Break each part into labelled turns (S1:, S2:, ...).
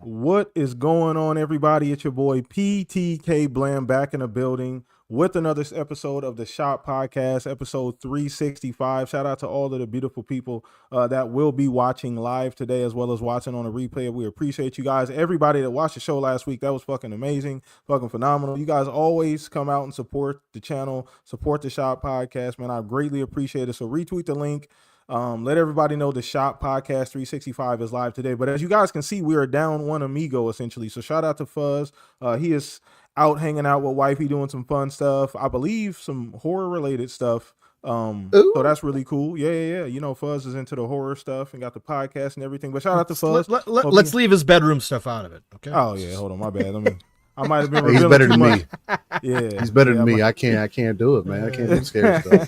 S1: What is going on, everybody? It's your boy ptkblam back in the building with another episode of the Shop Podcast, episode 365. Shout out to all of the beautiful people that will be watching live today as well as watching on a replay. We appreciate you guys. Everybody that watched the show last week, that was fucking amazing, fucking phenomenal. You guys always come out and support the channel, support the Shop Podcast, man. I greatly appreciate it. So retweet the link. Let everybody know the Shop Podcast 365 is live today. But as you guys can see, we are down one amigo essentially. So shout out to Fuzz. He is out hanging out with wifey, doing some fun stuff. I believe some horror related stuff. So that's really cool. Yeah. You know, Fuzz is into the horror stuff and got the podcast and everything. But shout out to Fuzz.
S2: Let's leave his bedroom stuff out of it. Okay.
S1: Oh yeah, hold on, my bad. I might have been.
S3: He's better than
S1: much.
S3: me.
S1: Yeah,
S3: he's better than me. I can't do it, man. I can't do scary stuff.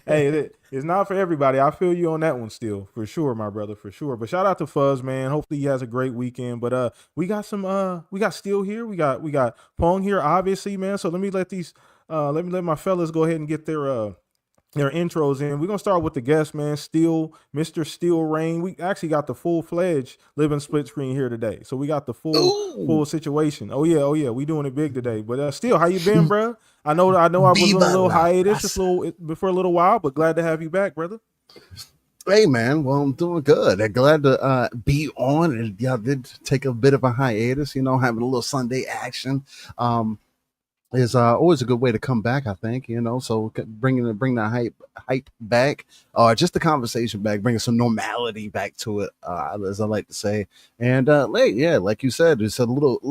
S1: Hey, it's not for everybody. I feel you on that one still, for sure, my brother, for sure. But shout out to Fuzz, man. Hopefully he has a great weekend. But we got some we got Steel here. We got Pong here, obviously, man. So let me let my fellas go ahead and get their intros in. We're gonna start with the guest, man. Mr. Steel Rain. We actually got the full-fledged living split screen here today. So we got the full situation. Oh yeah. We doing it big today. But Steel, how you been, bro? I know I was on a little hiatus for a little while, but glad to have you back, brother.
S3: Hey man, well, I'm doing good. I'm glad to be on, and y'all did take a bit of a hiatus, having a little Sunday action. Is always a good way to come back, I think, so bring the hype back, just the conversation back, bringing some normality back to it, as I like to say. And like you said, it's a little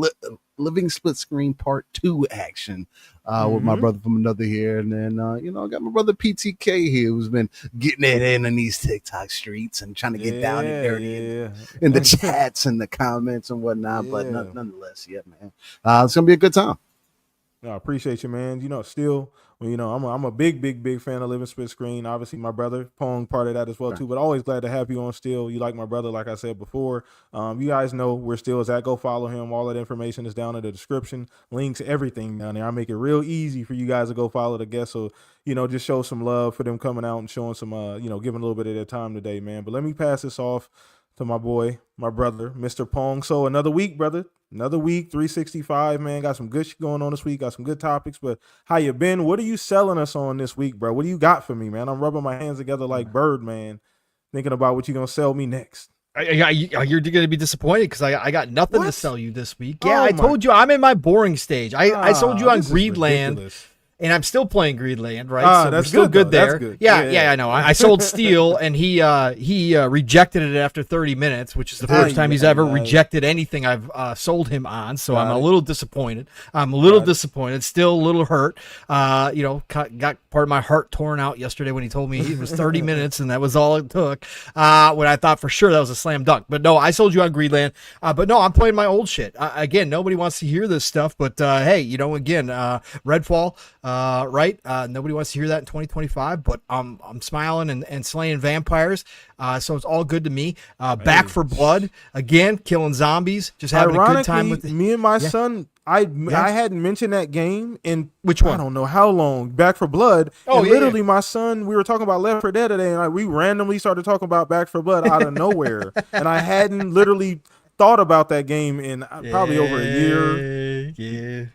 S3: living split screen part 2 action with my brother from another here. And then, I got my brother PTK here, who's been getting it in these TikTok streets and trying to get down and dirty in the chats and the comments and whatnot. But nonetheless, man, it's going to be a good time.
S1: No, I appreciate you, man. Still, I'm a big fan of living split screen. Obviously, my brother Pong part of that as well too. But always glad to have you on. Still, you like my brother, like I said before. You guys know where Still is at. Go follow him. All that information is down in the description. Links, everything down there. I make it real easy for you guys to go follow the guests. So just show some love for them coming out and showing some, giving a little bit of their time today, man. But let me pass this off to my boy, my brother, Mr. Pong. So another week, brother. Another week, 365, man. Got some good shit going on this week. Got some good topics. But how you been? What are you selling us on this week, bro? What do you got for me, man? I'm rubbing my hands together like Birdman, thinking about what you're going to sell me next.
S2: You're going to be disappointed because I got nothing to sell you this week. Yeah, I told you I'm in my boring stage. I sold you on Greedland. And I'm still playing Greedland, right? So
S1: that's
S2: still good there.
S1: That's good.
S2: Yeah, I know. I sold Steel, and he rejected it after 30 minutes, which is the first time he's ever rejected anything I've sold him on. So I'm a little disappointed. Still a little hurt. Got part of my heart torn out yesterday when he told me it was 30 minutes, and that was all it took. When I thought for sure that was a slam dunk. But no, I sold you on Greedland. But no, I'm playing my old shit. Again, nobody wants to hear this stuff, but hey, again, Redfall. Right? Nobody wants to hear that in 2025, but I'm smiling and slaying vampires. So it's all good to me. Back for Blood again, killing zombies, just having a good time with
S1: me and my son. I hadn't mentioned that game in
S2: which one?
S1: I don't know how long. Back for Blood. Literally, my son. We were talking about Left 4 Dead today, and we randomly started talking about Back for Blood out of nowhere, and I hadn't literally thought about that game in probably over a year.
S2: Yeah.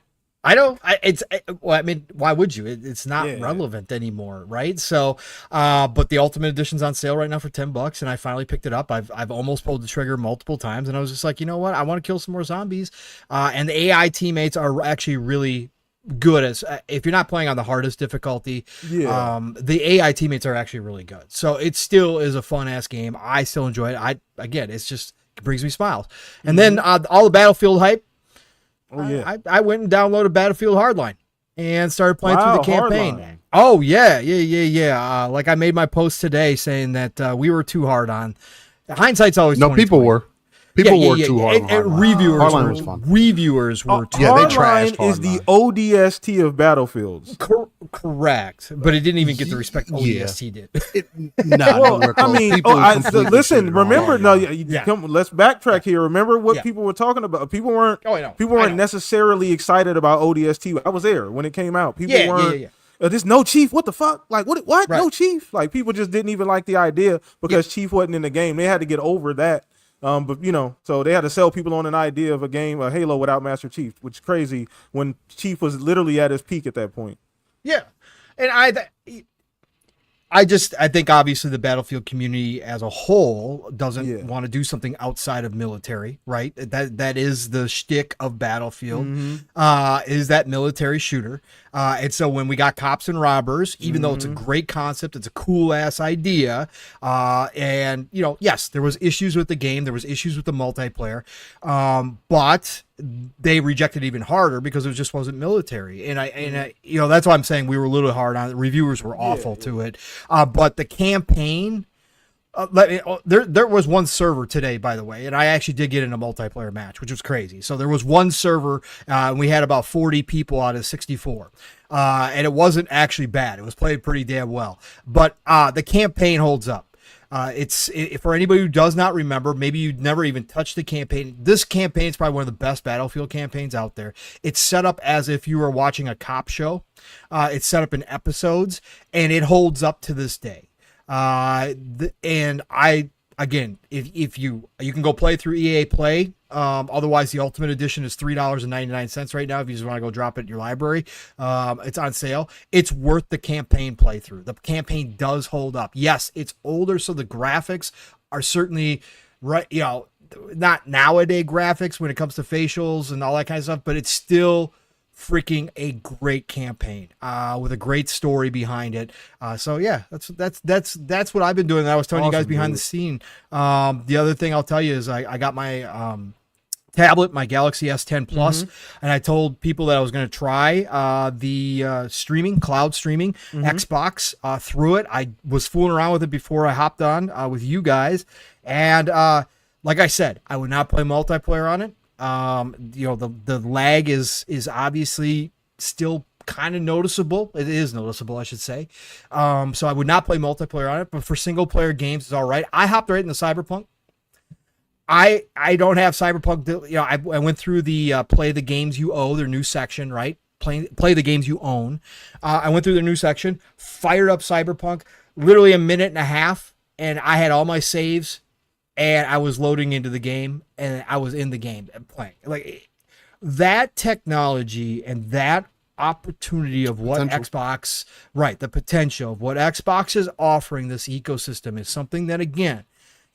S2: I don't. I mean, why would you? It's not relevant anymore, right? So, but the Ultimate Edition's on sale right now for $10, and I finally picked it up. I've almost pulled the trigger multiple times, and I was just like, you know what? I want to kill some more zombies. And the AI teammates are actually really good. As if you're not playing on the hardest difficulty, the AI teammates are actually really good. So it still is a fun ass game. I still enjoy it. It brings me smiles. And then all the Battlefield hype.
S1: Oh yeah,
S2: I went and downloaded Battlefield Hardline and started playing through the campaign.
S1: Hardline.
S2: Oh yeah. Like I made my post today saying that we were too hard on. Hindsight's always 20/20.
S3: People were. People were too hard.
S2: And reviewers were too
S1: hard.
S3: They trashed Hardline.
S1: Is the ODST of Battlefields.
S2: Correct. But it didn't even get the respect ODST did.
S1: Listen, remember, let's backtrack here. Remember what people were talking about. People weren't necessarily excited about ODST. I was there when it came out. People weren't. This no Chief, what the fuck? Like, what? Right. No Chief? Like, people just didn't even like the idea because Chief wasn't in the game. They had to get over that But so they had to sell people on an idea of a game, a Halo without Master Chief, which is crazy when Chief was literally at his peak at that point.
S2: Yeah, and I think obviously the Battlefield community as a whole doesn't want to do something outside of military, right? That is the shtick of Battlefield, is that military shooter. And so when we got Cops and Robbers, even though it's a great concept, it's a cool ass idea. And yes, there was issues with the game. There was issues with the multiplayer. But they rejected it even harder because it just wasn't military. And I that's why I'm saying we were a little hard on it. Reviewers were awful to it. But the campaign, there was one server today, by the way, and I actually did get in a multiplayer match, which was crazy. So there was one server, and we had about 40 people out of 64. And it wasn't actually bad. It was played pretty damn well. But the campaign holds up. It's for anybody who does not remember, maybe you'd never even touched the campaign. This campaign is probably one of the best Battlefield campaigns out there. It's set up as if you were watching a cop show. It's set up in episodes, and it holds up to this day. And I, again, if you can go play through EA Play. Otherwise, the Ultimate Edition is $3.99 right now. If you just want to go drop it in your library, it's on sale. It's worth the campaign playthrough. The campaign does hold up. Yes, it's older, so the graphics are certainly right. Not nowadays graphics when it comes to facials and all that kind of stuff, but it's still freaking a great campaign with a great story behind it. So yeah, that's what I've been doing. I was telling you guys behind the scene. The other thing I'll tell you is I got my tablet, my Galaxy S10 Plus, and I told people that I was going to try the streaming, cloud streaming, Xbox through it. I was fooling around with it before I hopped on with you guys, and like I said, I would not play multiplayer on it. The lag is obviously still kind of noticeable. It is noticeable, I should say. So I would not play multiplayer on it, but for single player games, it's all right. I hopped right into Cyberpunk. I don't have Cyberpunk. I went through the play the games you owe, their new section, right? Play the games you own. I went through their new section, fired up Cyberpunk, literally a minute and a half, and I had all my saves. And I was loading into the game, and I was in the game and playing. Like that technology and that opportunity of what Xbox, right? The potential of what Xbox is offering this ecosystem is something that, again,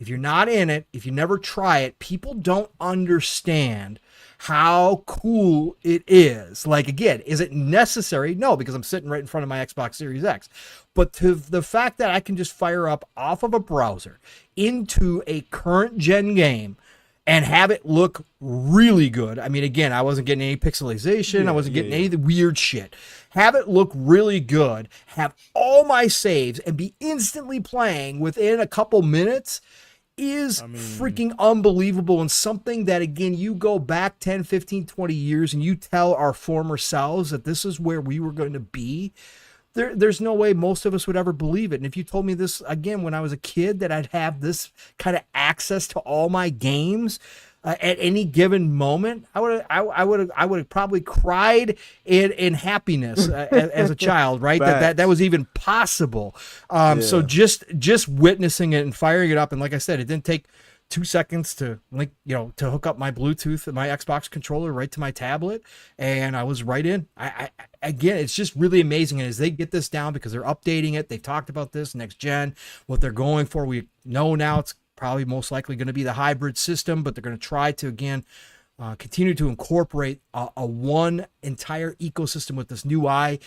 S2: if you're not in it, if you never try it, people don't understand how cool it is. Like, again, is it necessary? No, because I'm sitting right in front of my Xbox Series X. But to the fact that I can just fire up off of a browser into a current gen game and have it look really good. I mean, again, I wasn't getting any pixelization. I wasn't getting any of the weird shit. Have it look really good, have all my saves, and be instantly playing within a couple minutes is freaking unbelievable, and something that, again, you go back 10, 15, 20 years and you tell our former selves that this is where we were going to be. There's no way most of us would ever believe it. And if you told me this again when I was a kid, that I'd have this kind of access to all my games at any given moment, I would have probably cried in happiness as a child, right? That was even possible. So just witnessing it and firing it up, and like I said, it didn't take 2 seconds to link, to hook up my Bluetooth and my Xbox controller right to my tablet, and I was right in. Again, it's just really amazing. And as they get this down, because they're updating it, they've talked about this next gen, what they're going for. We know now it's probably most likely going to be the hybrid system, but they're going to try to, again, continue to incorporate a one entire ecosystem with this new UI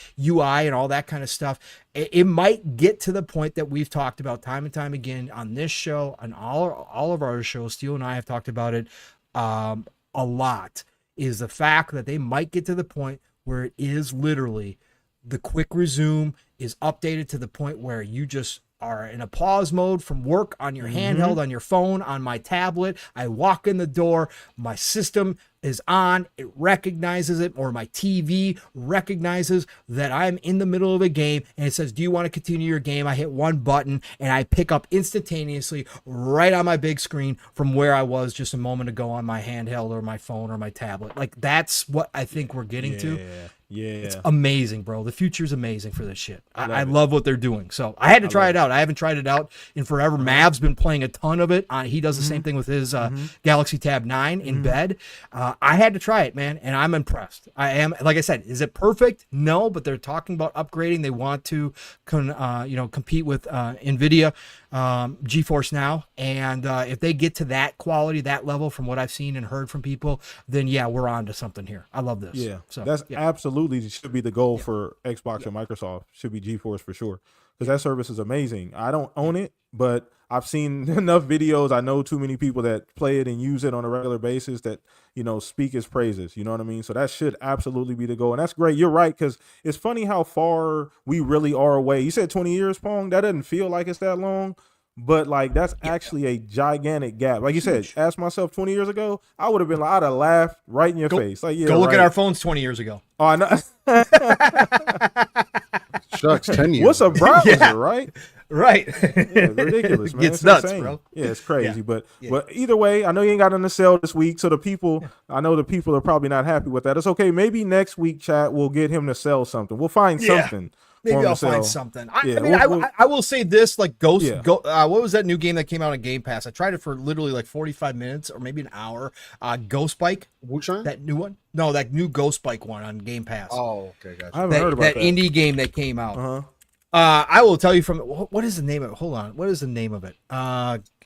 S2: and all that kind of stuff. It might get to the point that we've talked about time and time again on this show, and all of our shows. Steele and I have talked about it a lot, is the fact that they might get to the point where it is literally the quick resume is updated to the point where you just are in a pause mode from work on your handheld, on your phone, on my tablet. I walk in the door, my system is on, it recognizes it, or my TV recognizes that I'm in the middle of a game, and it says, do you want to continue your game? I hit one button and I pick up instantaneously right on my big screen from where I was just a moment ago on my handheld or my phone or my tablet. Like, that's what I think we're getting to.
S1: Yeah.
S2: Amazing, bro. The future's amazing for this shit. I love what they're doing. So I had to try it out. I haven't tried it out in forever. Mav's been playing a ton of it. He does the same thing with his Galaxy Tab 9 in bed. I had to try it, man, and I'm impressed. I am, like I said, is it perfect? No, but they're talking about upgrading. They want to compete with NVIDIA GeForce Now, and if they get to that quality, that level, from what I've seen and heard from people, then yeah, we're on to something here. I love this.
S1: Yeah,
S2: so
S1: that's absolutely should be the goal for Xbox and Microsoft. Should be GeForce for sure, because that service is amazing. I don't own it, but I've seen enough videos. I know too many people that play it and use it on a regular basis that, speak its praises. You know what I mean? So that should absolutely be the goal. And that's great. You're right, because it's funny how far we really are away. You said 20 years, Pong. That doesn't feel like it's that long. But like that's actually a gigantic gap. Like you said, ask myself 20 years ago, I would have been like, I'd have laughed right in your face. Like, yeah,
S2: go look at our phones 20 years ago.
S1: Oh, I know.
S3: Shucks, 10 years.
S1: What's a browser, right?
S2: Right.
S1: Yeah, ridiculous, man.
S2: It's nuts,
S1: insane.
S2: bro.
S1: Yeah, it's crazy. But either way, I know you ain't got nothing to sell this week. So I know the people are probably not happy with that. It's okay. Maybe next week, chat, we'll get him to sell something. We'll find something.
S2: Maybe I'll find something. I will say this, like what was that new game that came out on Game Pass? I tried it for literally like 45 minutes or maybe an hour. Ghost Bike.
S3: Which one?
S2: That new one? No, that new Ghost Bike one on Game Pass.
S3: Oh, okay, gotcha.
S1: I haven't heard about that
S2: indie game that came out. I will tell you from what is the name of it? Hold on. What is the name of it?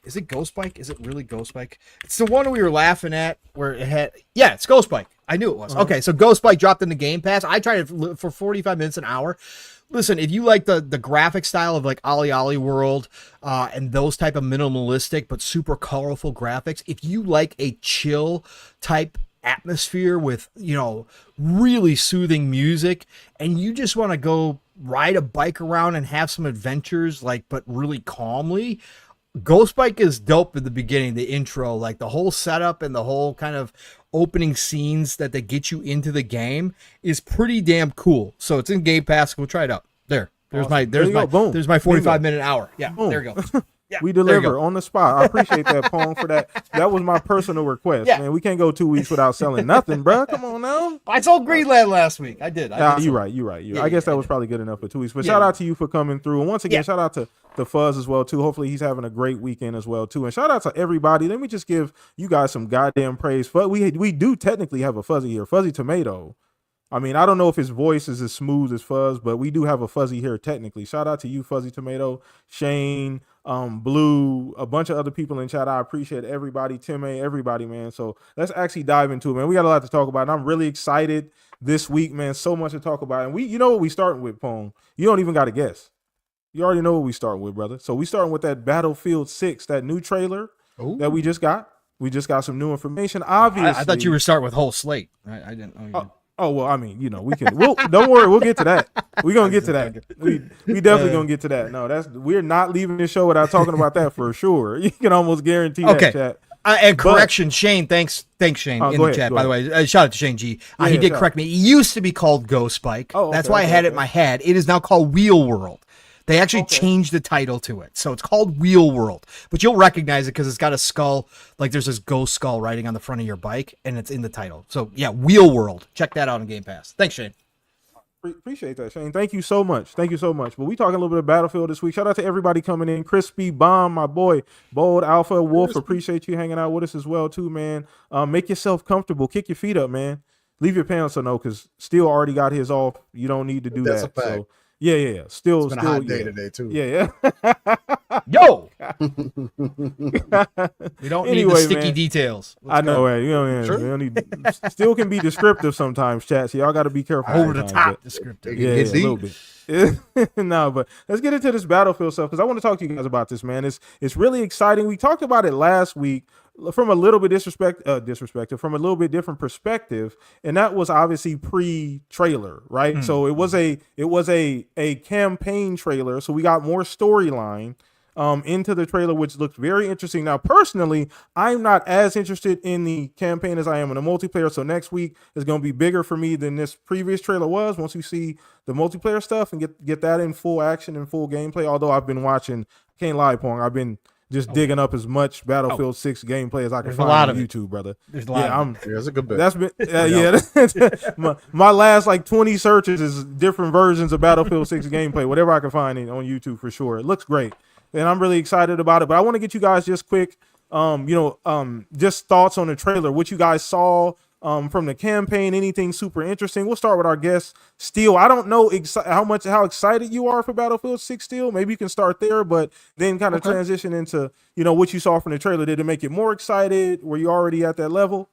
S2: Is it Ghost Bike? Is it really Ghost Bike? It's the one we were laughing at where it had. Yeah, it's Ghost Bike. I knew it was. Okay, so Ghost Bike dropped in the Game Pass. I tried it for 45 minutes, an hour. Listen, if you like the graphic style of like Ollie World and those type of minimalistic but super colorful graphics, if you like a chill type atmosphere with, really soothing music, and you just want to go ride a bike around and have some adventures, but really calmly, Ghost Bike is dope at the beginning, the intro, like the whole setup and the whole kind of opening scenes that they get you into the game is pretty damn cool. So it's in Game Pass. Go try it out. There's
S1: awesome.
S2: my 45-minute hour. Yeah,
S1: boom.
S2: There you go. Yeah,
S1: we deliver on the spot. I appreciate that, Pong, for that. That was my personal request. Yeah. Man, we can't go 2 weeks without selling nothing, bro. Come on now.
S2: I sold Greenland last week. I did.
S1: You're right. Yeah, I guess that was probably good enough for 2 weeks. But shout out to you for coming through. And once again, shout out to the Fuzz as well, too. Hopefully he's having a great weekend as well, too. And shout out to everybody. Let me just give you guys some goddamn praise. We do technically have a Fuzzy here, Fuzzy Tomato. I mean, I don't know if his voice is as smooth as Fuzz, but we do have a Fuzzy here technically. Shout out to you, Fuzzy Tomato, Shane, Blue, a bunch of other people in chat. I appreciate everybody, Tim A, everybody, man. So let's actually dive into it, man. We got a lot to talk about, and I'm really excited this week, man. So much to talk about. And you know what we starting with, Pong? You don't even got to guess. You already know what we starting with, brother. So we starting with that Battlefield 6, that new trailer that we just got. We just got some new information. Obviously,
S2: I thought you were starting with whole slate. I didn't know.
S1: Oh, well, I mean, we can. Don't worry, we'll get to that. We're gonna get to that. We definitely gonna get to that. No, we're not leaving this show without talking about that for sure. You can almost guarantee that, chat.
S2: And correction, Shane. Thanks, Shane, in the chat. By the way, shout out to Shane G. He did correct me. It used to be called Ghost Bike. That's why I had it in my head. It is now called Wheel World. They actually changed the title to it. So it's called Wheel World. But you'll recognize it because it's got a skull. Like there's this ghost skull riding on the front of your bike, and it's in the title. So yeah, Wheel World. Check that out on Game Pass. Thanks, Shane.
S1: Appreciate that, Shane. Thank you so much. But we talking a little bit of Battlefield this week. Shout out to everybody coming in. Crispy Bomb, my boy. Bold Alpha Wolf, appreciate you hanging out with us as well, too, man. Make yourself comfortable. Kick your feet up, man. Leave your pants on, because Steel already got his off. You don't need to do
S3: That's
S1: that.
S3: A fact.
S1: So yeah. Still,
S3: it's been a hot day today too.
S1: Yeah.
S2: Yo, we don't need the sticky details.
S1: I know, right? We don't need. Still can be descriptive sometimes, chat. So y'all got to be careful.
S2: Over the top descriptive.
S1: Yeah, a little bit. No, but let's get into this Battlefield stuff, because I want to talk to you guys about this, man. It's really exciting. We talked about it last week from a little bit from a little bit different perspective, and that was obviously pre-trailer, right? So it was a campaign trailer, so we got more storyline into the trailer, which looks very interesting. Now, personally, I'm not as interested in the campaign as I am in the multiplayer, so next week is going to be bigger for me than this previous trailer was once we see the multiplayer stuff and get that in full action and full gameplay. Although I've been watching, can't lie, Pong, I've been just digging up as much Battlefield 6 gameplay as I can find on YouTube, brother.
S2: There's a lot of it.
S3: Yeah, that's a good bit.
S1: That's been my last like 20 searches is different versions of Battlefield 6 gameplay, whatever I can find on YouTube for sure. It looks great, and I'm really excited about it. But I want to get you guys just quick, just thoughts on the trailer, what you guys saw from the campaign, anything super interesting. We'll start with our guest, Steel. I don't know how excited you are for Battlefield 6 Steel. Maybe you can start there, but then kind of transition into, what you saw from the trailer. Did it make you more excited? Were you already at that level?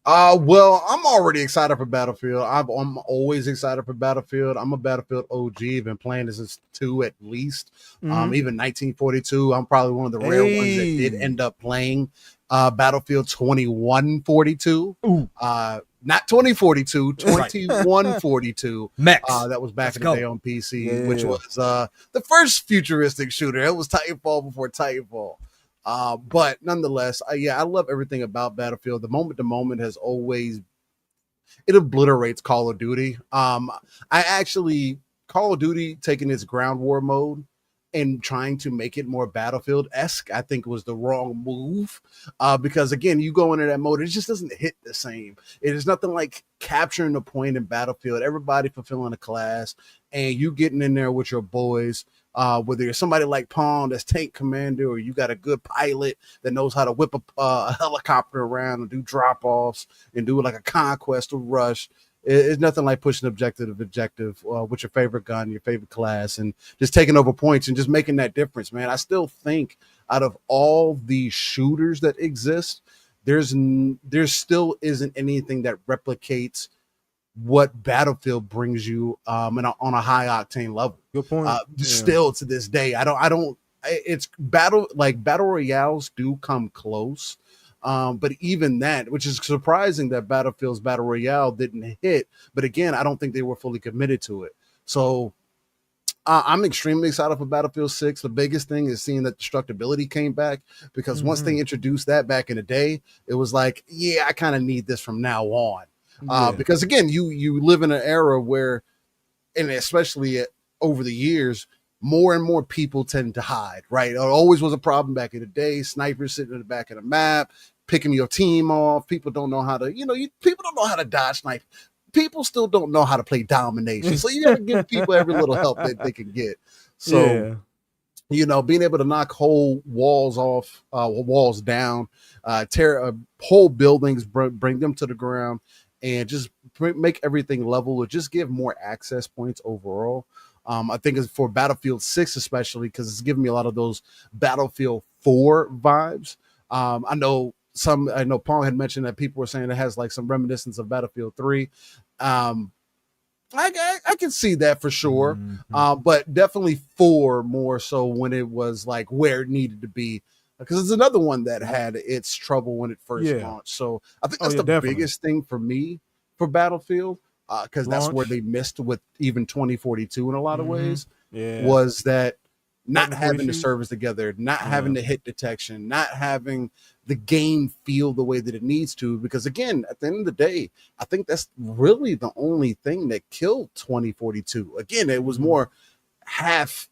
S3: Well, I'm already excited for Battlefield. I'm always excited for Battlefield. I'm a Battlefield OG. Been playing this since 2 at least. Even 1942. I'm probably one of the rare ones that did end up playing Battlefield 2142. Not 2042, 2142.
S2: Mex.
S3: That was back in the day on PC, which was the first futuristic shooter. It was Titanfall before Titanfall. But nonetheless, I love everything about Battlefield. The moment to moment has always, it obliterates Call of Duty. Call of Duty taking its ground war mode and trying to make it more Battlefield-esque, I think was the wrong move. Because again, you go into that mode, it just doesn't hit the same. It is nothing like capturing the point in Battlefield, everybody fulfilling a class, and you getting in there with your boys. Whether you're somebody like Pong that's tank commander, or you got a good pilot that knows how to whip a helicopter around and do drop-offs and do like a conquest or rush. It's nothing like pushing objective with your favorite gun, your favorite class, and just taking over points and just making that difference, man. I still think out of all the shooters that exist, there still isn't anything that replicates what Battlefield brings you on a high octane level.
S1: Good point.
S3: Still to this day, it's battle royales do come close. But even that, which is surprising that Battlefield's Battle Royale didn't hit. But again, I don't think they were fully committed to it. So I'm extremely excited for Battlefield 6. The biggest thing is seeing that destructibility came back, because once they introduced that back in the day, it was like, I kind of need this from now on. Because again, you live in an era where, and especially over the years, more and more people tend to hide, right? It always was a problem back in the day. Snipers sitting in the back of the map, picking your team off. People don't know how to, people don't know how to dodge snipe. People still don't know how to play domination. So you got to give people every little help that they can get. So, being able to knock whole walls off, walls down, tear whole buildings, bring them to the ground, and just make everything level, or just give more access points overall. I think it's for Battlefield 6, especially because it's giving me a lot of those Battlefield 4 vibes. I know Pong had mentioned that people were saying it has like some reminiscence of Battlefield 3. I can see that for sure. But definitely 4 more so when it was like where it needed to be, because it's another one that had its trouble when it first launched. So I think that's the biggest thing for me for Battlefield. Because that's where they missed with even 2042 in a lot of ways, was that not having the servers together, not having the hit detection, not having the game feel the way that it needs to. Because again, at the end of the day, I think that's really the only thing that killed 2042. Again, it was more half-ass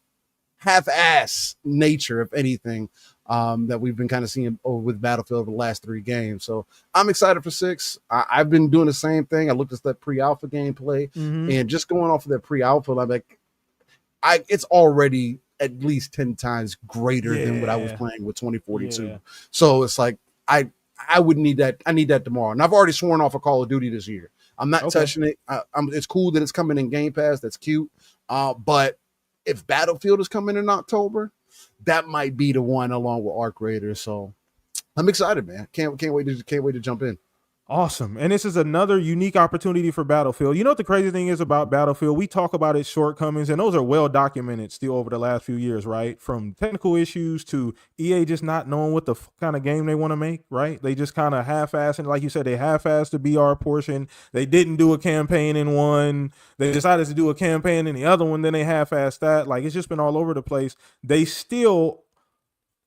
S3: nature, if anything, that we've been kind of seeing with Battlefield over the last 3 games. So I'm excited for 6. I've been doing the same thing. I looked at that pre-alpha gameplay, and just going off of that pre-alpha, I'm like, it's already at least 10 times greater than what I was playing with 2042. So it's like, I would need that. I need that tomorrow. And I've already sworn off of Call of Duty this year. I'm not touching it. It's cool that it's coming in Game Pass. That's cute. But if Battlefield is coming in October, that might be the one along with Arc Raiders. So I'm excited, man. Can't wait to jump in.
S1: Awesome. And this is another unique opportunity for Battlefield. You know what the crazy thing is about Battlefield? We talk about its shortcomings, and those are well documented still over the last few years, right? From technical issues to EA just not knowing what the kind of game they want to make, right? They just kind of half-assed, and like you said, they half-assed the BR portion. They didn't do a campaign in one. They decided to do a campaign in the other one, then they half-assed that. Like, it's just been all over the place. They still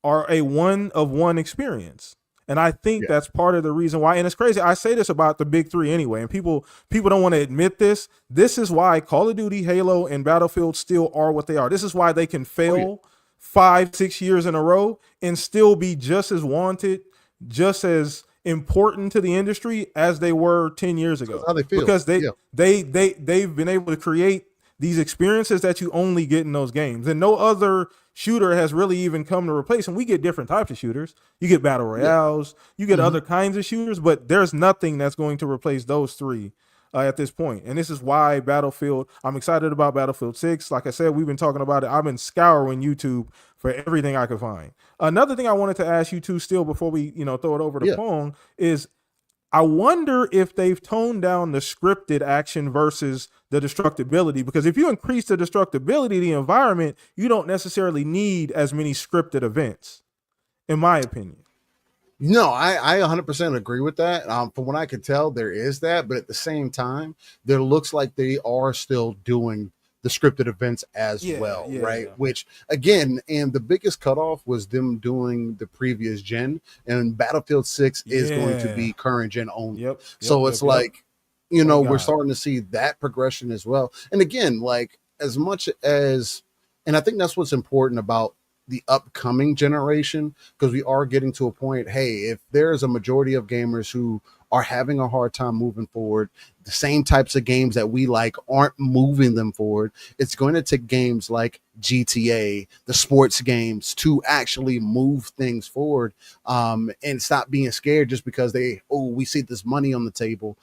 S1: are a one-of-one experience. And I think that's part of the reason why, and it's crazy. I say this about the big 3 anyway, and people don't want to admit this. This is why Call of Duty, Halo, and Battlefield still are what they are. This is why they can fail 5-6 years in a row and still be just as wanted, just as important to the industry as they were 10 years
S3: That's
S1: ago,
S3: how they feel.
S1: because
S3: Yeah.
S1: they've been able to create these experiences that you only get in those games, and no other shooter has really even come to replace them. We get different types of shooters. You get battle royales, you get other kinds of shooters, but there's nothing that's going to replace those three at this point. And this is why Battlefield, I'm excited about Battlefield 6. Like I said, we've been talking about it. I've been scouring YouTube for everything I could find. Another thing I wanted to ask you too, still before we, throw it over to
S3: Yeah.
S1: Pong, is I wonder if they've toned down the scripted action versus the destructibility, because if you increase the destructibility of the environment, you don't necessarily need as many scripted events, in my opinion.
S3: No, I 100% agree with that. From what I can tell, there is that, but at the same time, there looks like they are still doing the scripted events as well, right?
S1: Yeah.
S3: Which again, and the biggest cutoff was them doing the previous gen, and Battlefield 6 is going to be current gen only.
S1: Yep.
S3: So it's like, we're
S1: God.
S3: starting to see that progression as well. And again, like as much as, and I think that's what's important about the upcoming generation, because we are getting to a point, hey, if there's a majority of gamers who are having a hard time moving forward, the same types of games that we like aren't moving them forward, it's going to take games like GTA, the sports games, to actually move things forward, and stop being scared just because we see this money on the table.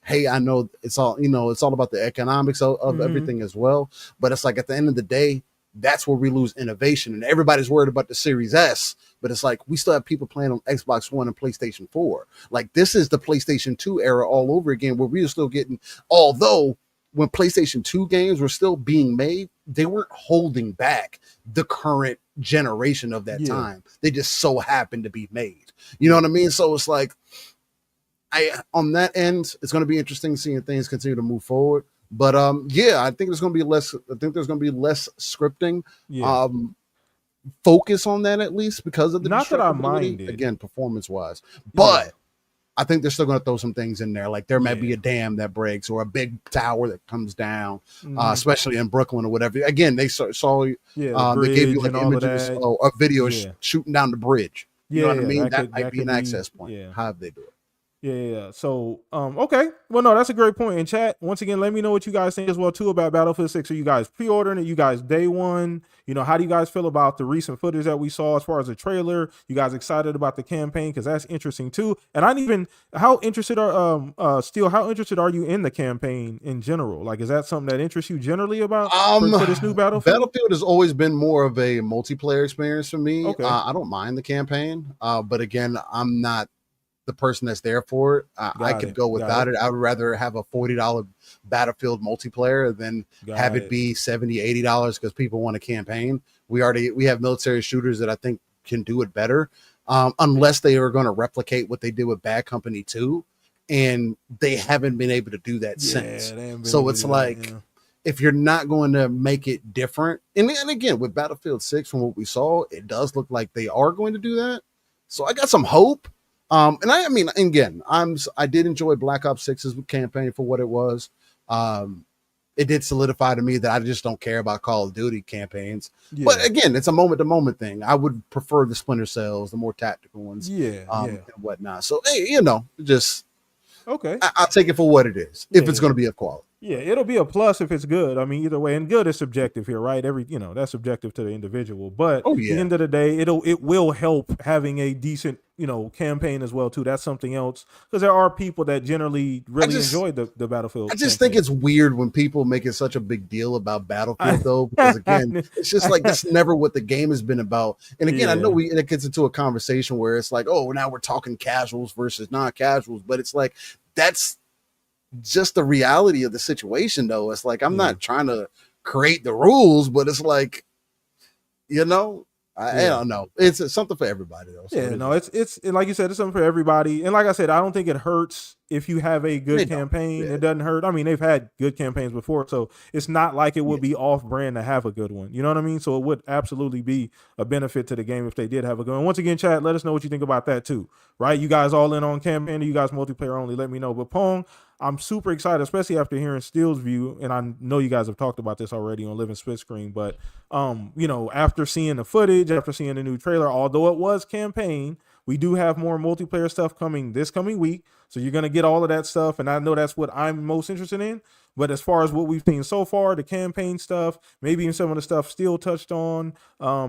S3: Hey, I know it's all, it's all about the economics of everything as well, but it's like at the end of the day, that's where we lose innovation, and everybody's worried about the Series S, but it's like we still have people playing on Xbox One and PlayStation 4. Like this is the PlayStation 2 era all over again, where we are still getting, although when PlayStation 2 games were still being made, they weren't holding back the current generation of that time. They just so happened to be made. You know what I mean? So it's like, on that end, it's going to be interesting seeing things continue to move forward. But I think there's going to be less. I think there's going to be less scripting. Focus on that at least because of the
S1: not that I mind it.
S3: Again, performance wise, but I think they're still going to throw some things in there. Like there might be a dam that breaks or a big tower that comes down, especially in Brooklyn or whatever. Again, they saw
S1: the
S3: they gave you like images or a video shooting down the bridge. You know what I mean? That might be an access point. How they do it.
S1: Yeah. So, okay. Well, no, that's a great point. In chat, once again, let me know what you guys think as well too about Battlefield 6. Are you guys pre-ordering it? You guys day one? How do you guys feel about the recent footage that we saw as far as the trailer? You guys excited about the campaign? Because that's interesting too. And how interested are you in the campaign in general? Like, is that something that interests you generally about for this new Battlefield?
S3: Battlefield has always been more of a multiplayer experience for me.
S1: Okay.
S3: I don't mind the campaign, but again, I'm not the person that's there for it. I could go without it. I would rather have a $40 Battlefield multiplayer than have it be $70, $80 because people want a campaign. We have military shooters that I think can do it better, unless they are going to replicate what they did with Bad Company 2, and they haven't been able to do that since. So it's like, if you're not going to make it different, and again with Battlefield 6, from what we saw, it does look like they are going to do that. So I got some hope. And I mean, again, I did enjoy Black Ops 6's campaign for what it was. It did solidify to me that I just don't care about Call of Duty campaigns. But again, it's a moment to moment thing. I would prefer the Splinter Cells, the more tactical ones, and whatnot. So hey, just
S1: okay.
S3: I'll take it for what it is if it's going to be of quality.
S1: Yeah, it'll be a plus if it's good. I mean, either way, and good is subjective here, right? That's subjective to the individual. But at the end of the day, it will help having a decent, campaign as well too. That's something else, because there are people that generally really enjoy the Battlefield.
S3: I just think it's weird when people make it such a big deal about Battlefield though, because again, it's just like that's never what the game has been about. And again, I know it gets into a conversation where it's like, oh, now we're talking casuals versus non-casuals, but it's like that's just the reality of the situation though. It's like I'm not trying to create the rules, but it's like, I don't know. It's something for everybody though. So
S1: it's like you said, it's something for everybody. And like I said, I don't think it hurts if you have a good campaign, it doesn't hurt. I mean, they've had good campaigns before, so it's not like it would be off brand to have a good one. You know what I mean? So it would absolutely be a benefit to the game if they did have a good one. Once again, chat, let us know what you think about that too, right? You guys all in on campaign, or you guys multiplayer only, let me know. But Pong, I'm super excited, especially after hearing Steele's view, and I know you guys have talked about this already on Living Split Screen, but you know, after seeing the footage, after seeing the new trailer, although it was campaign, we do have more multiplayer stuff coming this coming week. So you're going to get all of that stuff. And I know that's what I'm most interested in. But as far as what we've seen so far, the campaign stuff, maybe even some of the stuff Steele touched on,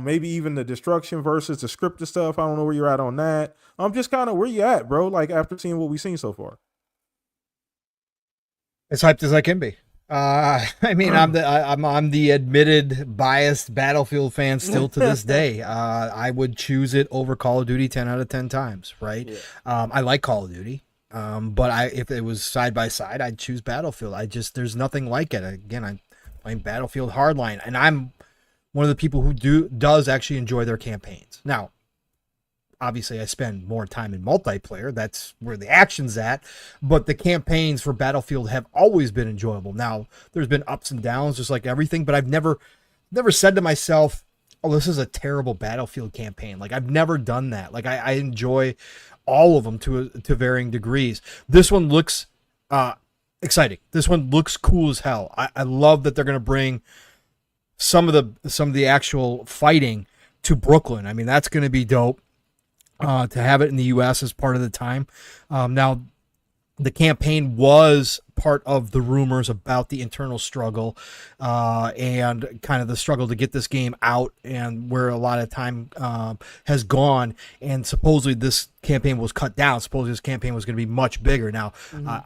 S1: maybe even the destruction versus the scripted stuff. I don't know where you're at on that. Just kind of where you at, bro, like after seeing what we've seen so far.
S2: As hyped as I can be. I mean, I'm the admitted biased Battlefield fan still to this day. I would choose it over Call of Duty 10 out of 10 times, right? Yeah. I like Call of Duty, but if it was side by side, I'd choose Battlefield. There's nothing like it. Again, I'm playing Battlefield Hardline, and I'm one of the people who does actually enjoy their campaigns. Now, obviously, I spend more time in multiplayer. That's where the action's at. But the campaigns for Battlefield have always been enjoyable. Now, there's been ups and downs, just like everything. But I've never said to myself, "Oh, this is a terrible Battlefield campaign." Like I've never done that. Like I enjoy all of them to varying degrees. This one looks exciting. This one looks cool as hell. I love that they're going to bring some of the actual fighting to Brooklyn. I mean, that's going to be dope. To have it in the U.S. as part of the time. Now, the campaign was part of the rumors about the internal struggle and kind of the struggle to get this game out and where a lot of time has gone. And supposedly this campaign was cut down. Supposedly this campaign was going to be much bigger. Now,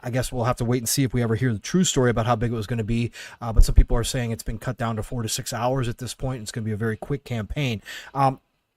S2: I guess we'll have to wait and see if we ever hear the true story about how big it was going to be. But some people are saying it's been cut down to 4 to 6 hours at this point. It's going to be a very quick campaign.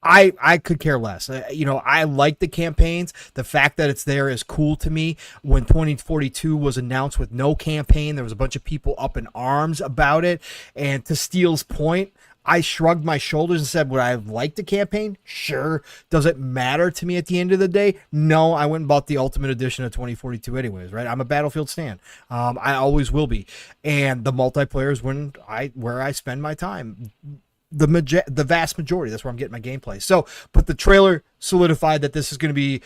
S2: I could care less. I like the campaigns. The fact that it's there is cool to me. When 2042 was announced with no campaign, there was a bunch of people up in arms about it. And to Steele's point, I shrugged my shoulders and said, would I have liked the campaign? Sure. Does it matter to me at the end of the day? No, I went and bought the Ultimate Edition of 2042 anyways, right? I'm a Battlefield stan. I always will be. And the multiplayer is where I spend my time. The vast majority. That's where I'm getting my gameplay. So, but the trailer solidified that this is going to be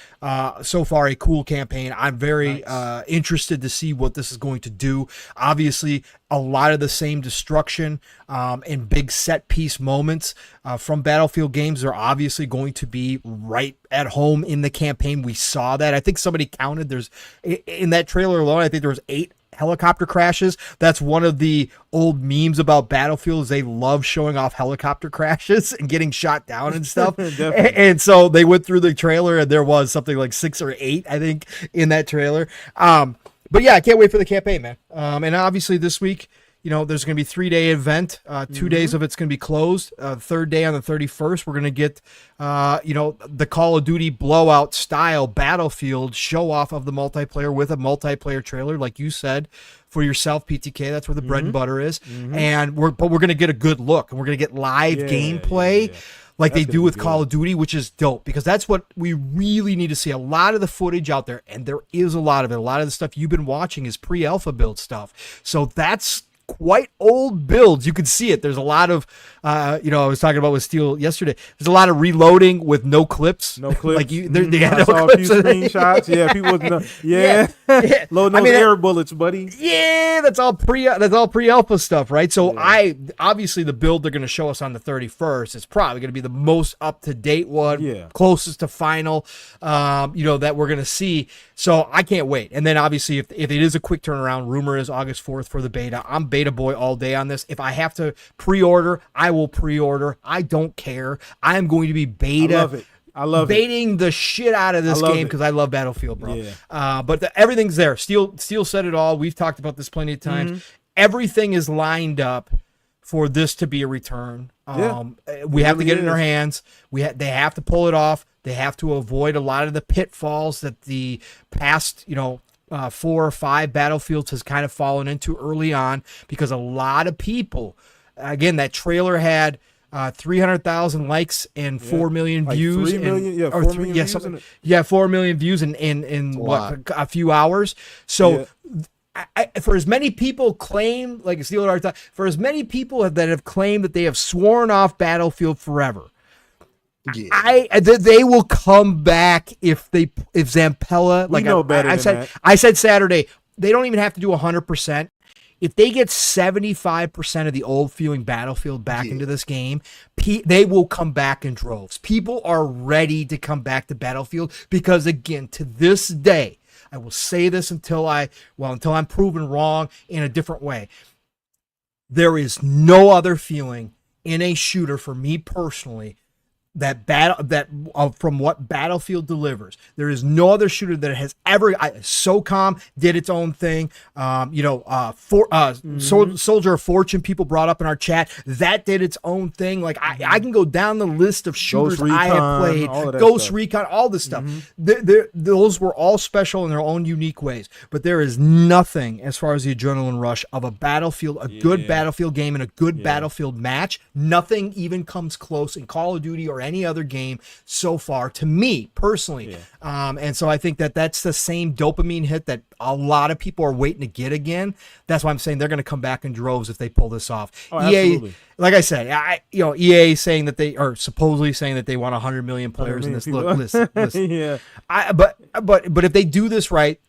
S2: so far a cool campaign. I'm very interested to see what this is going to do. Obviously, a lot of the same destruction and big set piece moments from Battlefield games are obviously going to be right at home in the campaign. We saw that. I think somebody counted. There's in that trailer alone, I think there was 8 helicopter crashes. That's one of the old memes about Battlefield is they love showing off helicopter crashes and getting shot down and stuff. and so they went through the trailer and there was something like 6 or 8, I think, in that trailer. But yeah, I can't wait for the campaign, man. And obviously this week, there's going to be a 3-day event. 2 days of it's going to be closed. Third day on the 31st, we're going to get, the Call of Duty blowout style Battlefield show off of the multiplayer with a multiplayer trailer, like you said, for yourself, PTK. That's where the bread and butter is. And we're going to get a good look, and we're going to get live gameplay. Like that's they do with Call of Duty, which is dope because that's what we really need to see. A lot of the footage out there, and there is a lot of it. A lot of the stuff you've been watching is pre-alpha build stuff. So that's quite old builds. You can see it. There's a lot of, I was talking about with Steel yesterday. There's a lot of reloading with no clips. No clips. Like they had no
S1: saw clips. A few screenshots. Yeah, people. Loading those air bullets, buddy.
S2: Yeah, that's all pre-alpha stuff, right? So obviously the build they're going to show us on the 31st is probably going to be the most up to date one, closest to final, that we're going to see. So I can't wait. And then obviously if it is a quick turnaround, rumor is August 4th for the beta. I'm beta boy all day on this. If I have to pre-order, I will pre-order. I don't care. I'm going to be beta.
S1: I love
S2: baiting the shit out of this game because I love Battlefield, bro. Yeah. But everything's there. Steel said it all. We've talked about this plenty of times. Everything is lined up for this to be a return. We have to get it in our hands. They have to pull it off. They have to avoid a lot of the pitfalls that the past, 4 or 5 Battlefields has kind of fallen into early on because a lot of people, again, that trailer had 300,000 likes and 4 million
S1: like
S2: views.
S1: 3 million, yeah,
S2: or
S1: 4
S2: three,
S1: million
S2: yeah,
S1: views
S2: something,
S1: in it.
S2: yeah, 4 million views in what, a few hours. So for as many people claim, like Steel Art, for as many people that have claimed that they have sworn off Battlefield forever, they will come back if Zampella,
S1: We know better
S2: I
S1: than
S2: said,
S1: that.
S2: I said Saturday, they don't even have to do 100%. If they get 75% of the old feeling Battlefield back into this game, they will come back in droves. People are ready to come back to Battlefield because, again, to this day, I will say this until I'm proven wrong in a different way. There is no other feeling in a shooter for me personally from what Battlefield delivers. There is no other shooter that has ever. SOCOM did its own thing. Soldier of Fortune, people brought up in our chat, that did its own thing. Like I can go down the list of shooters I have played. Ghost Recon, all this stuff. Those were all special in their own unique ways. But there is nothing as far as the adrenaline rush of a Battlefield, a good Battlefield game and a good Battlefield match. Nothing even comes close in Call of Duty or any other game so far, to me personally. And so I think that's the same dopamine hit that a lot of people are waiting to get again. That's why I'm saying they're going to come back in droves if they pull this off. EA, absolutely. Like I said, EA saying that they are supposedly saying that they want 100 million players in this list. But if they do this right,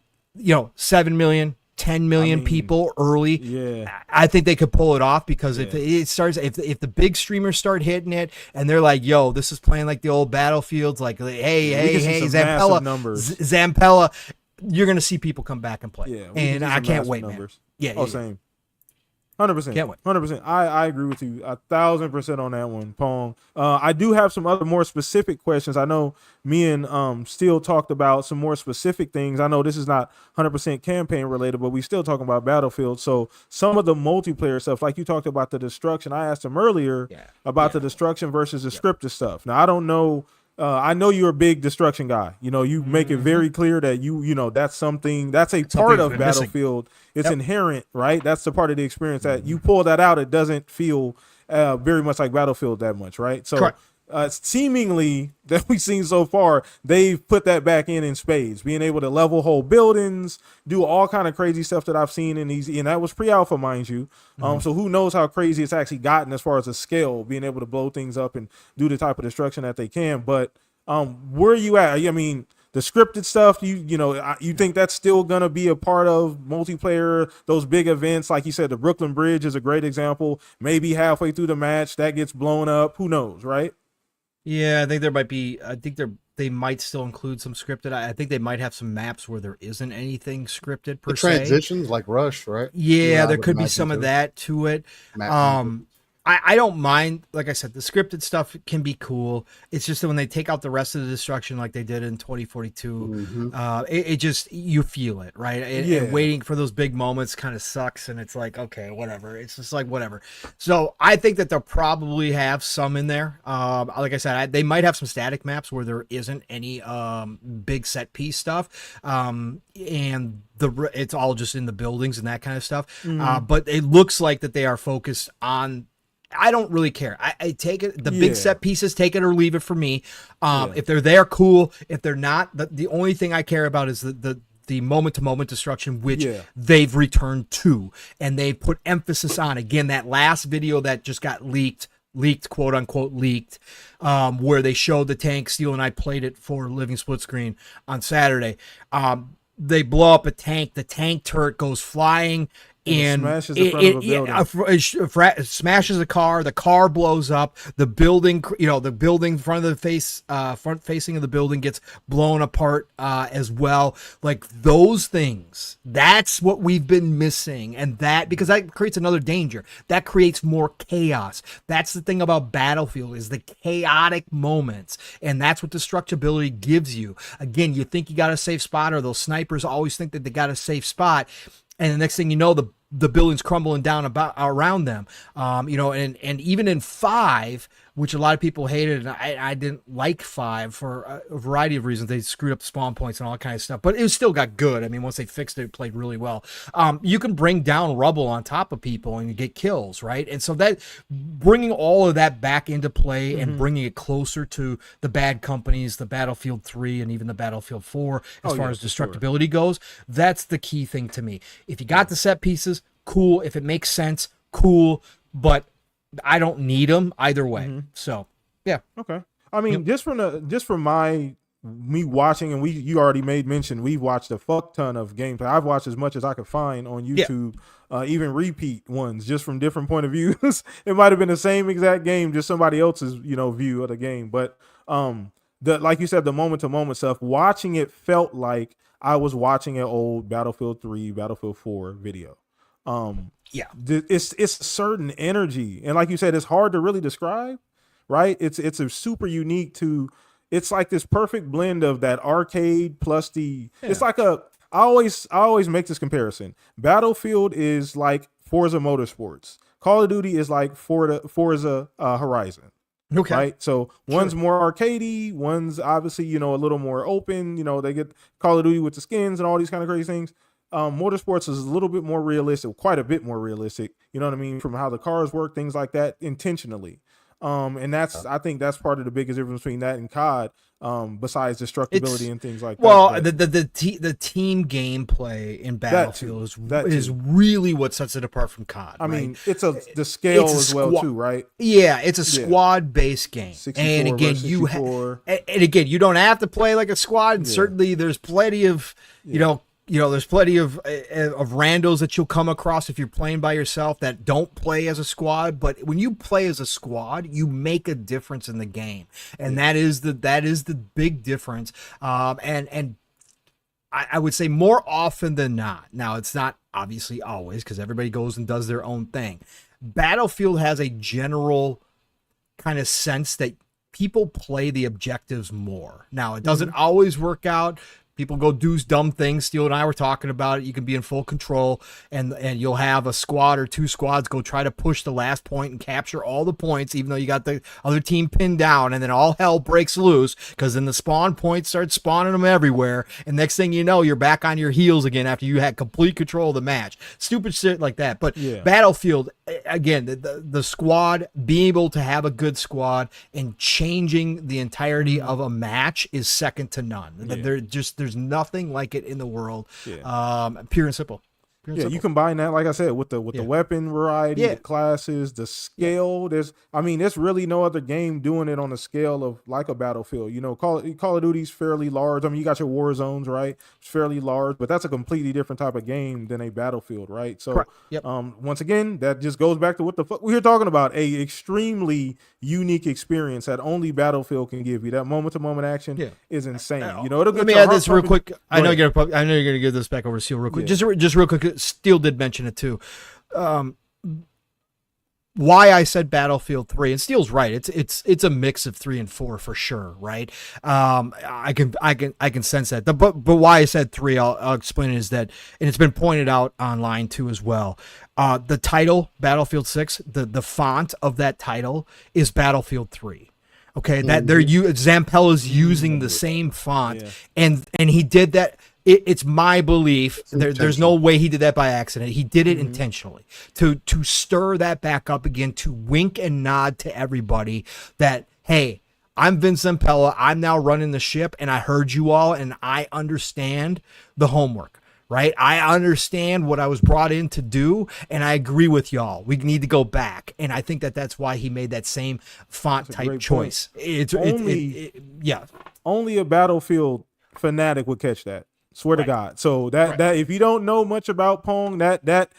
S2: 7 million, 10 million people early. I think they could pull it off because if the big streamers start hitting it and they're like, yo, this is playing like the old Battlefields, like, hey, Zampella, you're going to see people come back and play. And I can't wait, numbers. Man.
S1: Same. 100%.
S2: Can't wait.
S1: 100%. I agree with you 1,000% on that one, Pong. I do have some other more specific questions. I know me and Steele talked about some more specific things. I know this is not 100% campaign related, but we still talking about Battlefield. So some of the multiplayer stuff, like you talked about the destruction, I asked him earlier about the destruction versus the scripted stuff. Now, I don't know. I know you're a big destruction guy. You make it very clear that that's a part of Battlefield. It's inherent, right? That's the part of the experience that you pull that out. It doesn't feel very much like Battlefield that much, right? So seemingly that we've seen so far, they've put that back in spades, being able to level whole buildings, do all kind of crazy stuff that I've seen in these, and that was pre-alpha, mind you. So who knows how crazy it's actually gotten as far as the scale, being able to blow things up and do the type of destruction that they can. But where are you at? I mean, the scripted stuff, you think that's still gonna be a part of multiplayer? Those big events, like you said, the Brooklyn Bridge is a great example. Maybe halfway through the match that gets blown up. Who knows, right?
S2: Yeah, I think there might be. I think they might still include some scripted. I think they might have some maps where there isn't anything scripted per se.
S3: Transitions like Rush, right?
S2: Yeah, there could be some of that to it. I don't mind. Like I said, the scripted stuff can be cool. It's just that when they take out the rest of the destruction, like they did in 2042, it just, you feel it, right? And waiting for those big moments kind of sucks. And it's like, okay, whatever. It's just like whatever. So I think that they'll probably have some in there. Like I said, they might have some static maps where there isn't any big set piece stuff, and it's all just in the buildings and that kind of stuff. But it looks like that they are focused on. I don't really care. I take it. The big set pieces, take it or leave it for me. If they're there, cool. If they're not, the only thing I care about is the moment-to-moment destruction, which they've returned to, and they put emphasis on. Again, that last video that just got leaked, quote unquote leaked, where they showed the tank. Steele and I played it for Living Split Screen on Saturday. They blow up a tank. The tank turret goes flying. And
S1: smashes the front of a building.
S2: Smashes a car. The car blows up. The building, the building front facing of the building gets blown apart as well. Like those things, that's what we've been missing, and because that creates another danger. That creates more chaos. That's the thing about Battlefield, is the chaotic moments, and that's what destructibility gives you. Again, you think you got a safe spot, or those snipers always think that they got a safe spot. And the next thing you know, the building's crumbling down around them. And even in 5, which a lot of people hated, and I didn't like 5 for a variety of reasons. They screwed up the spawn points and all that kind of stuff, but it still got good. I mean, once they fixed it, it played really well. You can bring down rubble on top of people and you get kills, right? And so that bringing all of that back into play and bringing it closer to the bad companies, the Battlefield 3 and even the Battlefield 4, as far as destructibility goes, that's the key thing to me. If you got the set pieces, cool. If it makes sense, cool. But I don't need them either way. So yeah.
S1: Okay. I mean, just from me watching, and you already made mention, we've watched a fuck ton of gameplay. I've watched as much as I could find on YouTube, even repeat ones, just from different point of views. It might have been the same exact game, just somebody else's, view of the game. But like you said, the moment to moment stuff, watching it felt like I was watching an old Battlefield 3, Battlefield 4 video. It's a certain energy, and like you said, it's hard to really describe, right? It's a super unique to. It's like this perfect blend of that arcade plus the. Yeah. It's like I always make this comparison. Battlefield is like Forza Motorsports. Call of Duty is like Forza Horizon.
S2: Okay.
S1: Right. So one's more arcadey, one's obviously a little more open. They get Call of Duty with the skins and all these kind of crazy things. Motorsports is a little bit more realistic, quite a bit more realistic. You know what I mean? From how the cars work, things like that, intentionally. And I think that's part of the biggest difference between that and COD. Besides destructibility and things like that.
S2: Well, the team gameplay in Battlefield is really what sets it apart from COD.
S1: I mean, the scale as well too, right?
S2: Yeah, it's a squad based game, and again, you don't have to play like a squad. And certainly, there's plenty of there's plenty of randos that you'll come across if you're playing by yourself that don't play as a squad. But when you play as a squad, you make a difference in the game, and that is the big difference. And I would say more often than not. Now, it's not obviously always because everybody goes and does their own thing. Battlefield has a general kind of sense that people play the objectives more. Now, it doesn't always work out. People go do dumb things. Steele and I were talking about it. You can be in full control, and you'll have a squad or 2 squads go try to push the last point and capture all the points, even though you got the other team pinned down, and then all hell breaks loose because then the spawn points start spawning them everywhere, and next thing you know, you're back on your heels again after you had complete control of the match. Stupid shit like that. But Battlefield, again, the squad, being able to have a good squad and changing the entirety of a match is second to none. There's nothing like it in the world. Pure and simple.
S1: You combine that, like I said, with the weapon variety, the classes, the scale. There's really no other game doing it on the scale of like a Battlefield. Call of Duty's fairly large. I mean, you got your war zones, right? It's fairly large, but that's a completely different type of game than a Battlefield, right? So, once again, that just goes back to what the fuck we were talking about. A extremely unique experience that only Battlefield can give you. That moment-to-moment action is insane.
S2: Let me add this real quick. I know you're gonna give this back over to Steele real quick. Just real quick. Steele did mention it too. Why I said Battlefield 3, and Steele's right. It's a mix of 3 and 4 for sure, right? I can sense that. But why I said 3, I'll explain it, is that, and it's been pointed out online too as well. The title Battlefield 6, the font of that title is Battlefield 3. Okay, that Zampella's using the same font, and he did that. It's my belief. There's no way he did that by accident. He did it intentionally to stir that back up again, to wink and nod to everybody that, hey, I'm Vince Zampella. I'm now running the ship, and I heard you all, and I understand the homework. Right? I understand what I was brought in to do, and I agree with y'all. We need to go back, and I think that's why he made that same font type choice.
S1: Only a Battlefield fanatic would catch that. Swear to God. So that if you don't know much about Pong, that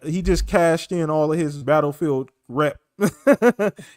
S1: he just cashed in all of his Battlefield rep.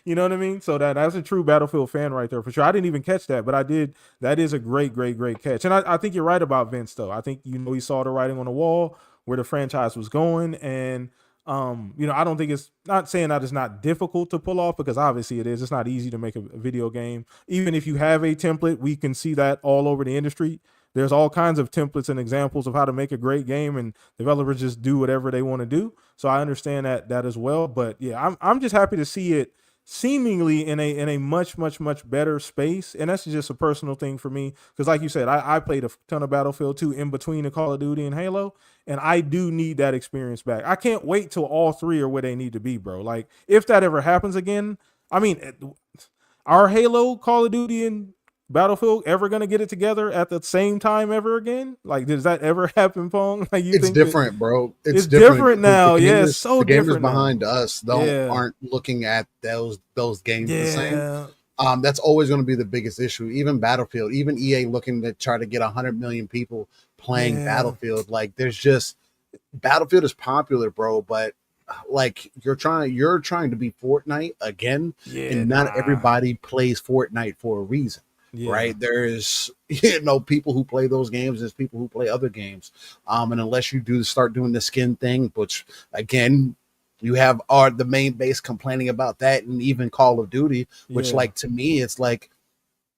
S1: You know what I mean? So that's a true Battlefield fan right there for sure. I didn't even catch that, but I did. That is a great catch. And I think you're right about Vince though. I think he saw the writing on the wall where the franchise was going, and I don't think it's not saying that it's not difficult to pull off, because obviously it is. It's not easy to make a video game. Even if you have a template, we can see that all over the industry. There's all kinds of templates and examples of how to make a great game, and developers just do whatever they want to do. So I understand that as well. But yeah, I'm just happy to see it seemingly in a much better space, and that's just a personal thing for me because like you said, I played a ton of Battlefield 2 in between the Call of Duty and Halo, and I do need that experience back. I can't wait till all three are where they need to be, bro. Like if that ever happens again, I mean, are Halo, Call of Duty, and Battlefield ever gonna get it together at the same time ever again? Like, does that ever happen, Pong? Like, you
S3: It's
S1: think
S3: different, bro.
S1: it's different now?
S3: The
S1: Yeah,
S3: gamers,
S1: it's so
S3: the
S1: different
S3: gamers
S1: now.
S3: behind us aren't looking at those games the same.
S1: Yeah,
S3: That's always going to be the biggest issue. Even Battlefield, even EA looking to try to get 100 million people playing Battlefield. Like, there's just Battlefield is popular, bro, but like you're trying to be Fortnite again, and not everybody plays Fortnite for a reason. Right, there's people who play those games, there's people who play other games, and unless you do start doing the skin thing, which again you have the main base complaining about that, and even Call of Duty, which like to me it's like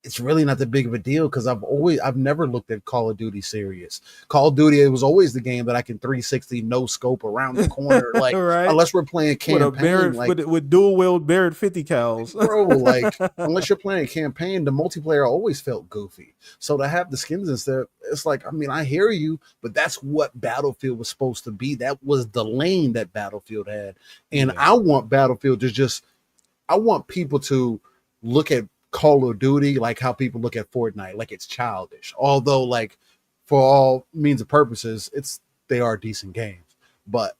S3: it's really not that big of a deal because I've never looked at Call of Duty serious. Call of Duty, it was always the game that I can 360 no scope around the corner, like
S1: right?
S3: Unless we're playing campaign,
S1: with dual wield Barrett 50 cals,
S3: bro. Like unless you're playing campaign, the multiplayer always felt goofy. So to have the skins instead, it's like I mean I hear you, but that's what Battlefield was supposed to be. That was the lane that Battlefield had, and I want Battlefield to I want people to look at Call of Duty like how people look at Fortnite, like it's childish. Although, like for all means and purposes, they are decent games. But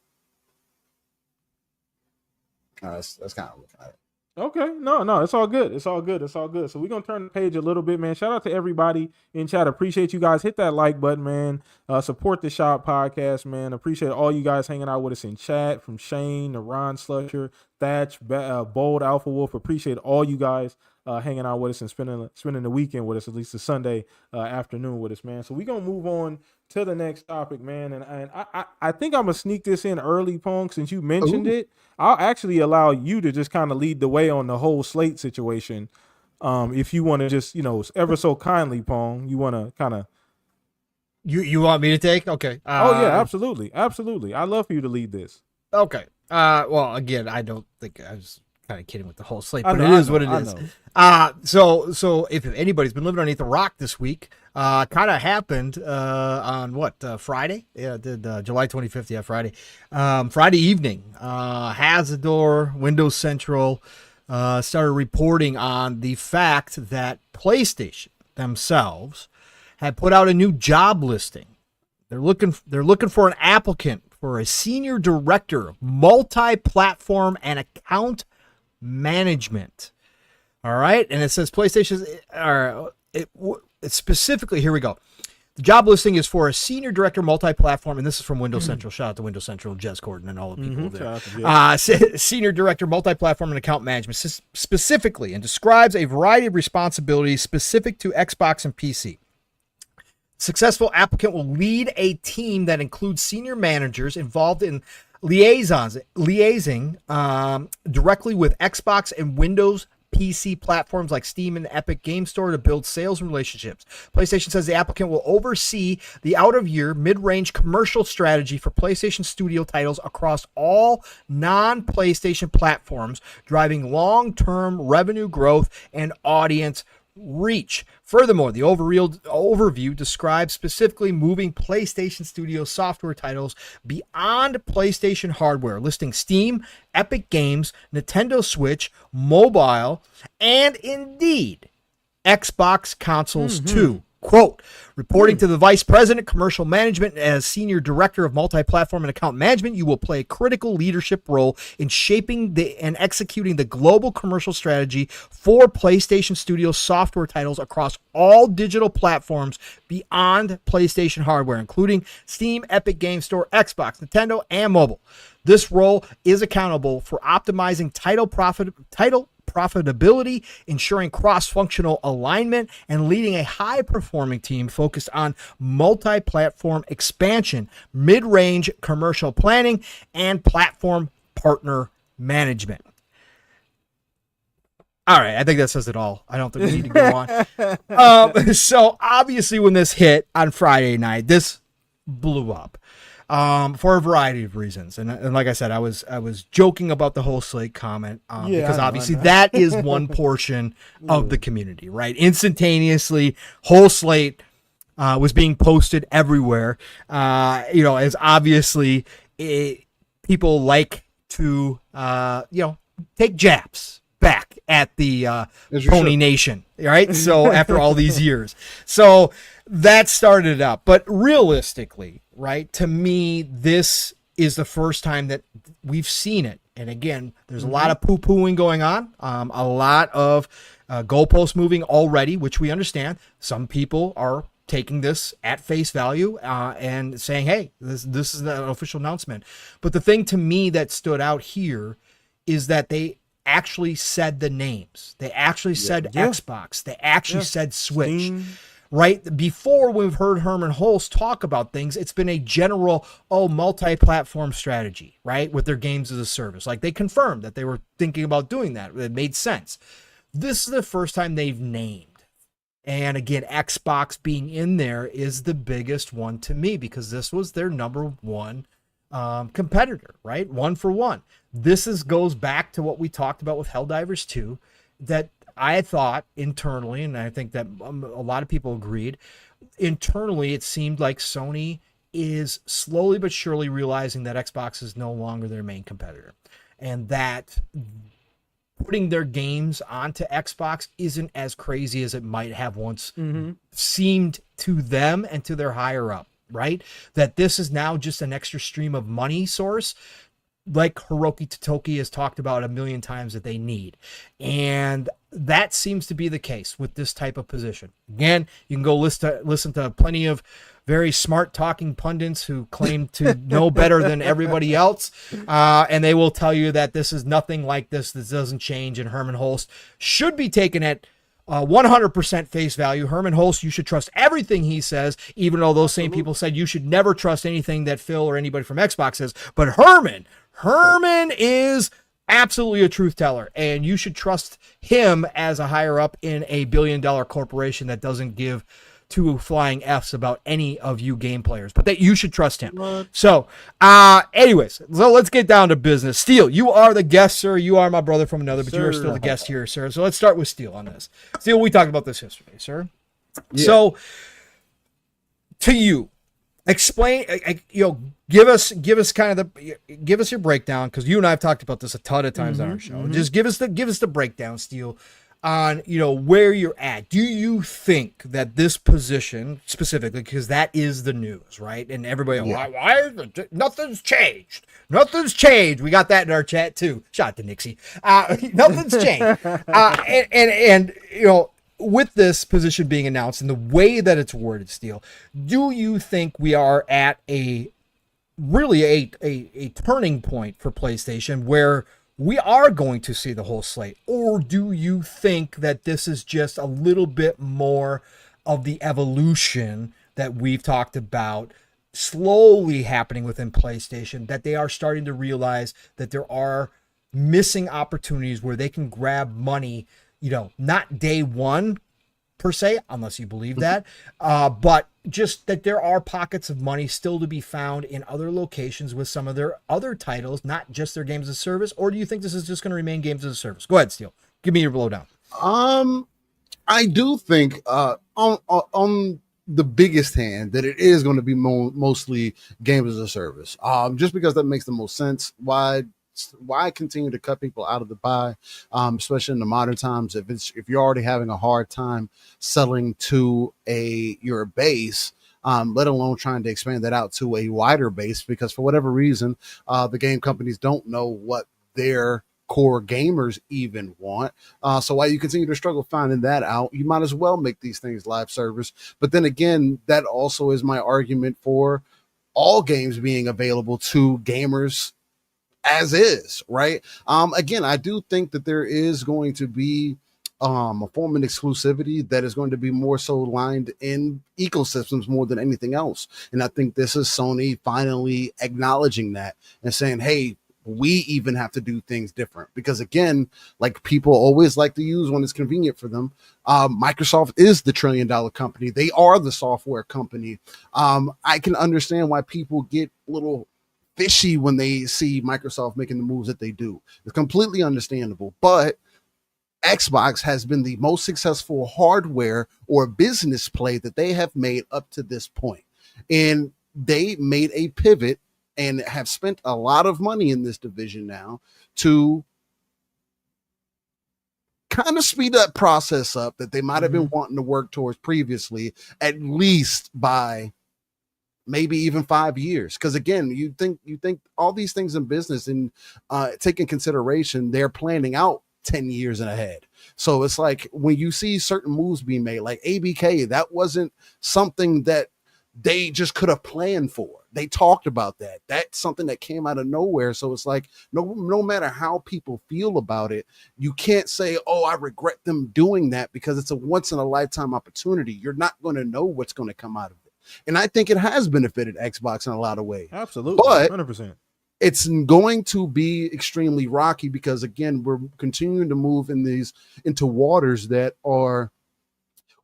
S3: that's kind of looking at it.
S1: Okay, no, it's all good. It's all good. So we're gonna turn the page a little bit, man. Shout out to everybody in chat. Appreciate you guys. Hit that like button, man. Support the Shop Podcast, man. Appreciate all you guys hanging out with us in chat. From Shane to Ron Slusher, Thatch, Bold, Alpha Wolf. Appreciate all you guys hanging out with us and spending the weekend with us, at least the Sunday afternoon with us, man. So we're gonna move on to the next topic, man. And I think I'm gonna sneak this in early, Pong, since you mentioned it. I'll actually allow you to just kind of lead the way on the whole slate situation. If you want to just, ever so kindly, Pong, you want to kind of.
S2: You want me to take? Okay.
S1: Oh yeah, absolutely. I'd love for you to lead this.
S2: Okay. Well, again, I don't think I was kind of kidding with the whole slate, but it is what it is. So if anybody's been living underneath a rock this week, kind of happened on Friday? Yeah, it did July 25th. Yeah, Friday. Friday evening, Hazador, Windows Central started reporting on the fact that PlayStation themselves had put out a new job listing. They're looking for an applicant for a senior director of multi-platform and account management. All right, and it says PlayStation. It's specifically, here we go. The job listing is for a senior director multi-platform, and this is from Windows Central. Shout out to Windows Central, Jez Corden, and all the people there. Senior director multi-platform and account management specifically, and describes a variety of responsibilities specific to Xbox and PC. Successful applicant will lead a team that includes senior managers involved in liaising directly with Xbox and Windows PC platforms like Steam and Epic Game Store to build sales and relationships. PlayStation says the applicant will oversee the out-of-year, mid-range commercial strategy for PlayStation Studio titles across all non-PlayStation platforms, driving long-term revenue growth and audience reach. Furthermore, the overview describes specifically moving PlayStation Studio software titles beyond PlayStation hardware, listing Steam, Epic Games, Nintendo Switch, mobile, and indeed Xbox consoles too. Quote, reporting to the Vice President, Commercial Management as Senior Director of Multi-Platform and Account Management, you will play a critical leadership role in shaping and executing the global commercial strategy for PlayStation Studio software titles across all digital platforms beyond PlayStation hardware, including Steam, Epic Game Store, Xbox, Nintendo, and mobile. This role is accountable for optimizing title profitability, ensuring cross-functional alignment, and leading a high-performing team focused on multi-platform expansion, mid-range commercial planning, and platform partner management. All right, I think that says it all. I don't think we need to go on. So obviously when this hit on Friday night, this blew up. for a variety of reasons. And like I said, I was joking about the whole slate comment because obviously that is one portion of the community, right? Instantaneously, whole slate was being posted everywhere. As obviously people like to, take jabs back at the Pony Nation, right? So after all these years, so that started up. But realistically, right, to me, this is the first time that we've seen it. And again, there's a lot of poo-pooing going on, a lot of goalposts moving already, which we understand. Some people are taking this at face value and saying, hey, this is an official announcement. But the thing to me that stood out here is that they actually said the names. They actually said Xbox. They actually said Switch. Steam. Right? Before, we've heard Herman Hulst talk about things, it's been a general, multi-platform strategy, right? With their games as a service. Like, they confirmed that they were thinking about doing that. It made sense. This is the first time they've named. And again, Xbox being in there is the biggest one to me because this was their number one competitor, right? One for one. This goes back to what we talked about with Helldivers 2, that I thought internally, and I think that a lot of people agreed, internally it seemed like Sony is slowly but surely realizing that Xbox is no longer their main competitor, and that putting their games onto Xbox isn't as crazy as it might have once seemed to them and to their higher up, right? That this is now just an extra stream of money source, like Hiroki Totoki has talked about a million times that they need. And that seems to be the case with this type of position. Again, you can go listen to plenty of very smart talking pundits who claim to know better than everybody else. And they will tell you that this is nothing like this. This doesn't change. And Herman Hulst should be taken at 100% face value. Herman Hulst, you should trust everything he says, even though those same people said you should never trust anything that Phil or anybody from Xbox says. But Herman is absolutely a truth teller, and you should trust him as a higher up in a billion-dollar corporation that doesn't give two flying F's about any of you game players, but that you should trust him. What? So, anyways, so let's get down to business. Steel, you are the guest, sir. You are my brother from another, but you are still the guest here, sir. So let's start with Steel on this. Steel, we talked about this yesterday, sir. Yeah. So, to you, explain, give us your breakdown, because you and I have talked about this a ton of times on our show. Just give us the breakdown, Steel, on where you're at. Do you think that this position specifically, because that is the news, right? And everybody, why nothing's changed? Nothing's changed. We got that in our chat too. Shout out to Nixie. Nothing's changed. And with this position being announced and the way that it's worded, Steel, do you think we are at a turning point for PlayStation where we are going to see the whole slate? Or do you think that this is just a little bit more of the evolution that we've talked about slowly happening within PlayStation, that they are starting to realize that there are missing opportunities where they can grab money, not day one per se, unless you believe that, but just that there are pockets of money still to be found in other locations with some of their other titles, not just their games as a service? Or do you think this is just going to remain games as a service? Go ahead, Steel. Give me your blowdown.
S3: I do think on the biggest hand that it is going to be mostly games as a service. Just because that makes the most sense. Why continue to cut people out of the pie, especially in the modern times? If you're already having a hard time selling to your base, let alone trying to expand that out to a wider base, because for whatever reason, the game companies don't know what their core gamers even want. So while you continue to struggle finding that out, you might as well make these things live service. But then again, that also is my argument for all games being available to gamers as is, right? Again, I do think that there is going to be a form of exclusivity that is going to be more so lined in ecosystems more than anything else. And I think this is Sony finally acknowledging that and saying, hey, We even have to do things different because, again, like people always like to use when it's convenient for them. Microsoft is the $1 trillion company. They are the software company. I can understand why people get a little fishy when they see Microsoft making the moves that they do. It's completely understandable, but Xbox has been the most successful hardware or business play that they have made up to this point. And they made a pivot and have spent a lot of money in this division now to kind of speed that process up that they might have been wanting to work towards previously, at least by maybe even 5 years. Because again, you think all these things in business and take in consideration, they're planning out 10 years and ahead. So it's like when you see certain moves being made, like ABK, that wasn't something that they just could have planned for. They talked about that. That's something that came out of nowhere. So it's like, no matter how people feel about it, you can't say, oh, I regret them doing that, because it's a once in a lifetime opportunity. You're not going to know what's going to come out of it. And I think it has benefited Xbox in a lot of ways.
S1: Absolutely.
S3: But
S1: 100%.
S3: It's going to be extremely rocky because, again, we're continuing to move into waters that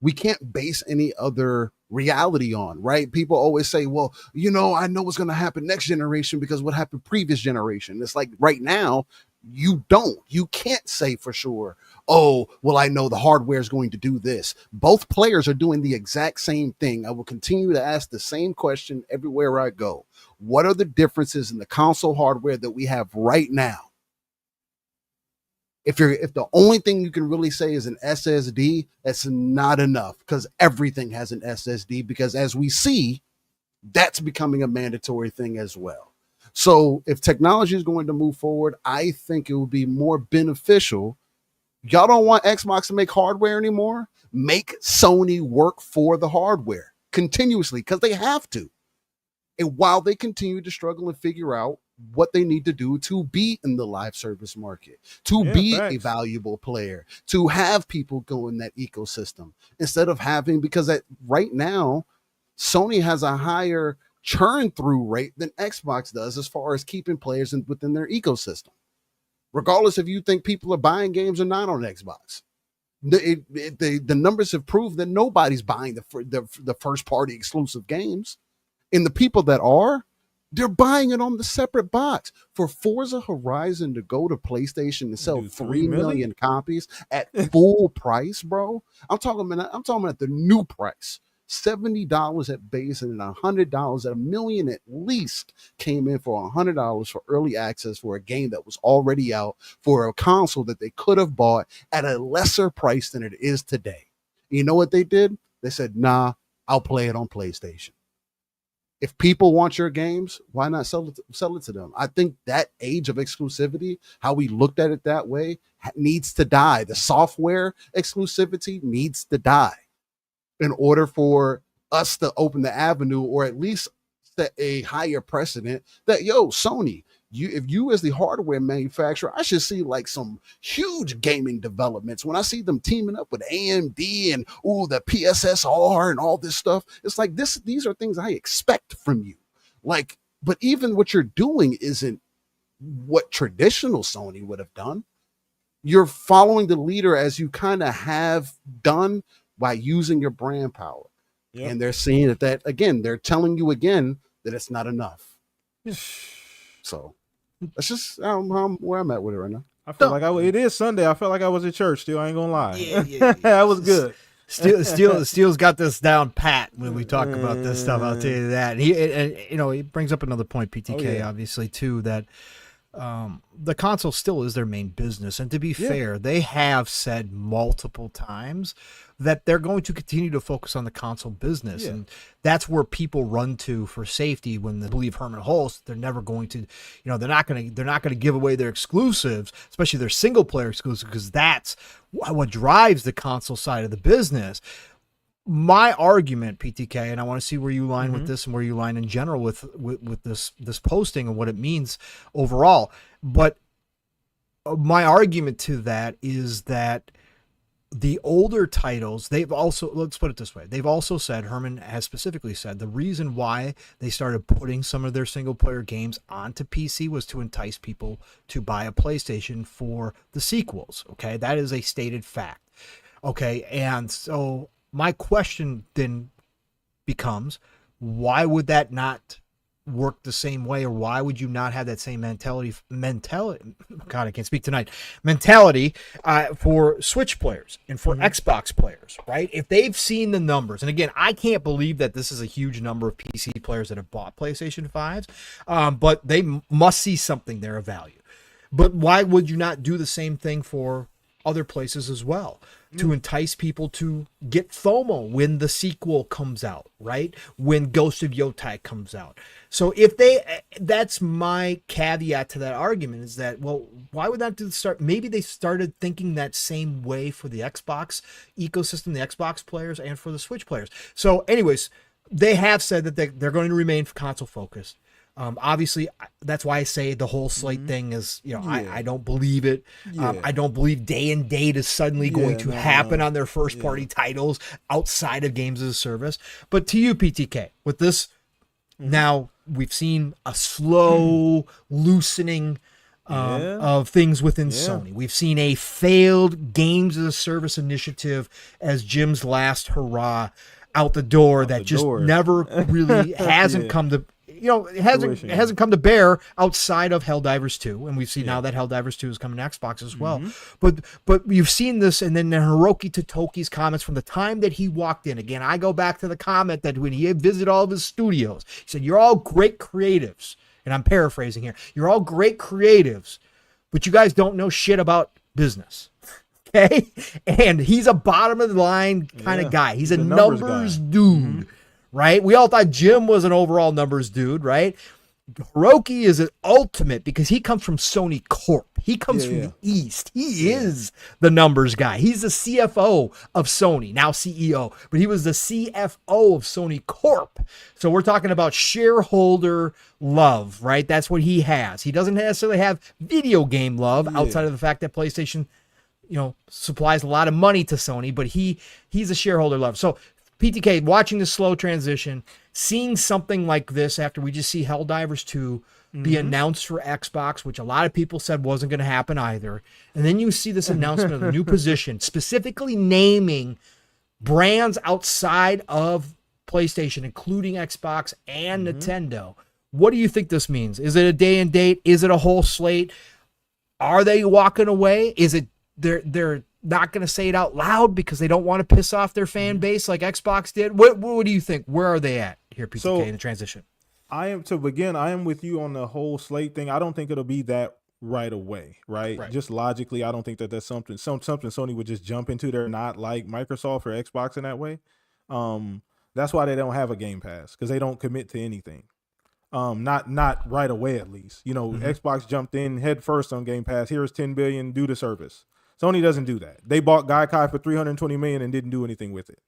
S3: we can't base any other reality on, right? People always say, well, I know what's going to happen next generation because what happened previous generation. It's like right now, you can't say for sure, oh, well, I know the hardware is going to do this. Both players are doing the exact same thing. I will continue to ask the same question everywhere I go. What are the differences in the console hardware that we have right now? If the only thing you can really say is an SSD, that's not enough, because everything has an SSD, because as we see, that's becoming a mandatory thing as well. So if technology is going to move forward, I think it would be more beneficial. Y'all don't want Xbox to make hardware anymore? Make Sony work for the hardware continuously, because they have to. And while they continue to struggle and figure out what they need to do to be in the live service market, to be a valuable player, to have people go in that ecosystem, instead of having, because right now, Sony has a higher churn through rate than Xbox does as far as keeping players within their ecosystem. Regardless if you think people are buying games or not on Xbox. The numbers have proved that nobody's buying the first party exclusive games. And the people that are, they're buying it on the separate box. For Forza Horizon to go to PlayStation and sell 3 million copies at full price, bro. I'm talking about the new price. $70 at base and $100 at $1 million at least came in for $100 for early access for a game that was already out, for a console that they could have bought at a lesser price than it is today. You know what they did? They said, nah, I'll play it on PlayStation. If people want your games, why not sell it to them? I think that age of exclusivity, how we looked at it that way, needs to die. The software exclusivity needs to die in order for us to open the avenue, or at least set a higher precedent that, Sony, if you as the hardware manufacturer, I should see like some huge gaming developments. When I see them teaming up with AMD and the PSSR and all this stuff, it's like these are things I expect from you. Like, but even what you're doing isn't what traditional Sony would have done. You're following the leader, as you kind of have done, by using your brand power. Yep. And they're seeing that again, they're telling you again that it's not enough. So that's just where I'm at with it right now.
S1: I feel like it is Sunday. I felt like I was at church still. I ain't gonna lie. Yeah. That was good.
S2: Steele's got this down pat when we talk about this stuff. I'll tell you that. And he brings up another point, PTK, obviously too, that the console still is their main business. And to be fair, they have said multiple times that they're going to continue to focus on the console business. And that's where people run to for safety when they believe Herman Hulst. They're never going to, they're not going to give away their exclusives, especially their single player exclusives, because that's what drives the console side of the business. My argument, PTK, and I want to see where you line with this and where you line in general with this posting and what it means overall. But my argument to that is that the older titles, they've also, let's put it this way, they've also said, Herman has specifically said, the reason why they started putting some of their single player games onto PC was to entice people to buy a PlayStation for the sequels. Okay, that is a stated fact. Okay, and so my question then becomes, why would that not work the same way, or why would you not have that same mentality God, I can't speak tonight, mentality for Switch players and for Xbox players, right? If they've seen the numbers, and again, I can't believe that this is a huge number of PC players that have bought PlayStation 5s, but they must see something there of value. But why would you not do the same thing for other places as well, to entice people to get FOMO when the sequel comes out, right? When Ghost of Yotai comes out. So if that's my caveat to that argument, is that, well, why would that start? Maybe they started thinking that same way for the Xbox ecosystem, the Xbox players, and for the Switch players. So anyways, they have said that they're going to remain console focused. Obviously, that's why I say the whole slate thing is, I don't believe it. I don't believe day and date is suddenly going to happen on their first party titles outside of games as a service. But to you, PTK, with this, now we've seen a slow loosening of things within Sony. We've seen a failed games as a service initiative as Jim's last hurrah out the door that just never really hasn't come to, it hasn't come to bear outside of Helldivers 2, and we've seen now that Helldivers 2 is coming to Xbox as well. But you've seen this, and then Hiroki Totoki's comments from the time that he walked in. Again, I go back to the comment that when he visited all of his studios, he said, "You're all great creatives," and I'm paraphrasing here. "You're all great creatives, but you guys don't know shit about business." Okay, and he's a bottom of the line kind of guy. He's a numbers dude. Right? We all thought Jim was an overall numbers dude, right? Hiroki is an ultimate because he comes from Sony Corp. He comes from the East. He is the numbers guy. He's the CFO of Sony, now CEO, but he was the CFO of Sony Corp. So we're talking about shareholder love, right? That's what he has. He doesn't necessarily have video game love outside of the fact that PlayStation, supplies a lot of money to Sony, but he's a shareholder love. So PTK, watching the slow transition, seeing something like this after we just see Helldivers 2 be announced for Xbox, which a lot of people said wasn't going to happen either. And then you see this announcement of the new position, specifically naming brands outside of PlayStation, including Xbox and Nintendo. What do you think this means? Is it a day and date? Is it a whole slate? Are they walking away? Is it they're not going to say it out loud because they don't want to piss off their fan base like Xbox did? What do you think? Where are they at here, PTK, in the transition? I
S1: am with you on the whole slate thing. I don't think it'll be that right away, right? Just logically, I don't think that that's something Sony would just jump into. They're not like Microsoft or Xbox in that way. That's why they don't have a Game Pass, because they don't commit to anything. Not right away, at least. Xbox jumped in head first on Game Pass. Here's $10 billion, do the service. Sony doesn't do that. They bought Gaikai for $320 million and didn't do anything with it.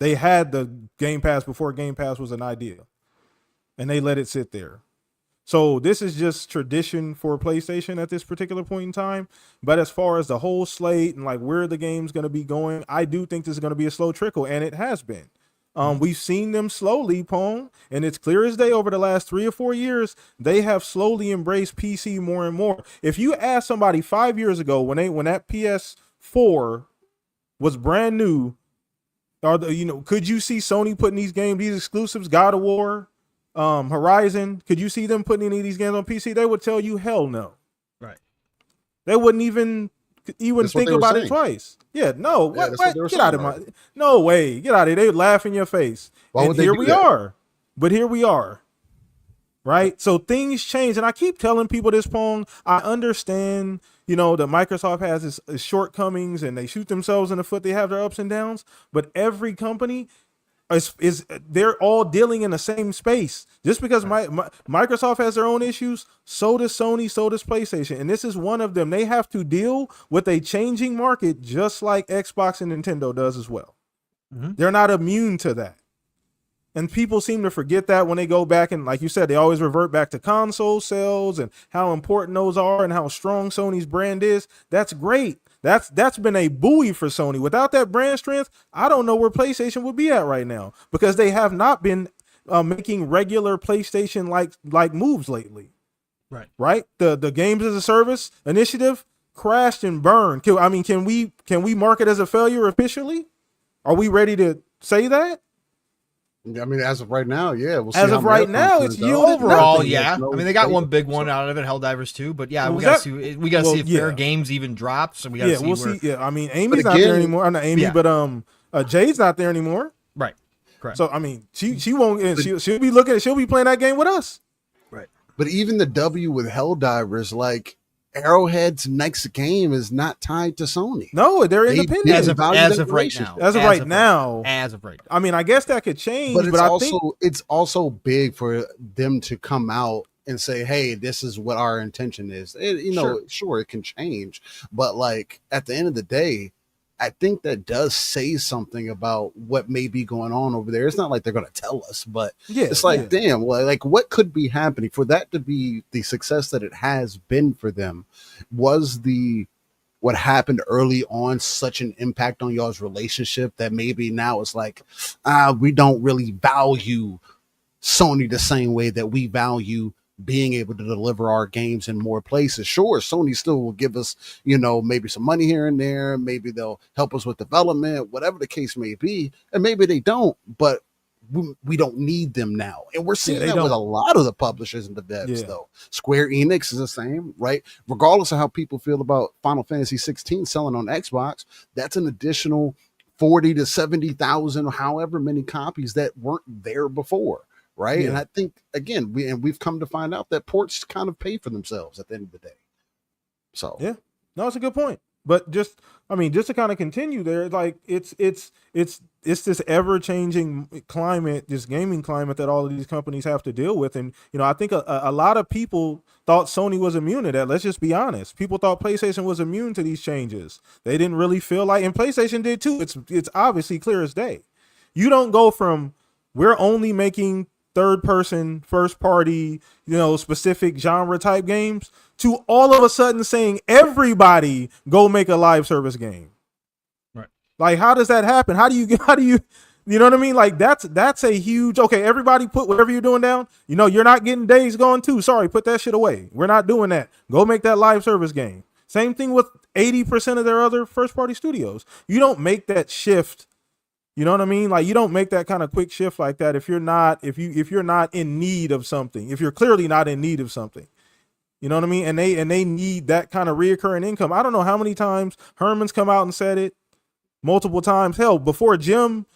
S1: They had the Game Pass before Game Pass was an idea, and they let it sit there. So this is just tradition for PlayStation at this particular point in time. But as far as the whole slate and like where the game's going to be going, I do think this is going to be a slow trickle, and it has been. We've seen them slowly, Pong, and it's clear as day over the last 3 or 4 years, they have slowly embraced PC more and more. If you ask somebody 5 years ago when that PS4 was brand new, could you see Sony putting these exclusives, God of War, Horizon, could you see them putting any of these games on PC? They would tell you hell no. Right. They wouldn't even think about it twice. Yeah, no. What? Get out of my. No way. Get out of here. They would laugh in your face.
S3: Why would they do that?
S1: Here we are. Right? So things change. And I keep telling people this, Pong. I understand, that Microsoft has its shortcomings and they shoot themselves in the foot. They have their ups and downs. But every company they're all dealing in the same space. Just because Microsoft has their own issues, so does Sony, so does PlayStation, and this is one of them. They have to deal with a changing market just like Xbox and Nintendo does as well. They're not immune to that, and people seem to forget that when they go back and, like you said, they always revert back to console sales and how important those are and how strong Sony's brand is. That's great. That's been a buoy for Sony. Without that brand strength, I don't know where PlayStation would be at right now, because they have not been making regular PlayStation like moves lately. Right. The games as a service initiative crashed and burned. Can we mark it as a failure officially? Are we ready to say that?
S3: I mean, as of right now, yeah. We'll see
S1: as of right now, it's yielded
S2: overall,
S1: nothing.
S2: yeah. I mean, they got one big one out of it, Helldivers 2, but yeah, we gotta see. We gotta see if Fair Games even drops. So we gotta see.
S1: We'll see. Yeah, I mean, Amy's not there anymore. I'm not Amy, but Jade's not there anymore.
S2: Right. Correct.
S1: So I mean, she won't. She'll be looking. She'll be playing that game with us.
S2: Right.
S3: But even the W with Helldivers, like Arrowhead's next game is not tied to Sony.
S1: No, they're independent
S2: as of right now.
S1: As of right now.
S2: I
S1: mean, I guess that could change,
S3: but it's also big for them to come out and say, "Hey, this is what our intention is." Sure, it can change, but like at the end of the day, I think that does say something about what may be going on over there. It's not like they're going to tell us, but it's like, damn, like what could be happening for that to be the success that it has been for them? Was what happened early on such an impact on y'all's relationship that maybe now it's like, we don't really value Sony the same way that we value being able to deliver our games in more places. Sure, Sony still will give us, maybe some money here and there. Maybe they'll help us with development, whatever the case may be. And maybe they don't, but we don't need them now. And we're seeing that with a lot of the publishers and the devs, though. Square Enix is the same, right? Regardless of how people feel about Final Fantasy 16 selling on Xbox, that's an additional 40 to 70,000, however many copies that weren't there before. Right. Yeah. And I think, again, we've come to find out that ports kind of pay for themselves at the end of the day. So,
S1: yeah, no, it's a good point. But just to kind of continue there, like it's this ever changing climate, this gaming climate that all of these companies have to deal with. And, I think a lot of people thought Sony was immune to that. Let's just be honest. People thought PlayStation was immune to these changes. They didn't really feel like, and PlayStation did too. It's obviously clear as day. You don't go from, we're only making third person, first party, specific genre type games, to all of a sudden saying everybody go make a live service game.
S2: Right.
S1: Like, how does that happen? How do you, you know what I mean? Like that's a huge, okay, everybody put whatever you're doing down. You're not getting Days Gone 2. Sorry, put that shit away. We're not doing that. Go make that live service game. Same thing with 80% of their other first party studios. You don't make that shift. You know what I mean? Like, you don't make that kind of quick shift like that if you're not in need of something. If you're clearly not in need of something, you know what I mean? And they need that kind of reoccurring income. I don't know how many times Herman's come out and said it, multiple times. Hell, before Jim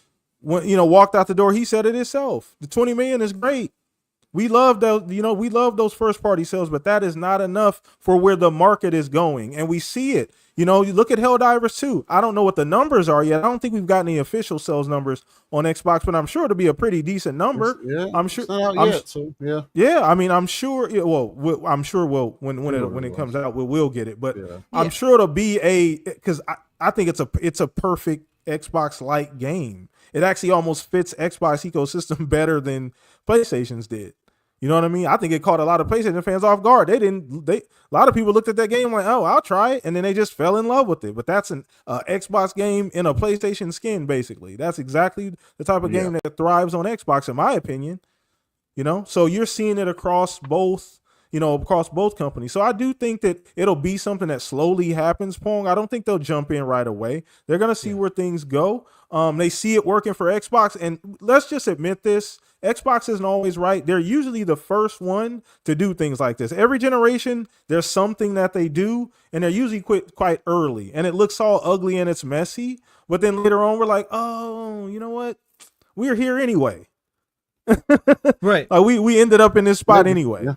S1: walked out the door, he said it himself. The 20 million is great. We love those, we love those first party sales, but that is not enough for where the market is going. And we see it. You look at Helldivers 2. I don't know what the numbers are yet. I don't think we've gotten any official sales numbers on Xbox, but I'm sure it'll be a pretty decent number.
S3: Yeah,
S1: I'm sure.
S3: It's not out yet, so yeah.
S1: Yeah, I mean, I'm sure. I'm sure when it comes out, we'll get it. But I'm sure it'll be because I think it's a perfect Xbox-like game. It actually almost fits Xbox ecosystem better than PlayStation's did. You know what I mean? I think it caught a lot of PlayStation fans off guard. A lot of people looked at that game like, oh, I'll try it. And then they just fell in love with it. But that's an Xbox game in a PlayStation skin, basically. That's exactly the type of game that thrives on Xbox, in my opinion. So you're seeing it across both companies. So I do think that it'll be something that slowly happens, Pong. I don't think they'll jump in right away. They're going to see where things go. They see it working for Xbox. And let's just admit this. Xbox isn't always right. They're usually the first one to do things like this. Every generation, there's something that they do, and they're usually quite early. And it looks all ugly and it's messy. But then later on, we're like, oh, you know what? We're here anyway.
S2: Right.
S1: Like we ended up in this spot anyway.
S3: Yeah.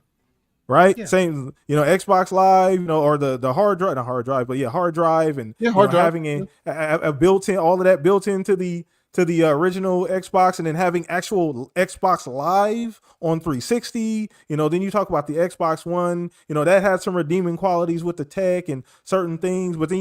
S1: Right. Yeah. Same, Xbox Live, or the hard drive, not hard drive, but hard drive, and having a built-in, all of that built into the original Xbox, and then having actual Xbox Live on 360. Then you talk about the Xbox One. That had some redeeming qualities with the tech and certain things. But then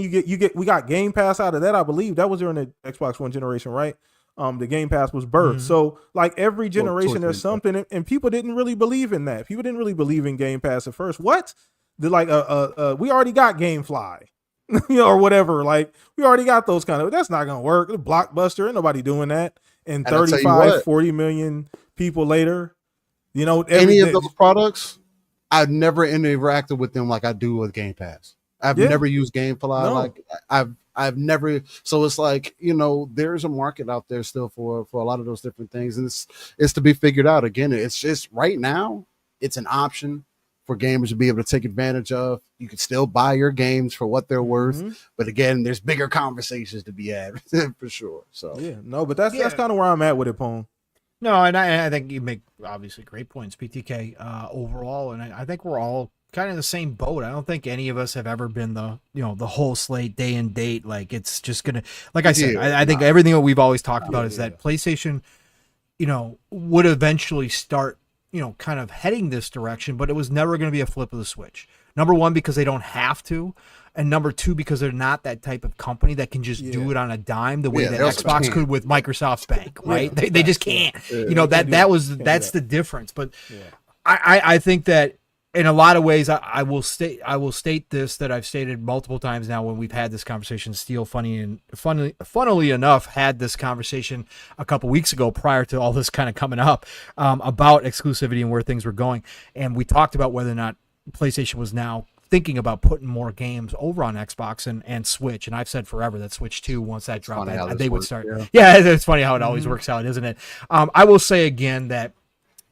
S1: we got Game Pass out of that. I believe that was during the Xbox One generation, right? The Game Pass was birthed. Mm-hmm. So like every generation there's something, and people didn't really believe in that. People didn't really believe in Game Pass at first. What? We already got GameFly. or whatever. Like, we already got those kind of, that's not going to work. Blockbuster, ain't nobody doing that. And
S3: And I tell you
S1: 35,
S3: what,
S1: 40 million people later,
S3: any of those products, I've never interacted with them like I do with Game Pass. I've never used GameFly.
S1: No.
S3: Like I've never. So it's like, there's a market out there still for a lot of those different things, and it's to be figured out. Again, it's just right now, it's an option for gamers to be able to take advantage of. You can still buy your games for what they're worth, but again, there's bigger conversations to be had for sure. So
S1: but that's kind of where I'm at with it, Pone.
S2: No, and I think you make obviously great points, PTK, overall, and I think we're all kind of in the same boat. I don't think any of us have ever been the whole slate day and date. Like, it's just gonna, like I said, I think everything that we've always talked about is that PlayStation, would eventually start, kind of heading this direction, but it was never going to be a flip of the switch. Number one, because they don't have to. And number two, because they're not that type of company that can just do it on a dime the way that Xbox could with Microsoft's bank, right? They just can't. That's the difference. But I think that in a lot of ways, I will state this, that I've stated multiple times now when we've had this conversation. Steel, funnily enough, had this conversation a couple weeks ago prior to all this kind of coming up, about exclusivity and where things were going, and we talked about whether or not PlayStation was now thinking about putting more games over on Xbox and Switch. And I've said forever that Switch 2, once that dropped, they would start. Yeah, it's funny how it always works out, isn't it? I will say again that,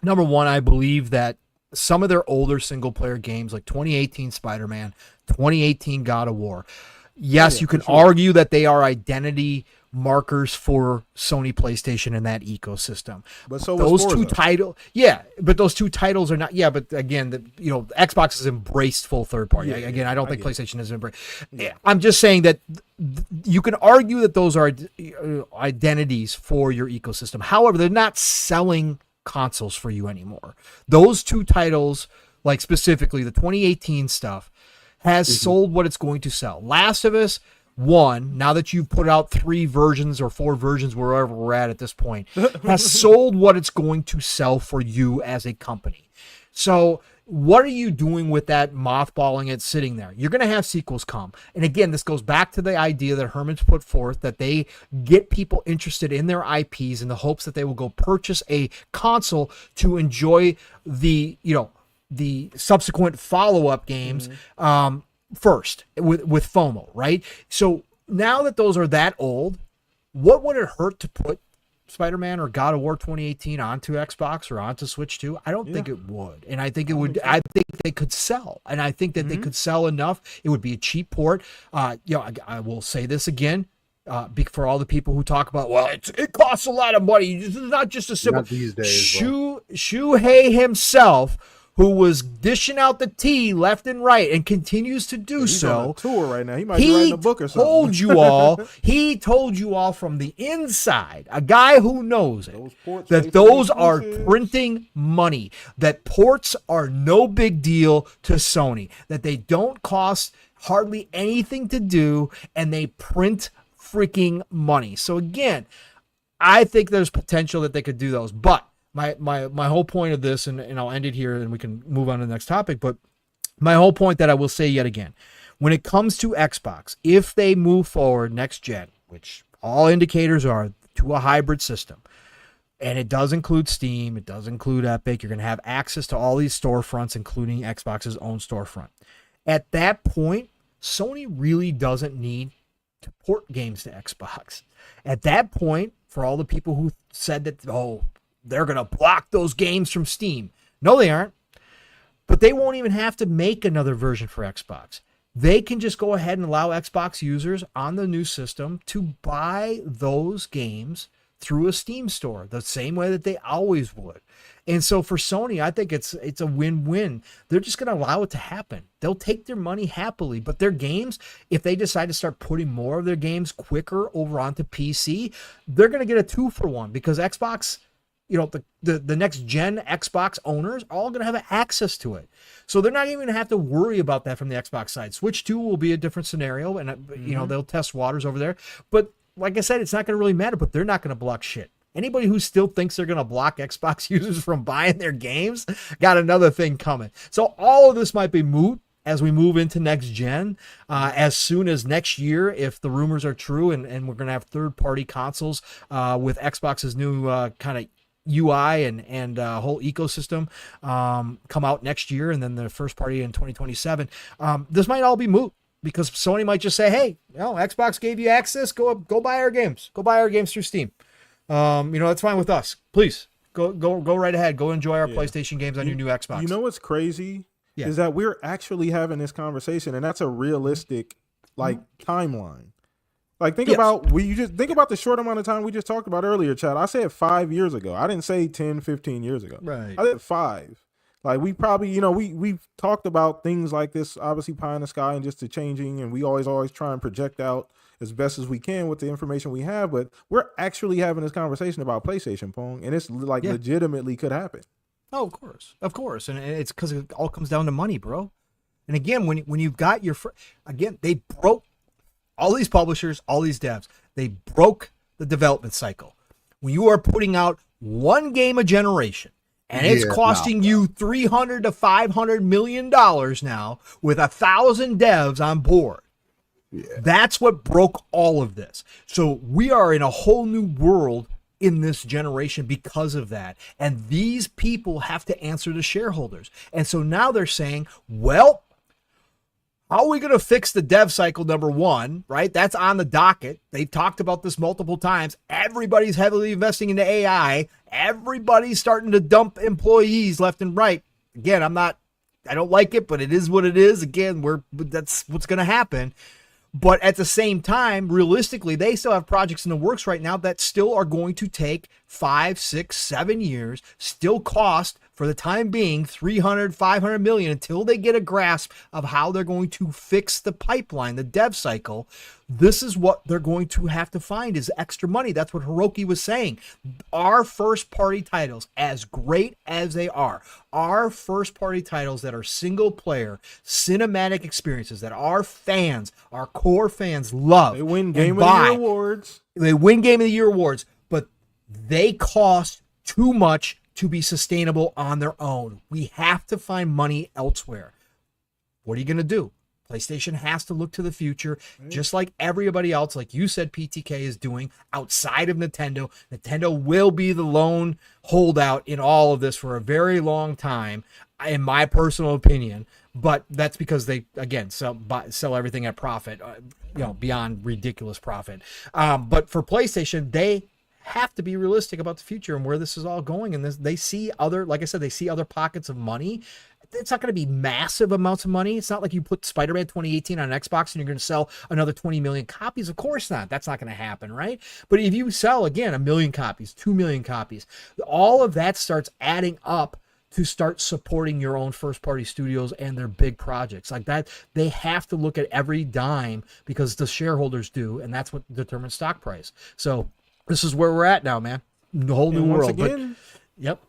S2: number one, I believe that some of their older single player games, like 2018 Spider-Man, 2018 God of War, yes, you can argue that they are identity markers for Sony PlayStation and that ecosystem.
S1: But so
S2: those two titles, but those two titles are not. Yeah, but again, Xbox has embraced full third party. Again, I don't think PlayStation has embraced. I'm just saying that you can argue that those are identities for your ecosystem. However, they're not selling consoles for you anymore. Those two titles, like specifically the 2018 stuff, has sold what it's going to sell. Last of Us 1, now that you've put out 3 versions or 4 versions, wherever we're at this point, has sold what it's going to sell for you as a company. So what are you doing with that, mothballing it sitting there? You're going to have sequels come. And again, this goes back to the idea that Herman's put forth, that they get people interested in their IPs in the hopes that they will go purchase a console to enjoy the subsequent follow-up games first with FOMO, right? So now that those are that old, what would it hurt to put Spider-Man or God of War 2018 onto Xbox or onto Switch 2? I don't think it would. And I think it would. I think they could sell. And I think that they could sell enough. It would be a cheap port. I will say this again. For all the people who talk about, well, it costs a lot of money. This is not just a simple.
S3: Not these days.
S2: Shuhei himself, who was dishing out the tea left and right and continues to do so.
S1: On a tour right now. He might be writing a book or something.
S2: He told you all from the inside, a guy who knows it, that those are printing money, that ports are no big deal to Sony, that they don't cost hardly anything to do, and they print freaking money. So again, I think there's potential that they could do those, but my whole point of this, and I'll end it here and we can move on to the next topic, but my whole point that I will say yet again, when it comes to Xbox, if they move forward next gen, which all indicators are to a hybrid system, and it does include Steam, it does include Epic, you're going to have access to all these storefronts, including Xbox's own storefront. At that point, Sony really doesn't need to port games to Xbox. At that point, for all the people who said that, they're going to block those games from Steam. No, they aren't. But they won't even have to make another version for Xbox. They can just go ahead and allow Xbox users on the new system to buy those games through a Steam store, the same way that they always would. And so for Sony, I think it's a win-win. They're just going to allow it to happen. They'll take their money happily, but their games, if they decide to start putting more of their games quicker over onto PC, they're going to get a 2-for-1 because Xbox, the next gen Xbox owners are all going to have access to it. So they're not even going to have to worry about that from the Xbox side. Switch 2 will be a different scenario, and they'll test waters over there. But like I said, it's not going to really matter, but they're not going to block shit. Anybody who still thinks they're going to block Xbox users from buying their games got another thing coming. So all of this might be moot as we move into next gen. As soon as next year, if the rumors are true, and we're going to have third-party consoles with Xbox's new kind of UI and whole ecosystem come out next year, and then the first party in 2027. This might all be moot because Sony might just say, "Hey, Xbox gave you access. Go buy our games. Go buy our games through Steam. That's fine with us. Please go right ahead. Go enjoy our PlayStation games on your new Xbox."
S1: You know what's crazy is that we're actually having this conversation, and that's a realistic timeline. Like think about the short amount of time we just talked about earlier, Chad. I said 5 years ago. I didn't say 10, 15 years ago.
S2: Right.
S1: I said 5. Like we probably, we've talked about things like this, obviously pie in the sky and just the changing, and we always try and project out as best as we can with the information we have. But we're actually having this conversation about PlayStation, Pong, and it's legitimately could happen.
S2: Oh, of course, and it's because it all comes down to money, bro. And again, when you've got they broke. All these publishers, all these devs, they broke the development cycle. When you are putting out one game a generation and it's costing you $300 to $500 million now with 1,000 devs on board, that's what broke all of this. So we are in a whole new world in this generation because of that. And these people have to answer to shareholders. And so now they're saying, well, how are we going to fix the dev cycle, number one, right? That's on the docket. They've talked about this multiple times. Everybody's heavily investing into AI. Everybody's starting to dump employees left and right. Again, I don't like it, but it is what it is. Again, that's what's going to happen. But at the same time, realistically, they still have projects in the works right now that still are going to take 5, 6, 7 years, still cost for the time being $300, $500 million until they get a grasp of how they're going to fix the pipeline, the dev cycle. This is what they're going to have to find is extra money. That's what Hiroki was saying. Our first party titles, as great as they are, our first party titles that are single player, cinematic experiences that our fans, our core fans love.
S1: They win Game of the Year awards.
S2: They win Game of the Year awards, but they cost too much to be sustainable on their own. We have to find money elsewhere. What are you going to do? PlayStation has to look to the future, just like everybody else, like you said, PTK is doing outside of Nintendo. Nintendo will be the lone holdout in all of this for a very long time, in my personal opinion. But that's because they, again, sell everything at profit, beyond ridiculous profit. But for PlayStation, they have to be realistic about the future and where this is all going. And they see other, like I said, they see other pockets of money. It's not going to be massive amounts of money. It's not like you put Spider-Man 2018 on Xbox and you're going to sell another 20 million copies. Of course not. That's not going to happen, right? But if you sell, again, 1 million copies, 2 million copies, all of that starts adding up to start supporting your own first-party studios and their big projects. Like that, they have to look at every dime because the shareholders do, and that's what determines stock price. So this is where we're at now, man. The whole new world.
S1: Again,
S2: yep.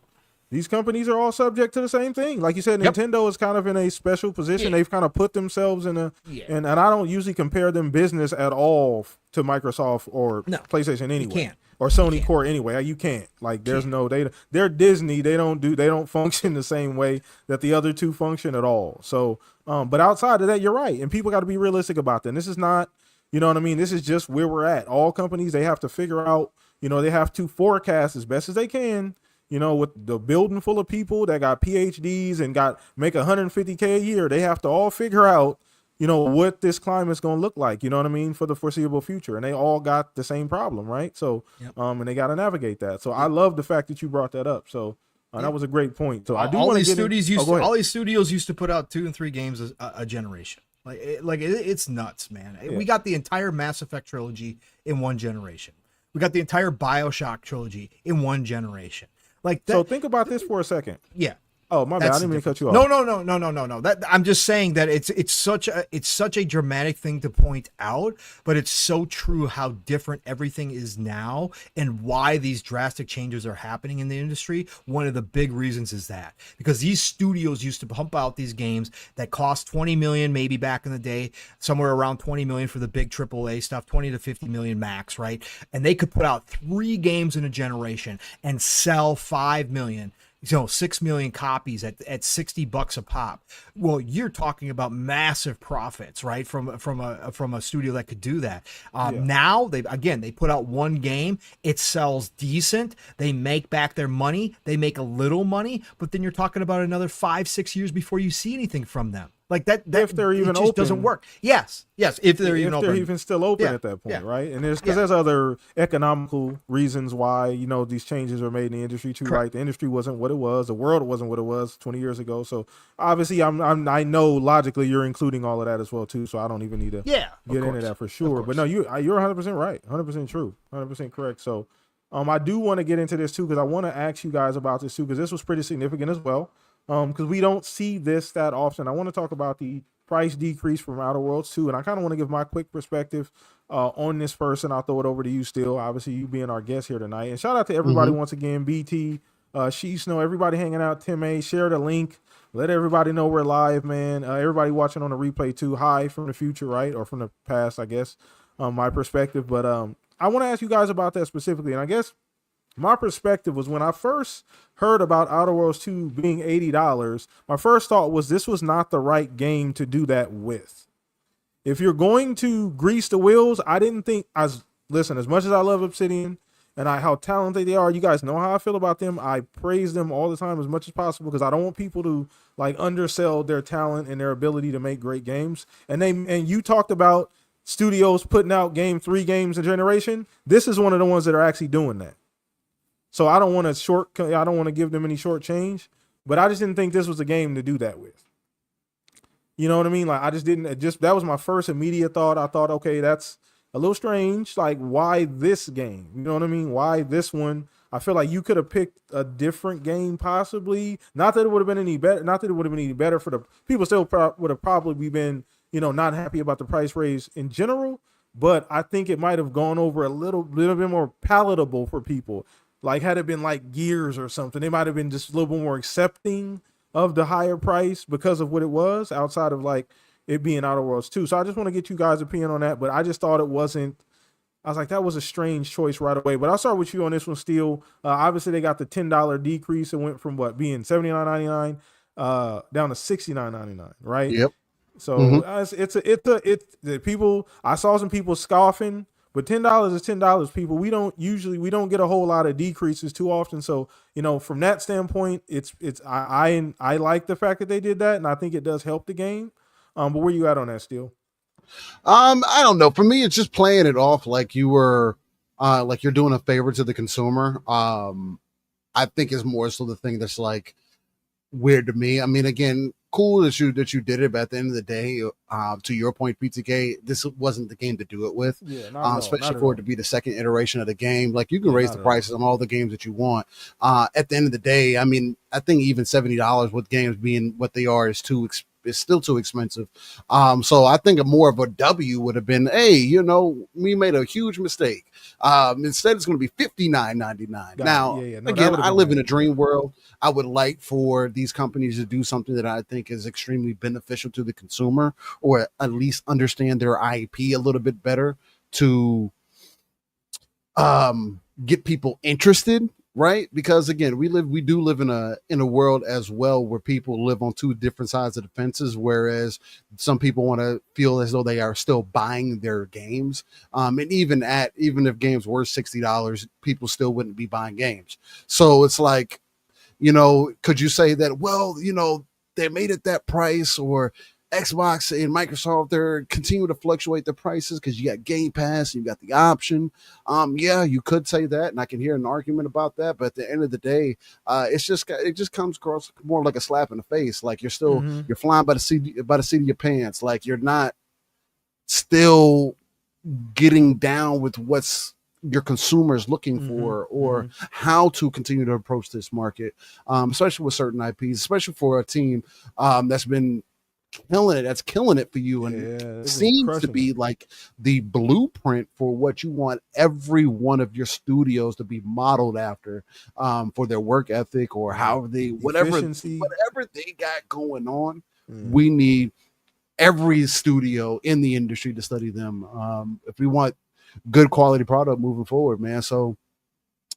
S1: These companies are all subject to the same thing. Like you said, Nintendo is kind of in a special position. They've kind of put themselves in and I don't usually compare them business at all to Microsoft or PlayStation anyway.
S2: You can't.
S1: Or Sony Core anyway. You can't. Like there's no data. They're Disney. They don't function the same way that the other two function at all. So, but outside of that, you're right. And people got to be realistic about that. And this is not, you know what I mean? This is just where we're at. All companies, they have to figure out, they have to forecast as best as they can. With the building full of people that got PhDs and make $150K a year, they have to all figure out, what this climate's going to look like, for the foreseeable future. And they all got the same problem, right? So, and they got to navigate that. So I love the fact that you brought that up. So that was a great point. So I do want to
S2: all these studios used to put out 2 and 3 games a generation. It's nuts, man. Yeah. We got the entire Mass Effect trilogy in one generation. We got the entire BioShock trilogy in one generation.
S1: So think about this for a second.
S2: Yeah.
S1: Oh, my bad. I didn't mean to cut you off.
S2: No. I'm just saying that it's such a dramatic thing to point out, but it's so true how different everything is now and why these drastic changes are happening in the industry. One of the big reasons is that because these studios used to pump out these games that cost 20 million, maybe back in the day, somewhere around 20 million for the big AAA stuff, 20 to 50 million max, right? And they could put out 3 games in a generation and sell 5 million. 6 million copies at $60 a pop. Well, you're talking about massive profits, right? From a studio that could do that. Now they put out one game, it sells decent, they make back their money, they make a little money, but then you're talking about another 5-6 years before you see anything from them. Like that
S1: if they're even open,
S2: doesn't work. Yes, if they're
S1: even still open at that point, right? And there's other economical reasons why these changes are made in the industry too, right? The industry wasn't what it was, the world wasn't what it was 20 years ago. So obviously, I know logically you're including all of that as well too. So I don't even need to get into that for sure. But no, you're 100% right, 100% true, 100% correct. So I do want to get into this too because I want to ask you guys about this too because this was pretty significant as well. Because we don't see this that often. I want to talk about the price decrease from Outer Worlds 2, and I kind of want to give my quick perspective on this first, and I'll throw it over to you still. Obviously, you being our guest here tonight. And shout out to everybody once again, BT, She Snow, everybody hanging out, Tim A, share the link. Let everybody know we're live, man. Everybody watching on the replay too. Hi from the future, right? Or from the past, I guess, my perspective. But I want to ask you guys about that specifically, and I guess my perspective was when I first heard about Outer Worlds 2 being $80, my first thought was this was not the right game to do that with. If you're going to grease the wheels, I didn't think, listen, as much as I love Obsidian and how talented they are, you guys know how I feel about them. I praise them all the time as much as possible because I don't want people to undersell their talent and their ability to make great games. And you talked about studios putting out 3 games a generation. This is one of the ones that are actually doing that. So I don't want to give them any short change, but I just didn't think this was a game to do that with. You know what I mean? Like I just didn't. That was my first immediate thought. I thought, okay, that's a little strange. Like why this game? You know what I mean? Why this one? I feel like you could have picked a different game, possibly. Not that it would have been any better. Not that it would have been any better for the people. Still would have probably been, not happy about the price raise in general. But I think it might have gone over a little bit more palatable for people. Like had it been like Gears or something, they might have been just a little bit more accepting of the higher price because of what it was outside of like it being Outer Worlds 2. So I just want to get you guys' opinion on that. But I just thought it wasn't. I was like, that was a strange choice right away. But I'll start with you on this one, Steel. Obviously, they got the $10 decrease. It went from being $79.99 down to $69.99, right?
S3: Yep.
S1: So it's people. I saw some people scoffing. But $10 is $10, people. We don't get a whole lot of decreases too often. So, from that standpoint, I like the fact that they did that, and I think it does help the game. But where you at on that, Steel?
S3: I don't know. For me, it's just playing it off like you were like you're doing a favor to the consumer. I think is more so the thing that's like weird to me. I mean, again, cool that you did it, but at the end of the day, to your point, PTK, this wasn't the game to do it with. Yeah, especially for it to be the second iteration of the game. Like you can raise the prices on all the games that you want. At the end of the day, I mean, I think even $70 with games being what they are is still too expensive. So I think more of a W would have been, hey, we made a huge mistake. Instead, it's going to be $59.99. Now, again, I live in a dream world. I would like for these companies to do something that I think is extremely beneficial to the consumer, or at least understand their IP a little bit better to get people interested. Right, because again, we do live in a world as well where people live on two different sides of the fences. Whereas some people want to feel as though they are still buying their games, and even if games were $60, people still wouldn't be buying games. So it's like, could you say that? Well, they made it that price, or Xbox and Microsoft, they're continue to fluctuate the prices because you got Game Pass, and you got the option. Yeah, you could say that, and I can hear an argument about that. But at the end of the day, it just comes across more like a slap in the face. Like you're still you're flying by the seat of your pants. Like you're not still getting down with what's your consumers looking for, or how to continue to approach this market, especially with certain IPs, especially for a team that's been killing it for you, and seems to be like the blueprint for what you want every one of your studios to be modeled after, for their work ethic or how they whatever they got going on. We need every studio in the industry to study them if we want good quality product moving forward, man. So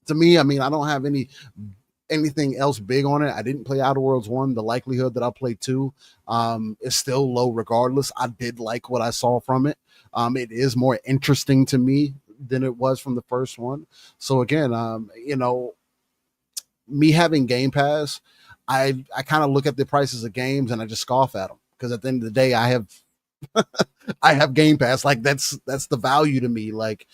S3: to me, I mean, I don't have any anything else big on it. I didn't play Outer Worlds 1. The likelihood that I'll play 2 is still low regardless. I did like what I saw from it. It is more interesting to me than it was from the first one. So again, me having Game Pass, I kind of look at the prices of games and I just scoff at them, because at the end of the day, I have Game Pass. Like that's the value to me. Like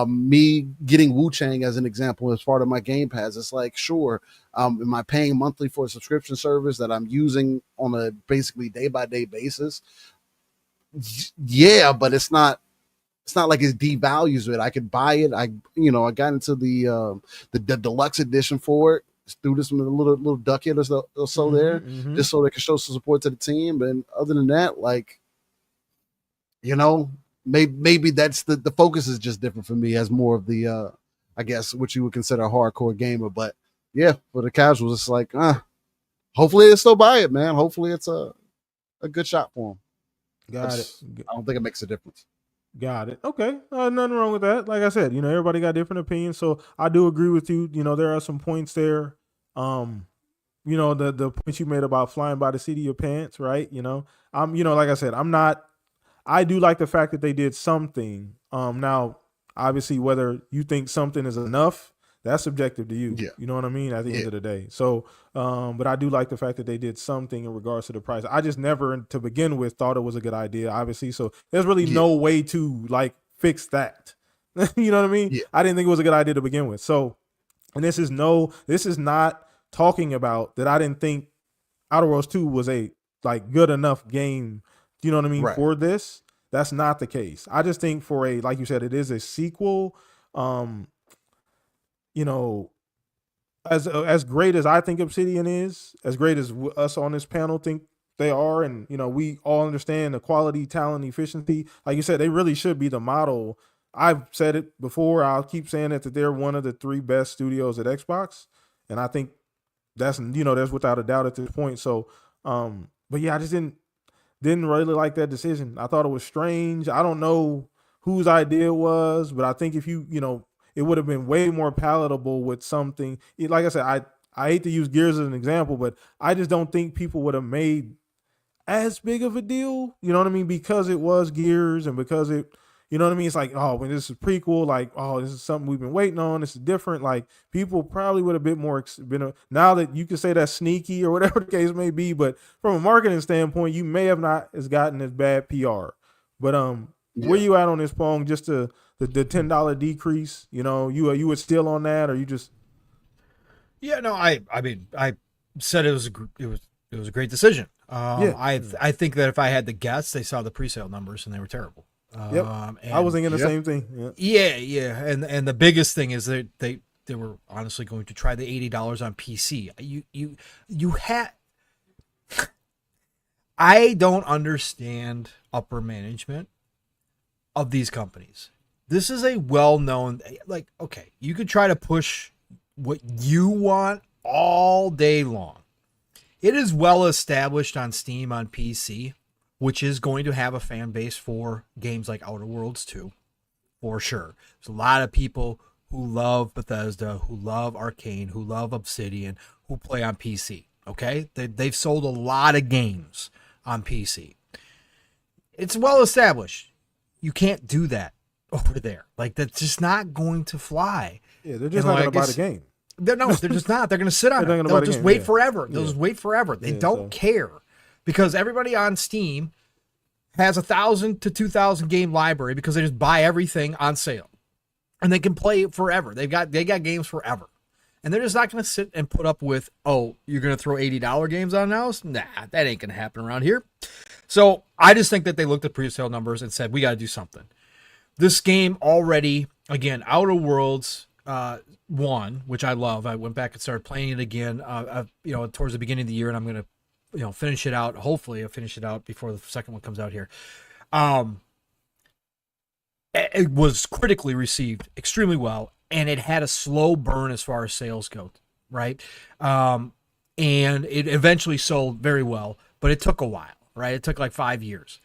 S3: me getting Wu Chang as an example as part of my Game Pass. It's like, sure, am I paying monthly for a subscription service that I'm using on a basically day by day basis? Yeah, but it's not like it devalues it. I could buy it. I got into the deluxe edition for it. Threw this little ducat or so there, just so they can show some support to the team. And other than that, like, maybe that's the focus is just different for me as more of the I guess what you would consider a hardcore gamer. But yeah, for the casuals, it's like hopefully they still buy it, man. Hopefully it's a good shot for them.
S1: Got it.
S3: I don't think it makes a difference.
S1: Got it. Okay. Nothing wrong with that. Like I said, everybody got different opinions. So I do agree with you. There are some points there. The points you made about flying by the seat of your pants, right? Like I said, I do like the fact that they did something. Now, obviously, whether you think something is enough, that's subjective to you.
S3: Yeah.
S1: You know what I mean? At the end of the day. So, but I do like the fact that they did something in regards to the price. I just never, to begin with, thought it was a good idea, obviously. So there's really no way to like fix that. You know what I mean?
S3: Yeah.
S1: I didn't think it was a good idea to begin with. So, and this is not talking about that I didn't think Outer Worlds 2 was a like good enough game. You know what I mean?
S3: Right.
S1: For this, that's not the case. I just think for like you said, it is a sequel. As great as I think Obsidian is, as great as us on this panel think they are, and we all understand the quality, talent, efficiency. Like you said, they really should be the model. I've said it before. I'll keep saying it, that they're one of the 3 best studios at Xbox, and I think that's without a doubt at this point. So, but yeah, I just didn't really like that decision. I thought it was strange. I don't know whose idea it was, but I think if it would have been way more palatable with something. Like I said, I hate to use Gears as an example, but I just don't think people would have made as big of a deal. You know what I mean? Because it was Gears and because it, you know what I mean? It's like, oh, when this is a prequel, like, oh, this is something we've been waiting on. This is different. Like, people probably would have now that you can say that's sneaky or whatever the case may be, but from a marketing standpoint, you may have not as gotten as bad PR. But where you at on this, Pong? Just the $10 decrease, you would still on that, or you just?
S2: Yeah, no, I mean, I said it was a great decision. I think that if I had to guess, they saw the presale numbers and they were terrible.
S1: Yep. I was thinking the same thing.
S2: Yeah. And the biggest thing is that they were honestly going to try the $80 on PC. You had. I don't understand upper management of these companies. This is a well-known, like, okay, you could try to push what you want all day long. It is well established on Steam on PC, which is going to have a fan base for games like Outer Worlds 2, for sure. There's a lot of people who love Bethesda, who love Arcane, who love Obsidian, who play on PC, okay? They've sold a lot of games on PC. It's well established. You can't do that over there. Like, that's just not going to fly.
S1: Yeah, they're just not going to buy the game.
S2: They're just not. They're going to sit on it. They'll just wait forever. They'll just wait forever. They don't care, because everybody on Steam has 1,000 to 2,000 game library because they just buy everything on sale, and they can play it forever. They got games forever, and they're just not going to sit and put up with, oh, you're going to throw $80 games on now? Nah, that ain't going to happen around here. So I just think that they looked at pre-sale numbers and said, we got to do something. This game already, again, Outer Worlds 1, which I love. I went back and started playing it again, towards the beginning of the year, and I'm going to, finish it out. Hopefully I'll finish it out before the second one comes out here. It was critically received extremely well, and it had a slow burn as far as sales go, right? And it eventually sold very well, but it took a while, right? It took like 5 years.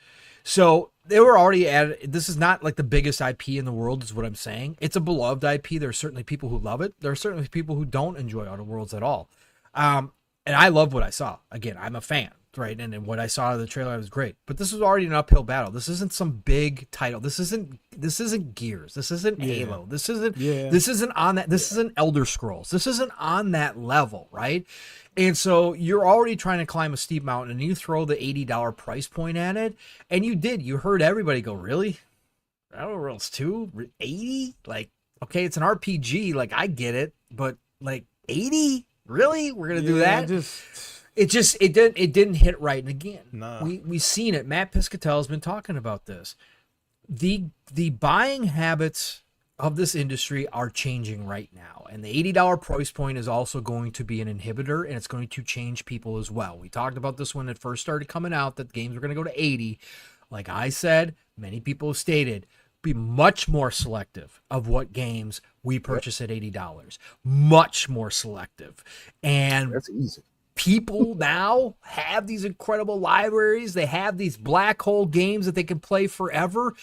S2: So they were already at. This is not like the biggest IP in the world, is what I'm saying. It's a beloved IP. There are certainly people who love it. There are certainly people who don't enjoy Outer Worlds at all. And I love what I saw. Again, I'm a fan, right? And what I saw of the trailer was great. But this was already an uphill battle. This isn't some big title. This isn't Gears. This isn't Halo. This isn't on that. This isn't Elder Scrolls. This isn't on that level, right? And so you're already trying to climb a steep mountain, and you throw the $80 price point at it, and you did. You heard everybody go, "Really? Outer Worlds 2? 80? Like, okay, it's an RPG. Like, I get it, but like 80? Really? We're gonna do that?" It didn't hit right. And again, we seen it. Matt Piscatell has been talking about this. The buying habits of this industry are changing right now, and the $80 price point is also going to be an inhibitor, and it's going to change people as well. We talked about this when it first started coming out, that games were going to go to 80. Like I said, many people have stated, be much more selective of what games we purchase at $80. Much more selective. And
S3: That's easy.
S2: People now have these incredible libraries. They have these black hole games that they can play forever.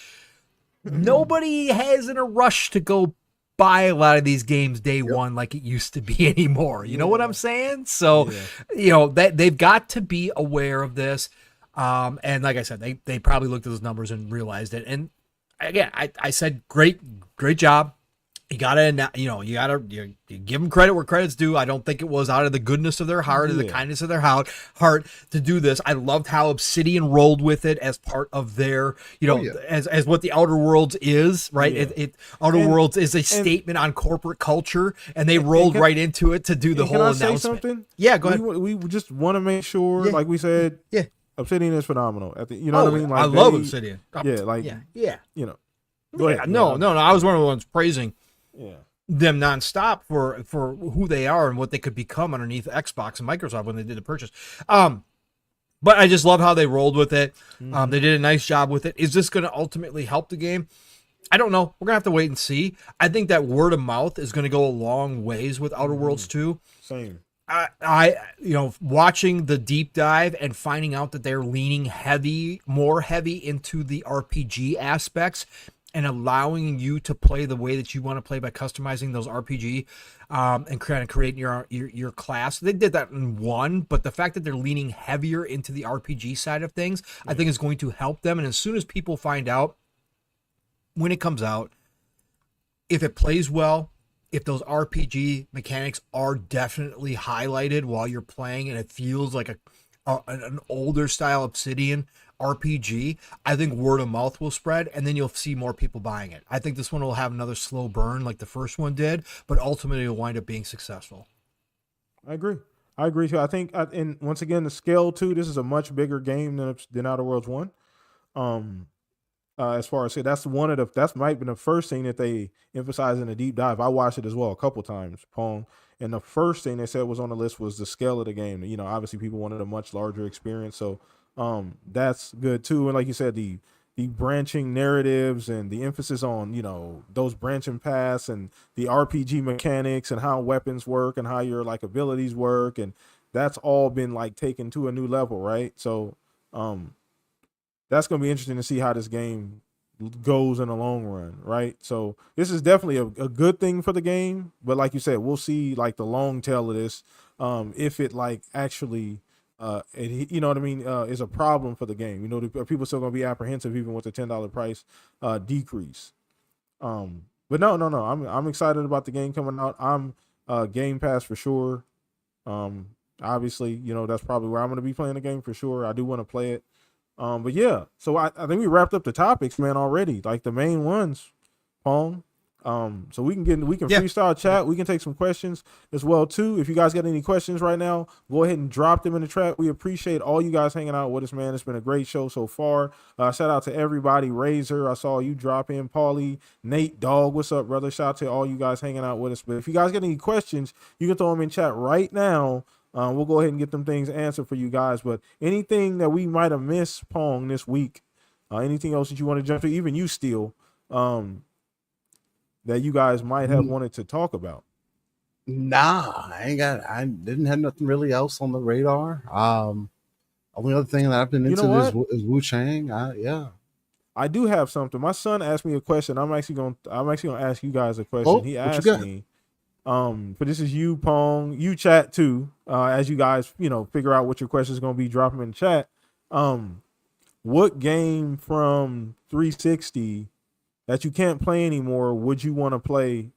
S2: Nobody has in a rush to go buy a lot of these games day one like it used to be anymore. You know what I'm saying? So, that they've got to be aware of this. And like I said, they probably looked at those numbers and realized it. And again, I said, great job. You gotta, you give them credit where credit's due. I don't think it was out of the goodness of their heart or the kindness of their heart to do this. I loved how Obsidian rolled with it as part of their, as what the Outer Worlds is, right?
S1: Yeah.
S2: Outer Worlds is a statement on corporate culture, and they rolled right into it to do the whole announcement.
S1: Say something?
S2: Yeah, go ahead.
S1: We just want to make sure, like we said, Obsidian is phenomenal. You know what I mean? Like,
S2: I love Obsidian.
S1: Yeah, like Go ahead.
S2: No. I was one of the ones praising
S1: Yeah.
S2: them nonstop for who they are and what they could become underneath Xbox and Microsoft when they did the purchase. But I just love how they rolled with it. They did a nice job with it. Is this going to ultimately help the game? I don't know. We're going to have to wait and see. I think that word of mouth is going to go a long ways with Outer Worlds 2.
S1: Same.
S2: I watching the deep dive and finding out that they're leaning more heavy into the RPG aspects and allowing you to play the way that you want to play by customizing those RPG and kind of creating your class. They did that in 1, but the fact that they're leaning heavier into the RPG side of things, I think is going to help them. And as soon as people find out when it comes out, if it plays well, if those RPG mechanics are definitely highlighted while you're playing and it feels like an older style Obsidian RPG, I think word of mouth will spread, and then you'll see more people buying it. I think this one will have another slow burn like the first one did, but ultimately it'll wind up being successful.
S1: I agree too. I think, and once again, the scale too. This is a much bigger game than Outer Worlds 1. As far as that might be the first thing that they emphasize in a deep dive. I watched it as well a couple times, Pong. And the first thing they said was on the list was the scale of the game. Obviously people wanted a much larger experience, so that's good too. And like you said, the branching narratives and the emphasis on those branching paths and the RPG mechanics and how weapons work and how your like abilities work, and that's all been like taken to a new level, right? So that's going to be interesting to see how this game goes in the long run, right? So this is definitely a good thing for the game, but like you said, we'll see like the long tail of this, if it like actually, you know what I mean, is a problem for the game. People still going to be apprehensive even with the $10 price decrease. But no, I'm excited about the game coming out. I'm Game Pass for sure. Obviously, that's probably where I'm going to be playing the game for sure. I do want to play it. But yeah, so I think we wrapped up the topics, man, already, like the main ones, Pong. So we can freestyle chat. We can take some questions as well too. If you guys got any questions right now, go ahead and drop them in the chat. We appreciate all you guys hanging out with us, man. It's been a great show so far. Shout out to everybody. Razor, I saw you drop in. Paulie, Nate, Dog, what's up, brother? Shout out to all you guys hanging out with us. But if you guys got any questions, you can throw them in chat right now. We'll go ahead and get them things answered for you guys. But anything that we might have missed, Pong, this week, anything else that you want to jump to, even you, Steel, that you guys might have wanted to talk about?
S3: Nah, I didn't have nothing really else on the radar. Only other thing that I've been into is Wu Chang.
S1: I do have something. My son asked me a question. I'm actually gonna ask you guys a question.
S3: Oh,
S1: He
S3: what you
S1: asked
S3: got?
S1: me, but this is you, Pong, you chat too. As you guys, figure out what your question is gonna be, drop them in the chat. What game from 360 that you can't play anymore would you want to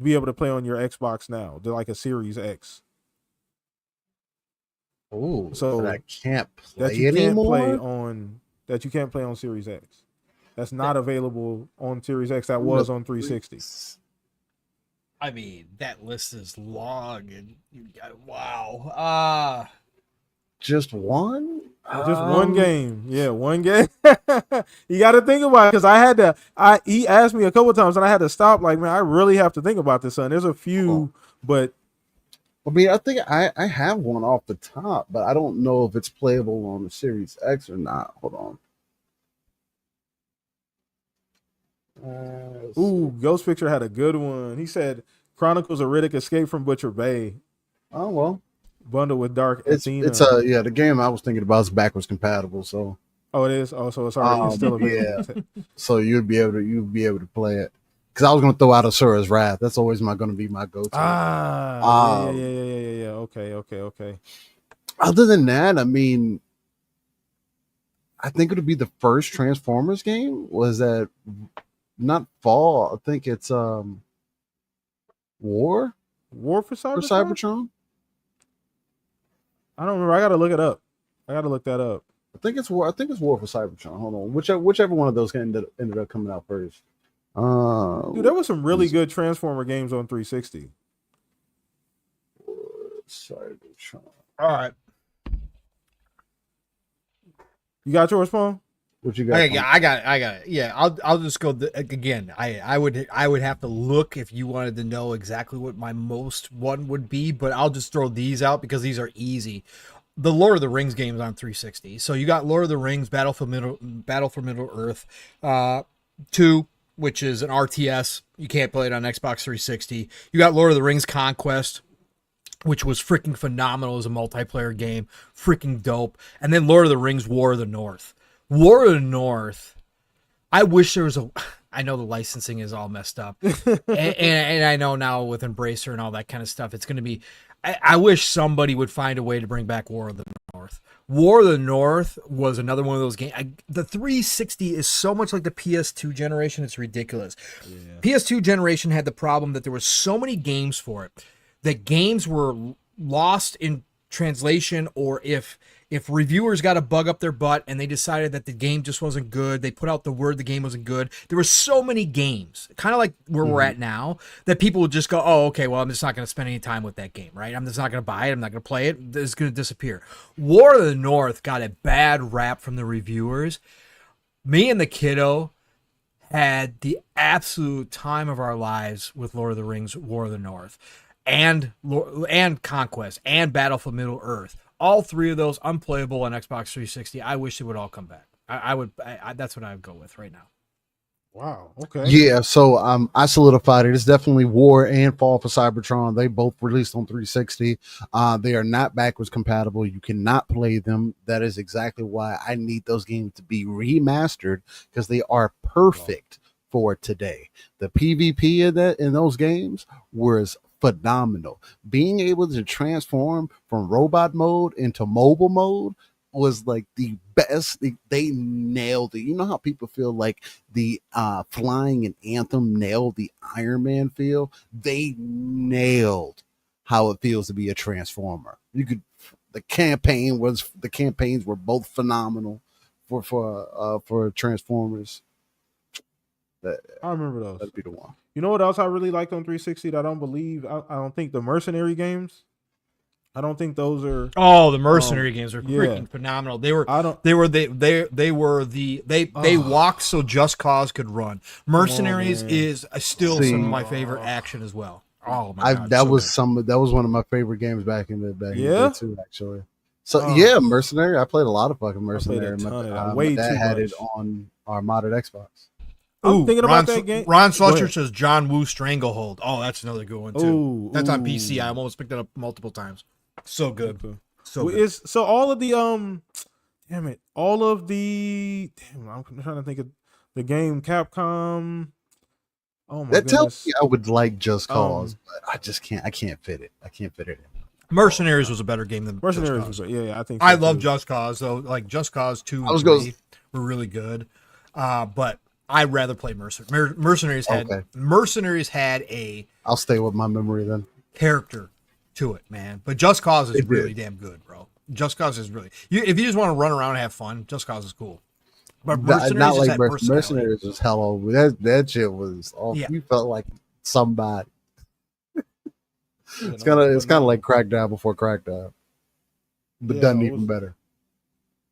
S1: be able to play on your Xbox now? They're like a Series X.
S3: Oh,
S1: So
S3: that I can't
S1: that
S3: play
S1: you can't play
S3: anymore.
S1: on Series X. That's not available on Series X. That
S3: On the
S1: was on 360.
S2: I mean, that list is long, and wow.
S3: Just one?
S1: Just one game. Yeah, one game. You got to think about it because he asked me a couple times and I had to stop. Like, man, I really have to think about this, son. There's a few, but
S3: I mean, I think I have one off the top, but I don't know if it's playable on the Series X or not. Hold on.
S1: ooh, Ghost Picture had a good one. He said Chronicles of Riddick Escape from Butcher Bay
S3: Oh well,
S1: bundle with Dark
S3: it's
S1: Athena.
S3: yeah, the game I was thinking about is backwards compatible, so
S1: Oh, it is. Oh, so it's still available.
S3: yeah, so you'd be able to play it. Because I was going to throw out Asura's Wrath. That's always going to be my go-to.
S1: Yeah. Okay.
S3: Other than that, I mean, I think it would be the first Transformers game. Was that not Fall? I think it's War
S1: War for
S3: for
S1: Cybertron?
S3: Cybertron.
S1: I don't remember. I gotta look it up. I gotta look that up.
S3: I think it's War. I think it's War for Cybertron. Hold on, whichever one of those ended up coming out first.
S1: Dude, there was some really good Transformer games on 360.
S3: Cybertron.
S2: All right.
S1: You got yours, Paul?
S3: What you got?
S2: Okay, yeah, I got it. Yeah, I'll just go again. I would have to look if you wanted to know exactly what my most one would be, but I'll just throw these out because these are easy. The Lord of the Rings games on 360. So you got Lord of the Rings, Battle for Middle Earth, 2, which is an RTS. You can't play it on Xbox 360. You got Lord of the Rings Conquest, which was freaking phenomenal as a multiplayer game, freaking dope. And then Lord of the Rings War of the North. War of the North, I wish there was I know the licensing is all messed up. and I know now with Embracer and all that kind of stuff, it's going to be, I wish somebody would find a way to bring back War of the North. War of the North was another one of those games. The 360 is so much like the PS2 generation, it's ridiculous. Yeah. PS2 generation had the problem that there were so many games for it that games were lost in translation, or if reviewers got a bug up their butt and they decided that the game just wasn't good, they put out the word the game wasn't good. There were so many games, kind of like where we're at now, that people would just go, oh, okay, well, I'm just not going to spend any time with that game, right? I'm just not going to buy it. I'm not going to play it. It's going to disappear. War of the North got a bad rap from the reviewers. Me and the kiddo had the absolute time of our lives with Lord of the Rings, War of the North, and Conquest, and Battle for Middle Earth. All three of those unplayable on Xbox 360. I wish they would all come back. I would. That's what I would go with right now.
S1: Wow. Okay.
S3: Yeah. So I solidified it. It's definitely War and Fall for Cybertron. They both released on 360. They are not backwards compatible. You cannot play them. That is exactly why I need those games to be remastered, because they are perfect for today. The PvP in those games was phenomenal. Being able to transform from robot mode into mobile mode was like the best. They nailed it. You know how people feel like the flying in Anthem nailed the Iron Man feel? They nailed how it feels to be a transformer. The campaigns were both phenomenal for Transformers.
S1: I remember those.
S3: That'd be the one.
S1: You know what else I really liked on 360 that I don't think the Mercenary games. I don't think those are.
S2: Oh, the Mercenary games are freaking phenomenal. They walked so Just Cause could run. Mercenaries is still some of my favorite action as well. Oh my god,
S3: that was one of my favorite games back in the day too, actually. So Mercenary. I played a lot of fucking Mercenary. My dad had it on our modded Xbox.
S1: I'm thinking about that game.
S2: Ron Slusher says John Woo Stranglehold. Oh, that's another good one too. That's on PC. I almost picked it up multiple times. So good. So good.
S1: All of the I'm trying to think of the game Capcom. Oh my
S3: That tells
S1: goodness.
S3: me I would like Just Cause, but I just can't. I can't fit it. I can't fit it in.
S2: Mercenaries was a better game than
S1: Mercenaries
S2: Just
S1: was
S2: Cause.
S1: yeah, I think so
S2: I love
S1: too.
S2: Just Cause though. Like Just Cause 2
S3: I was
S2: and 3
S3: gonna-
S2: were really good. But I'd rather play Mercenaries.
S3: Okay.
S2: Mercenaries had a
S3: I'll stay with my memory then.
S2: character to it, man. But Just Cause is
S3: It
S2: really
S3: did.
S2: damn good, bro. Just Cause is really if you just want to run around and have fun, Just Cause is cool. But
S3: Not
S2: Mercenaries is
S3: like
S2: that personality.
S3: Mercenaries was hell over. That shit was. Oh,
S2: Yeah.
S3: You felt like somebody.
S1: You
S3: It's
S1: know,
S3: kind
S1: but
S3: of
S1: no.
S3: like Crackdown before Crackdown, but
S1: Yeah,
S3: done
S1: it
S3: even
S1: was-
S3: better.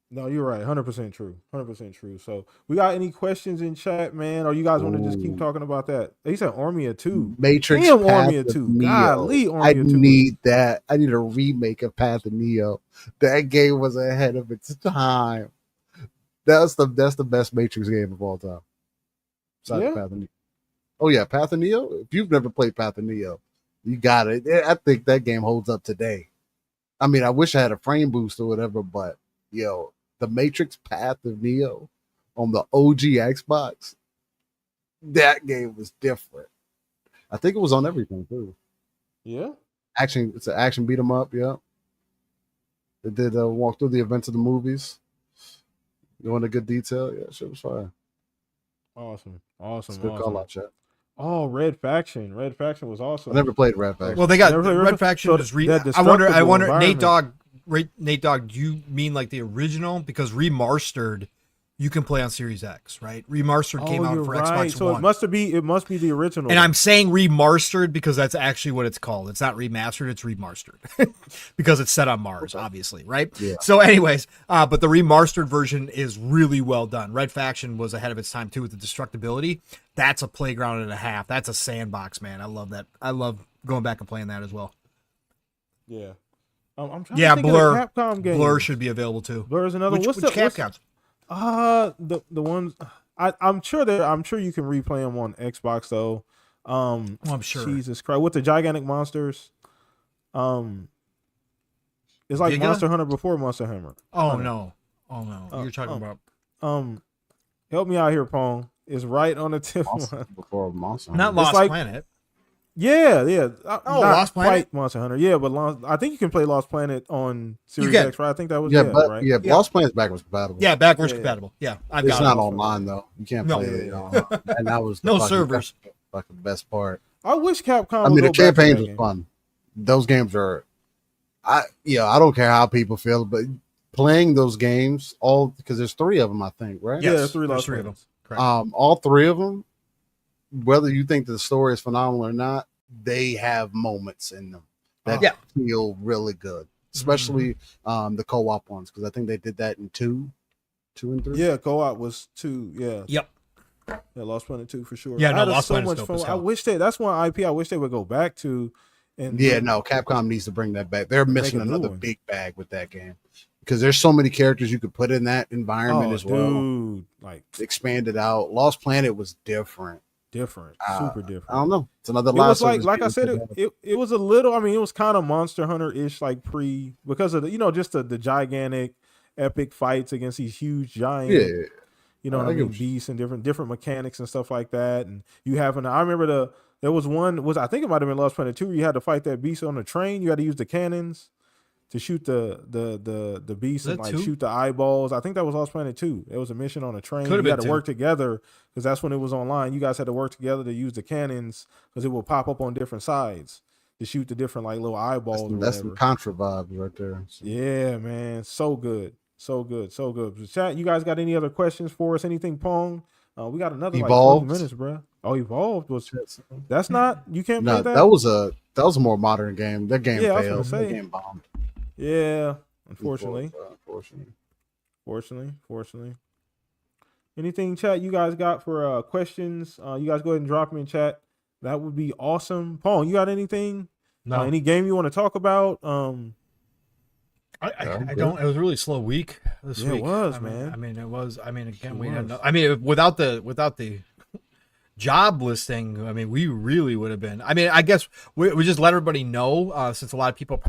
S1: No, you're right. 100% true. 100% true. So, we got any questions in chat, man? Or you guys want to just keep
S3: Ooh.
S1: talking about that? He said Army of 2.
S3: Matrix
S1: Damn,
S3: Path
S1: Army
S3: of
S1: of 2.
S3: Neo.
S1: Golly, Army
S3: I
S1: of 2.
S3: need that. I need a remake of Path of Neo. That game was ahead of its time. That's the best Matrix game of all time. Besides
S1: Yeah?
S3: Path of Neo. Oh yeah, Path of Neo. If you've never played Path of Neo, you got it. I think that game holds up today. I mean, I wish I had a frame boost or whatever, but yo, the Matrix Path of Neo on the OG Xbox, that game was different. I think it was on everything too.
S1: Yeah?
S3: Action, it's an action beat 'em up. Yeah, it did walk through the events of the movies. Go into good detail. Yeah, shit was fire.
S1: Awesome.
S3: It's
S1: Awesome.
S3: a good call
S1: Awesome.
S3: out, chat.
S1: Oh, Red Faction. Red Faction was awesome.
S3: I never played Red Faction.
S2: Well, they got
S1: Never played
S2: Red
S1: Red
S2: Faction.
S1: So
S2: Is
S1: that
S2: I wonder.
S1: destructible
S2: Nate
S1: environment.
S2: Nate Dogg. Do you mean like the original? Because remastered, you can play on Series X, right? Remastered came out
S1: you're
S2: for
S1: right.
S2: Xbox
S1: So
S2: One.
S1: it must be the original.
S2: And I'm saying remastered because that's actually what it's called. It's not remastered, it's remastered. Because it's set on Mars, obviously, right?
S3: Yeah.
S2: So anyways, but the remastered version is really well done. Red Faction was ahead of its time too with the destructibility. That's a playground and a half. That's a sandbox, man. I love that. I love going back and playing that as well.
S1: Yeah. I'm trying
S2: Yeah,
S1: to think
S2: Blur.
S1: of the Capcom game.
S2: Blur should be available too.
S1: Blur is another.
S2: Which
S1: what's
S2: Capcoms?
S1: the ones I'm sure you can replay them on Xbox though.
S2: I'm sure.
S1: Jesus Christ, with the gigantic monsters. It's like
S2: Giga?
S1: Monster Hunter before Monster Hammer.
S2: Oh
S1: Hunter.
S2: no. Oh no. You're talking about
S1: Help me out here, Pong. It's right on the tip.
S3: Before Monster.
S2: not
S3: Hunter.
S2: Lost
S1: like-
S2: Planet.
S1: Yeah. Not
S2: Lost Planet?
S1: quite Monster Hunter. Yeah, but I think you can play Lost Planet on Series
S2: can.
S1: X, right? I think that was
S3: Yeah, but
S1: right.
S3: yeah,
S2: Yeah.
S3: Lost Planet's backwards compatible.
S2: Yeah, backwards
S1: Yeah.
S2: compatible. Yeah, I've
S3: It's
S2: got
S3: not
S2: it.
S3: online though. You can't
S2: No.
S3: play it online. And that was the
S2: No
S3: fucking
S2: servers.
S3: fucking best part.
S1: I wish Capcom.
S3: I
S1: would
S3: mean, the
S1: go back to
S3: campaigns
S1: that
S3: was
S1: game.
S3: fun. Those games are, I don't care how people feel, but playing those games all because there's 3 of them, I think, right?
S1: Yeah,
S2: Yes,
S1: there's 3
S2: there's
S1: Lost
S2: 3 of them.
S1: Planets.
S2: Correct.
S3: All 3 of them, whether you think the story is phenomenal or not, they have moments in them that
S2: Yeah.
S3: feel really good, especially the co-op ones because I think they did that in 2 and 3.
S1: Yeah, co-op was 2. Yeah.
S2: Yep.
S1: Yeah, Lost Planet 2 for sure.
S2: Yeah,
S1: I
S2: no,
S1: had
S2: Lost
S1: so
S2: Planet's
S1: much
S2: dope
S1: fun.
S2: as
S1: I
S2: hell.
S1: wish that's one IP I wish they would go back to. And
S3: Yeah, no, Capcom needs to bring that back. They're missing
S1: a new
S3: another
S1: one.
S3: big bag with that game because there's so many characters you could put in that environment as well.
S1: Dude, like
S3: Expand it out. Lost Planet was different.
S1: different, super different.
S3: I don't know. It's another
S1: It
S3: live
S1: was like
S3: service
S1: I
S3: game
S1: said,
S3: to have.
S1: it was a little. I mean, it was kind of Monster Hunter ish, like because of the just the gigantic, epic fights against these huge giant.
S3: Yeah.
S1: You know
S3: I
S1: what I
S3: get
S1: mean?
S3: what you-
S1: Beasts and different mechanics and stuff like that. And you having, I remember there was one, I think it might have been Lost Planet 2, where you had to fight that beast on the train. You had to use the cannons to shoot the beast
S2: Was
S1: and
S2: that
S1: like
S2: 2?
S1: shoot the eyeballs. I think that was Lost Planet 2. It was a mission on a train.
S2: Could have
S1: You
S2: been
S1: had to
S2: 2.
S1: work together because that's when it was online. You guys had to work together to use the cannons because it will pop up on different sides to shoot the different like little eyeballs or
S3: That's
S1: whatever.
S3: some Contra vibes right there. So,
S1: Yeah, man. So good. So good. So good. Chat, you guys got any other questions for us? Anything, Pong? We got another
S3: Evolved?
S1: like 20 minutes, bro. Oh, Evolved was that's not you can't
S3: no,
S1: play
S3: that was a more modern game. That game
S1: Yeah, I was
S3: failed.
S1: gonna say.
S3: That game bombed.
S1: Yeah, unfortunately.
S3: Unfortunately.
S1: Fortunately. Anything, chat, you guys got for questions? You guys go ahead and drop them in chat. That would be awesome. Pong, you got anything?
S2: No,
S1: Any game you want to talk about?
S2: I don't. It was a really slow week this
S1: Yeah, it
S2: week.
S1: was,
S2: I mean,
S1: man.
S2: I mean, it was. I mean, again,
S1: It
S2: we had.
S1: was.
S2: I mean, without the job listing, I mean, we really would have been. I mean, I guess we just let everybody know since a lot of people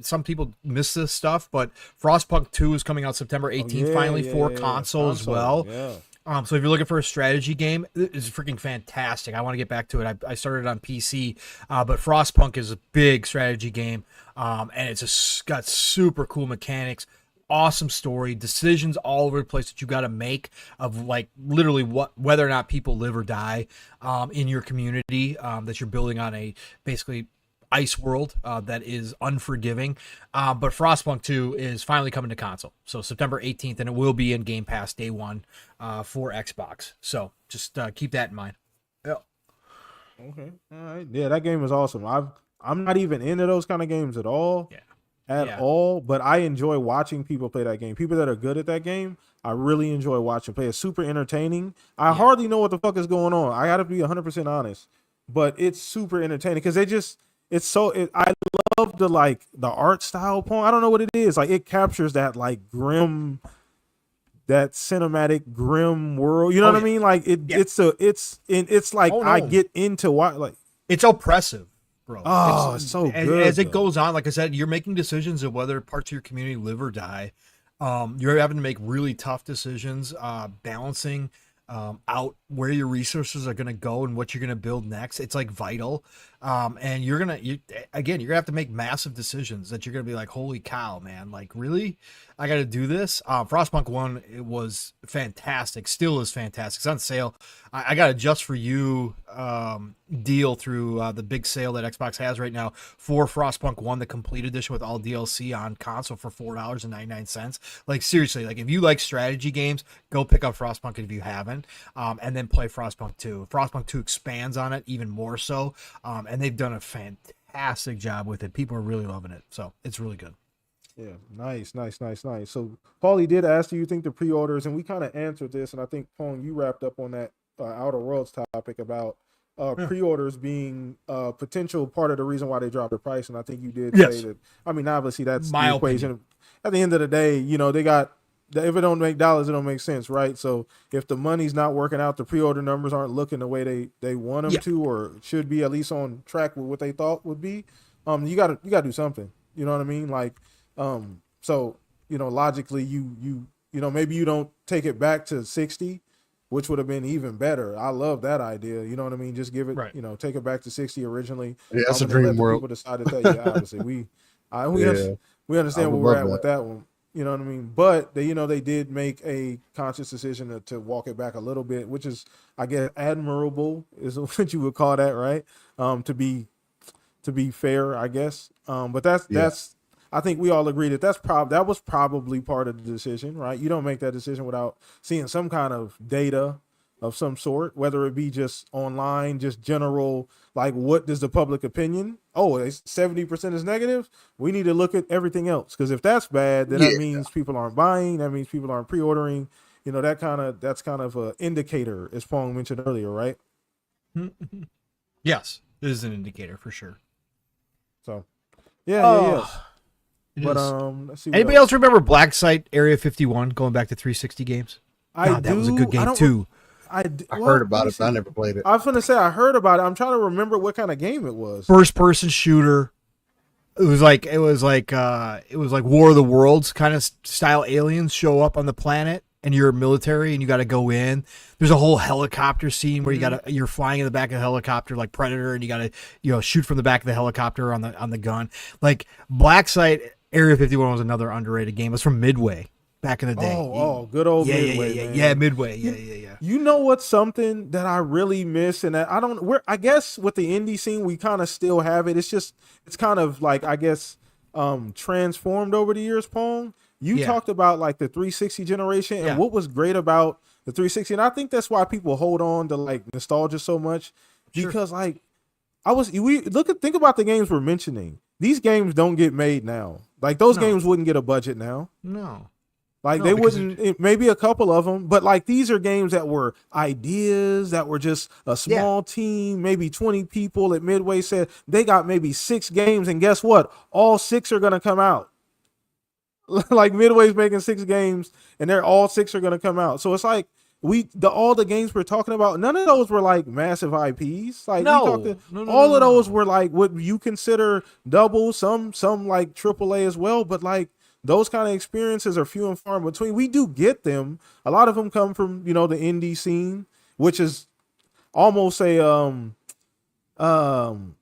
S2: some people miss this stuff, but Frostpunk 2 is coming out September 18th, finally for console as well.
S1: Yeah.
S2: So if you're looking for a strategy game, it's freaking fantastic. I want to get back to it. I started on PC, but Frostpunk is a big strategy game, and got super cool mechanics, awesome story, decisions all over the place that you got to make of like literally whether or not people live or die in your community that you're building on a basically ice world that is unforgiving. But Frostpunk 2 is finally coming to console. So September 18th, and it will be in Game Pass day one for Xbox. So just keep that in mind. Yeah.
S1: Okay. All right. Yeah, that game is awesome. I'm not even into those kind of games at all.
S2: Yeah.
S1: At all, but I enjoy watching people play that game. People that are good at that game, I really enjoy watching play. It's super entertaining. I hardly know what the fuck is going on. I got to be 100% honest, but it's super entertaining because I love the art style point. I don't know what it is. Like it captures that like grim, that cinematic grim world. You know what I mean? Like it's like I get into what like
S2: it's oppressive. Bro.
S1: It's so good.
S2: As it goes on, like I said, you're making decisions of whether parts of your community live or die. You're having to make really tough decisions, balancing out where your resources are going to go and what you're going to build next. It's like vital. And you're going to have to make massive decisions that you're going to be like, holy cow, man, like really, I got to do this. Frostpunk 1, it was fantastic. Still is fantastic. It's on sale. I got a Just For You deal through the big sale that Xbox has right now for Frostpunk 1, the complete edition with all DLC on console for $4.99. Like seriously, like if you like strategy games, go pick up Frostpunk if you haven't, and then play Frostpunk 2. Frostpunk 2 expands on it even more so, and they've done a fantastic job with it. People are really loving it, so it's really good.
S1: Yeah, nice. So, Paulie did ask, do you think the pre-orders, and we kind of answered this, and I think, Pong, you wrapped up on that Outer Worlds topic about pre-orders being a potential part of the reason why they dropped the price, and I think you did say that. I mean, obviously, that's the equation. Opinion. At the end of the day, you know, they got, if it don't make dollars, it don't make sense, right? So if the money's not working out, the pre-order numbers aren't looking the way they want them to, or should be at least on track with what they thought would be, you gotta do something. You know what I mean? Like, so, you know, logically you know, maybe you don't take it back to 60, which would have been even better. I love that idea. You know what I mean? Just give it, you know, take it back to 60 originally.
S3: Yeah, that's a dream world.
S1: People decided that, obviously we understand where we're at with that one. You know what I mean? But they, you know, they did make a conscious decision to walk it back a little bit, which is, I guess, admirable is what you would call that, right? To be fair, I guess. But that's I think we all agree that that was probably part of the decision, right? You don't make that decision without seeing some kind of data of some sort, whether it be just online, just general, like what does the public opinion? Oh, 70% is negative. We need to look at everything else, because if that's bad, then that means people aren't buying. That means people aren't pre-ordering. You know, that's kind of an indicator, as Pong mentioned earlier, right?
S2: Yes, it is an indicator for sure.
S1: So, yeah.
S2: But let's see. Anybody else remember Black Site Area 51 going back to 360 games? That was a good game too.
S3: I heard about it, but I never played it.
S1: I was going to say I heard about it. I'm trying to remember what kind of game it was.
S2: First person shooter. It was like War of the Worlds kind of style. Aliens show up on the planet and you're military and you got to go in. There's a whole helicopter scene where you're flying in the back of a helicopter like Predator, and you got to shoot from the back of the helicopter on the gun. Like Black Site Area 51 was another underrated game. It was from Midway back in the day.
S1: Oh, good old Midway.
S2: Yeah, Midway. Yeah.
S1: You know what's something that I really miss, and that I guess with the indie scene we kind of still have it. It's kind of like, I guess, transformed over the years, Pong. You talked about like the 360 generation and what was great about the 360, and I think that's why people hold on to like nostalgia so much, because like think about the games we're mentioning. These games don't get made now. Like those games wouldn't get a budget now.
S2: No.
S1: Like they wouldn't, maybe a couple of them, but like these are games that were ideas that were just a small team, maybe 20 people at Midway said they got maybe 6 games, and guess what? All 6 are going to come out. Like Midway's making 6 games and all 6 are going to come out. So it's like all the games we're talking about, none of those were like massive IPs. Like all of those were like what you consider double, some like AAA as well, but like those kind of experiences are few and far in between. We do get them. A lot of them come from, you know, the indie scene, which is almost a um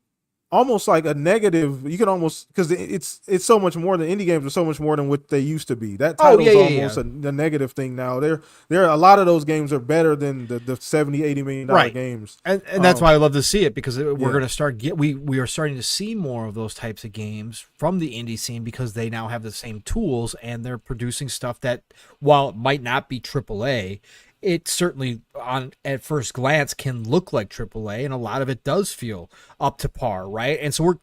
S1: almost like a negative. You can almost, because it's so much more than indie games are so much more than what they used to be. That
S2: Oh,
S1: title's
S2: yeah,
S1: almost a negative thing now. There a lot of those games are better than the 70-80 million dollar
S2: Right.
S1: games.
S2: And that's why I love to see it, because we're
S1: Yeah.
S2: going to start we are starting to see more of those types of games from the indie scene, because they now have the same tools and they're producing stuff that, while it might not be AAA, it certainly at first glance can look like AAA, and a lot of it does feel up to par, right? And so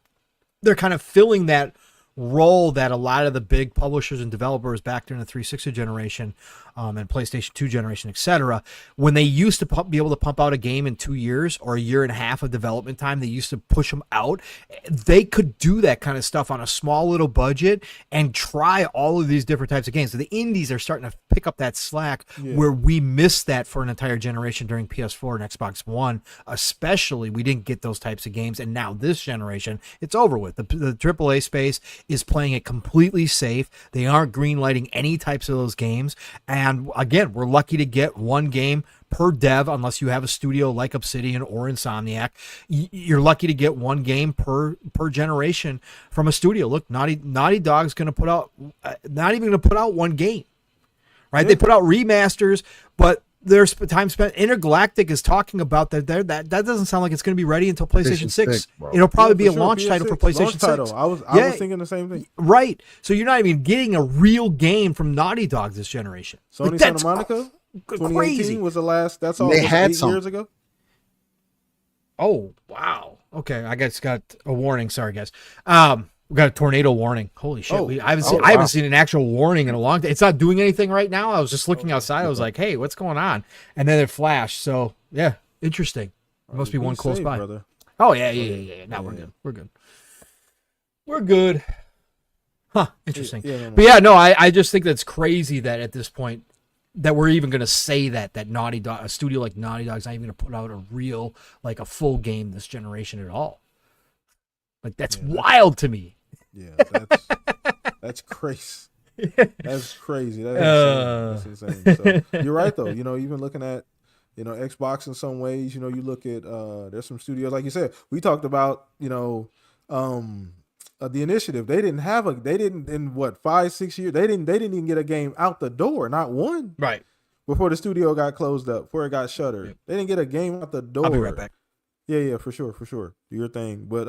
S2: they're kind of filling that role that a lot of the big publishers and developers back during the 360 generation and PlayStation 2 generation, etc., when they used to be able to pump out a game in 2 years or a year and a half of development time, they used to push them out. They could do that kind of stuff on a small little budget and try all of these different types of games. So the indies are starting to pick up that slack, where we missed that for an entire generation during PS4 and Xbox One. Especially, we didn't get those types of games, and now this generation, it's over with. The AAA space is playing it completely safe. They aren't greenlighting any types of those games. And again, we're lucky to get one game per dev, unless you have a studio like Obsidian or Insomniac. You're lucky to get one game per generation from a studio. Look, Naughty Dog's going to put out, not even going to put out one game, right?
S1: Yeah.
S2: They put out remasters, but there's time spent. Intergalactic is talking about that. That doesn't sound like it's going to be ready until PlayStation 6. It'll probably be a launch title for PlayStation 6.
S1: I was thinking the same thing.
S2: Right. So you're not even getting a real game from Naughty Dog this generation.
S1: Sony Santa Monica, 2018 was the last. That's all.
S3: They had
S1: 8 years ago.
S2: Oh, wow. Okay, I guess got a warning. Sorry, guys. We got a tornado warning. Holy shit! I haven't seen an actual warning in a long time. It's not doing anything right now. I was just looking outside. I was like, "Hey, what's going on?" And then it flashed. So yeah, interesting. There must be one close by. Brother. Oh yeah. Now we're good. We're good. Huh? Interesting. But yeah, no, I just think that's crazy that at this point that we're even going to say that Naughty Dog, a studio like Naughty Dog's not even going to put out a real, like a full game this generation at all. Like that's wild to me.
S1: Yeah, that's crazy. That's crazy. That's insane. So, you're right though. You know, even looking at, you know, Xbox in some ways, you know, you look at there's some studios, like you said, we talked about, you know, the Initiative. They didn't in what 5-6 years, they didn't even get a game out the door, not one.
S2: Right.
S1: Before the studio got closed up, before it got shuttered. Yep. They didn't get a game out the door.
S2: I'll be right back.
S1: Yeah, for sure. Do your thing. But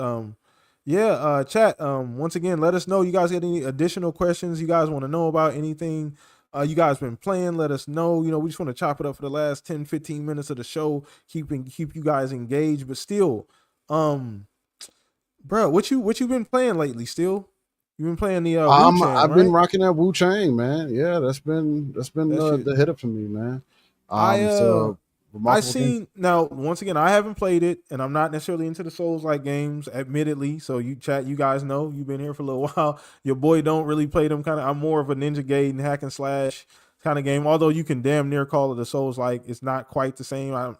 S1: chat. Once again, let us know. You guys got any additional questions you guys want to know about anything you guys been playing? Let us know. You know, we just want to chop it up for the last 10-15 minutes of the show, keep you guys engaged. But still, bro, what you been playing lately? Still, you been playing the Wu-Chang,
S3: I've been rocking that Wu-Chang, man. Yeah, that's been the hit up for me, man.
S1: I seen now, once again, I haven't played it, and I'm not necessarily into the Souls-like games, admittedly. So you guys know, you've been here for a little while. Your boy don't really play them kind of. I'm more of a Ninja Gaiden hack and slash kind of game. Although you can damn near call it a Souls-like, it's not quite the same.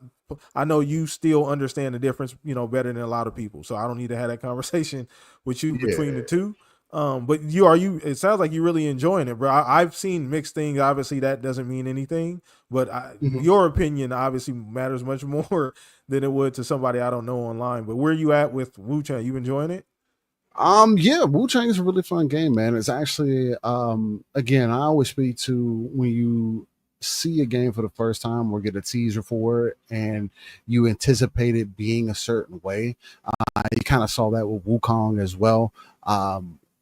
S1: I know you still understand the difference, you know, better than a lot of people. So I don't need to have that conversation with you between the two. But it sounds like you're really enjoying it, bro. I've seen mixed things. Obviously that doesn't mean anything, but your opinion obviously matters much more than it would to somebody I don't know online. But where you at with Wu-Chang? You enjoying it?
S3: Yeah, Wu-Chang is a really fun game, man. It's actually, again, I always speak to when you see a game for the first time or get a teaser for it and you anticipate it being a certain way. You kind of saw that with Wukong as well.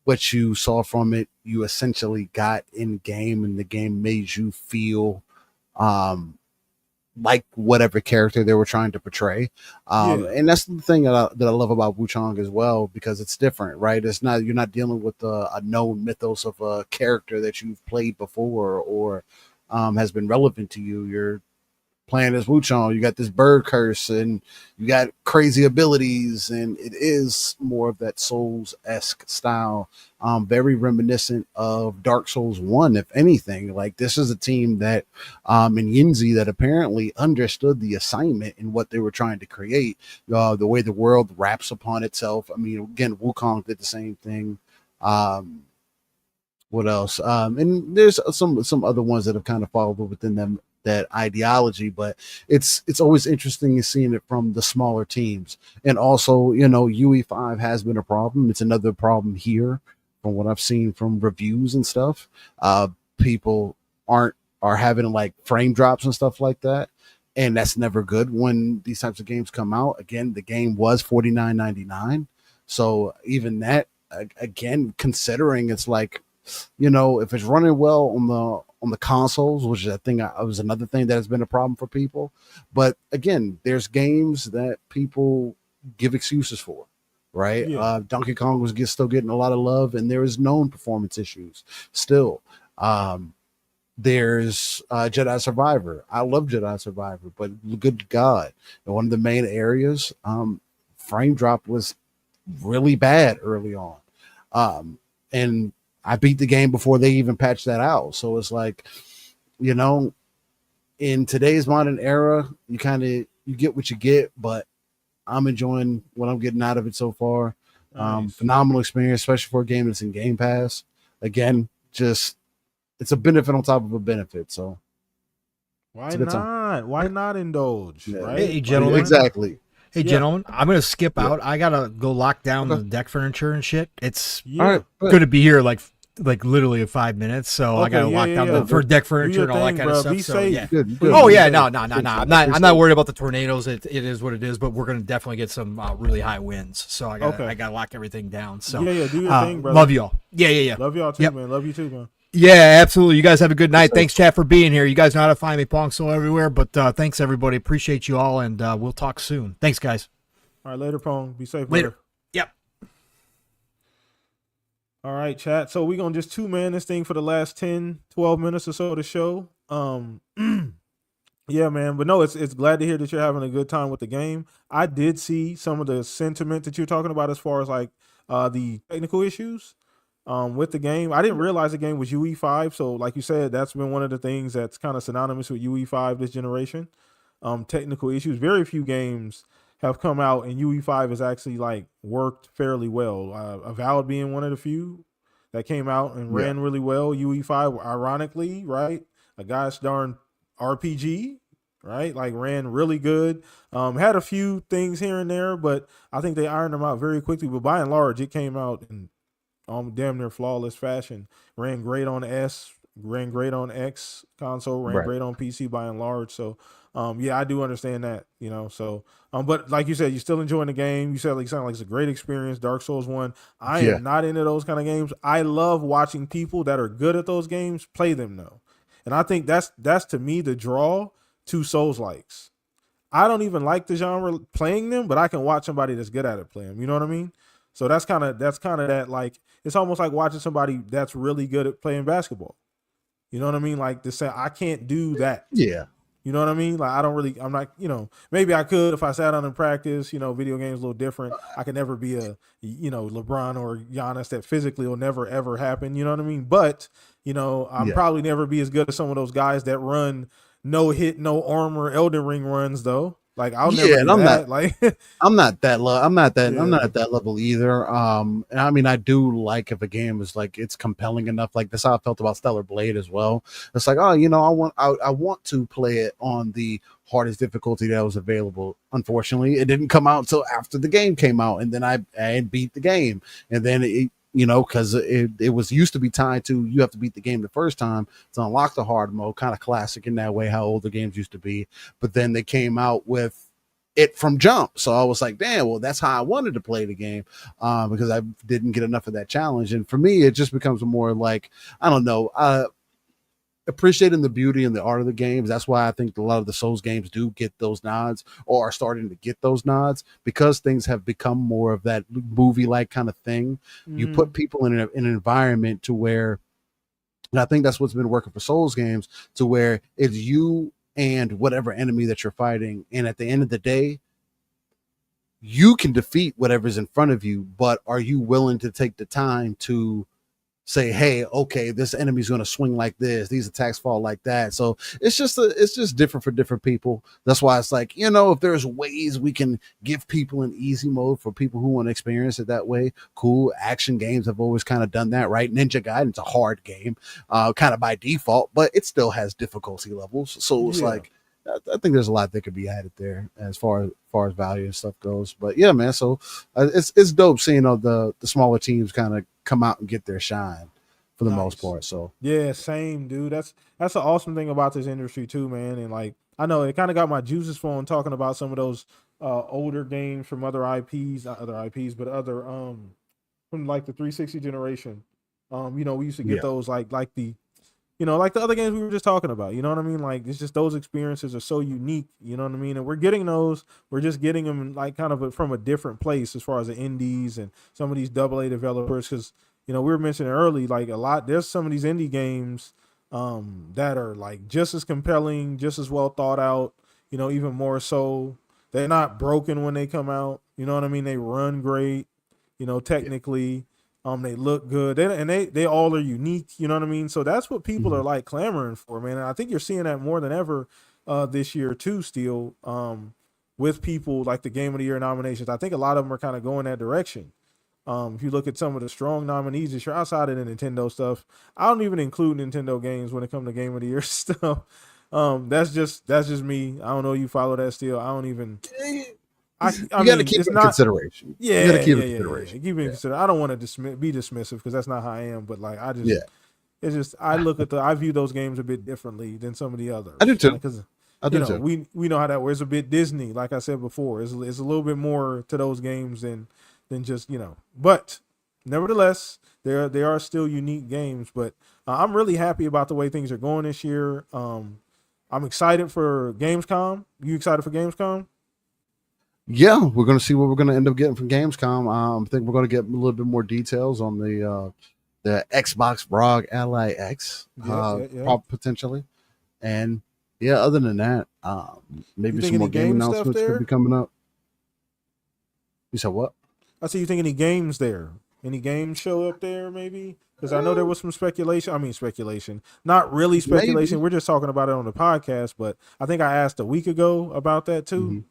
S3: What you saw from it, you essentially got in game, and the game made you feel like whatever character they were trying to portray. And that's the thing that I love about Wu-Chang as well, because it's different, right? You're not dealing with a known mythos of a character that you've played before or has been relevant to you. You're playing as Wu-Chang, you got this bird curse and you got crazy abilities, and it is more of that Souls-esque style, very reminiscent of Dark Souls 1, if anything. Like, this is a team that in Yinzi that apparently understood the assignment and what they were trying to create, the way the world wraps upon itself. I mean, again, Wukong did the same thing. What else? And there's some other ones that have kind of followed within them that ideology, but it's always interesting seeing it from the smaller teams. And also, UE5 has been a problem. It's another problem here from what I've seen from reviews and stuff. People are having like frame drops and stuff like that. And that's never good when these types of games come out. Again, the game was $49.99. So even that, again, considering it's like, if it's running well on the consoles, which is was another thing that has been a problem for people. But again, there's games that people give excuses for, right?
S1: Yeah.
S3: Donkey Kong was still getting a lot of love, and there is known performance issues still. There's Jedi Survivor. I love Jedi Survivor, but good God, in one of the main areas, frame drop was really bad early on. And I beat the game before they even patched that out. So it's like, in today's modern era, you get what you get, but I'm enjoying what I'm getting out of it so far.
S1: Nice.
S3: Phenomenal experience, especially for a game that's in Game Pass. Again, just it's a benefit on top of a benefit. So
S1: why not? Why not indulge?
S3: Yeah.
S1: Right?
S2: Hey, gentlemen.
S3: Exactly.
S2: Hey, gentlemen, I'm going to skip out. I got to go lock down the deck furniture and shit. It's
S1: Yeah.
S2: going to be here like literally in 5 minutes. So I got to lock down the deck furniture and all that kind of stuff.
S1: Be
S2: So,
S1: safe.
S2: yeah.
S3: Good.
S2: Oh, yeah. No. I'm not worried about the tornadoes. It is what it is, but we're going to definitely get some really high winds. So I got to lock everything down. So
S1: yeah, do your thing, brother.
S2: Love y'all. Yeah.
S1: Love y'all too, man. Love you too, man.
S2: Yeah, absolutely. You guys have a good night. Thanks, chat, for being here. You guys know how to find me, Pongso everywhere. But thanks, everybody. Appreciate you all, and we'll talk soon. Thanks, guys.
S1: All right, later, Pong. Be safe.
S2: Later.
S1: Brother.
S2: Yep.
S1: All right, chat. So we're going to just two-man this thing for the last 10, 12 minutes or so of the show. Yeah, man. But no, it's glad to hear that you're having a good time with the game. I did see some of the sentiment that you're talking about as far as like the technical issues with the game. I didn't realize the game was UE5. So like you said, that's been one of the things that's kind of synonymous with UE5 this generation. Technical issues. Very few games have come out and UE5 has actually like worked fairly well. Avowed being one of the few that came out and ran really well. UE5, ironically, right? A gosh darn RPG, right? Like ran really good. Had a few things here and there, but I think they ironed them out very quickly. But by and large, it came out in damn near flawless fashion. Ran great on S, ran great on X console, ran great on PC by and large. So yeah, I do understand that, so but like you said, you're still enjoying the game. You said like sound like it's a great experience. Dark Souls 1. I am not into those kind of games. I love watching people that are good at those games play them though. And I think that's to me the draw to Souls likes. I don't even like the genre playing them, but I can watch somebody that's good at it play them. You know what I mean? So that's kind of that, like it's almost like watching somebody that's really good at playing basketball. You know what I mean? Like to say I can't do that.
S3: Yeah.
S1: You know what I mean? Like I'm not, maybe I could if I sat down and practice, video games a little different. I could never be a, LeBron or Giannis. That physically will never, ever happen. You know what I mean? But, I'm probably never be as good as some of those guys that run no hit, no armor Elden Ring runs though. Like I'll never do that.
S3: I'm not that low. I'm not at that level either. And I mean, I do like if a game is like it's compelling enough. Like that's how I felt about Stellar Blade as well. It's like, I want to play it on the hardest difficulty that was available. Unfortunately, it didn't come out until after the game came out, and then I beat the game, and then it. Because it was used to be tied to you have to beat the game the first time to unlock the hard mode, kind of classic in that way, how older games used to be. But then they came out with it from jump. So I was like, damn, well, that's how I wanted to play the game because I didn't get enough of that challenge. And for me, it just becomes more like, I don't know, appreciating the beauty and the art of the games. That's why I think a lot of the Souls games do get those nods or are starting to get those nods because things have become more of that movie-like kind of thing. You put people in an environment to where, and I think that's what's been working for Souls games, to where it's you and whatever enemy that you're fighting. And at the end of the day, you can defeat whatever's in front of you, but are you willing to take the time to say, hey, okay, this enemy's going to swing like this, these attacks fall like that. So it's just different for different people. That's why it's like, if there's ways we can give people an easy mode for people who want to experience it that way, cool. Action games have always kind of done that, right? Ninja Gaiden's a hard game, kind of by default, but it still has difficulty levels. So it's like, I think there's a lot that could be added there as far as value and stuff goes. But yeah, man. So it's dope seeing the smaller teams kind of come out and get their shine for the most part. So
S1: yeah, same, dude. That's the awesome thing about this industry too, man. And like, I know it kind of got my juices flowing talking about some of those older games from other IPs, not other IPs, but other from like the 360 generation. We used to get those like the like the other games we were just talking about, you know what I mean? Like, it's just those experiences are so unique, you know what I mean? And we're getting those, we're just getting them like kind of from a different place as far as the indies and some of these AA developers. Cause, we were mentioning early, like there's some of these indie games that are like just as compelling, just as well thought out, even more so. They're not broken when they come out, you know what I mean? They run great, technically. They look good. They all are unique. You know what I mean? So that's what people are like clamoring for, man. And I think you're seeing that more than ever this year too. Still, with people like the Game of the Year nominations, I think a lot of them are kind of going that direction. If you look at some of the strong nominees this year, outside of the Nintendo stuff, I don't even include Nintendo games when it comes to Game of the Year stuff. That's just me. I don't know. You follow that still? I don't even. I
S3: you got to keep it in consideration.
S1: Yeah, you got to keep it in consideration. Keep it in consideration. I don't want to be dismissive because that's not how I am. But like, it's just I view those games a bit differently than some of the others.
S3: I do too.
S1: Because
S3: too.
S1: We know how that works. It's a bit Disney, like I said before. It's a little bit more to those games than just But nevertheless, they are still unique games. But I'm really happy about the way things are going this year. I'm excited for Gamescom. You excited for Gamescom?
S3: Yeah, we're going to see what we're going to end up getting from Gamescom. I think we're going to get a little bit more details on the Xbox ROG Ally X, potentially. And other than that, maybe some more game announcements could be coming up. You said what?
S1: I see you think any games there. Any games show up there, maybe? Because I know there was some speculation. I mean, speculation. Not really speculation. Maybe. We're just talking about it on the podcast. But I think I asked a week ago about that, too.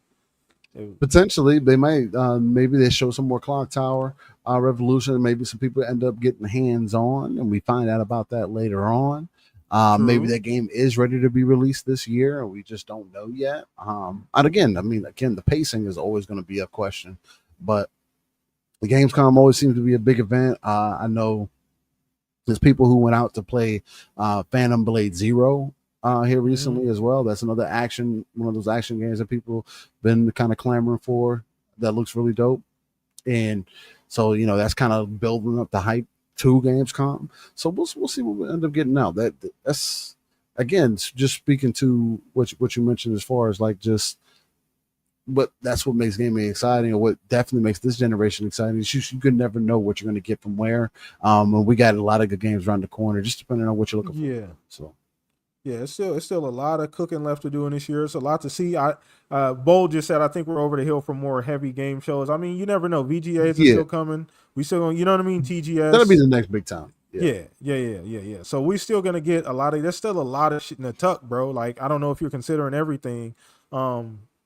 S1: Mm-hmm.
S3: Potentially, they might. Maybe they show some more Clock Tower Revolution. Maybe some people end up getting hands on, and we find out about that later on. Maybe that game is ready to be released this year, and we just don't know yet. And again, the pacing is always going to be a question, but the Gamescom always seems to be a big event. I know there's people who went out to play Phantom Blade Zero here recently as well. That's another one of those action games that people been kind of clamoring for. That looks really dope, and so that's kind of building up the hype to Gamescom. So we'll see what we end up getting out. That's again just speaking to what you mentioned as far as like just. But that's what makes gaming exciting, or what definitely makes this generation exciting. Is you could never know what you're going to get from where. And we got a lot of good games around the corner, just depending on what you're looking for.
S1: Yeah.
S3: So.
S1: Yeah, it's still a lot of cooking left to do in this year. It's a lot to see. Bold just said I think we're over the hill for more heavy game shows. I mean, you never know. VGAs are still coming. We still going. You know what I mean? TGS.
S3: That'll be the next big time.
S1: Yeah. So we're still gonna get a lot of. There's still a lot of shit in the tuck, bro. Like I don't know if you're considering everything.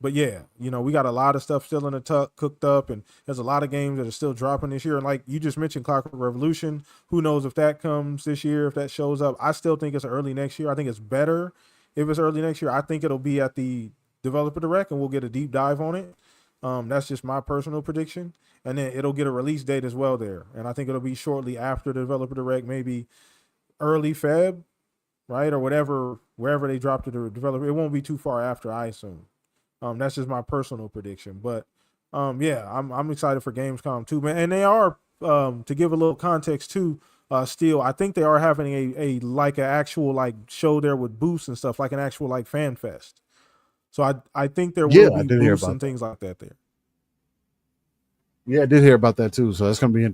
S1: But yeah, we got a lot of stuff still in the tuck, cooked up, and there's a lot of games that are still dropping this year. And like you just mentioned, Clockwork Revolution. Who knows if that comes this year, if that shows up? I still think it's early next year. I think it's better if it's early next year. I think it'll be at the Developer Direct, and we'll get a deep dive on it. That's just my personal prediction. And then it'll get a release date as well there. And I think it'll be shortly after the Developer Direct, maybe early Feb, right? Or wherever they drop to the developer. It won't be too far after, I assume. That's just my personal prediction. But I'm excited for Gamescom too, man. And they are, to give a little context too, still, I think they are having a like an actual like show there with booths and stuff, like an actual like fan fest. So I think there will be booths and things like that there.
S3: Yeah, I did hear about that too. So it's gonna be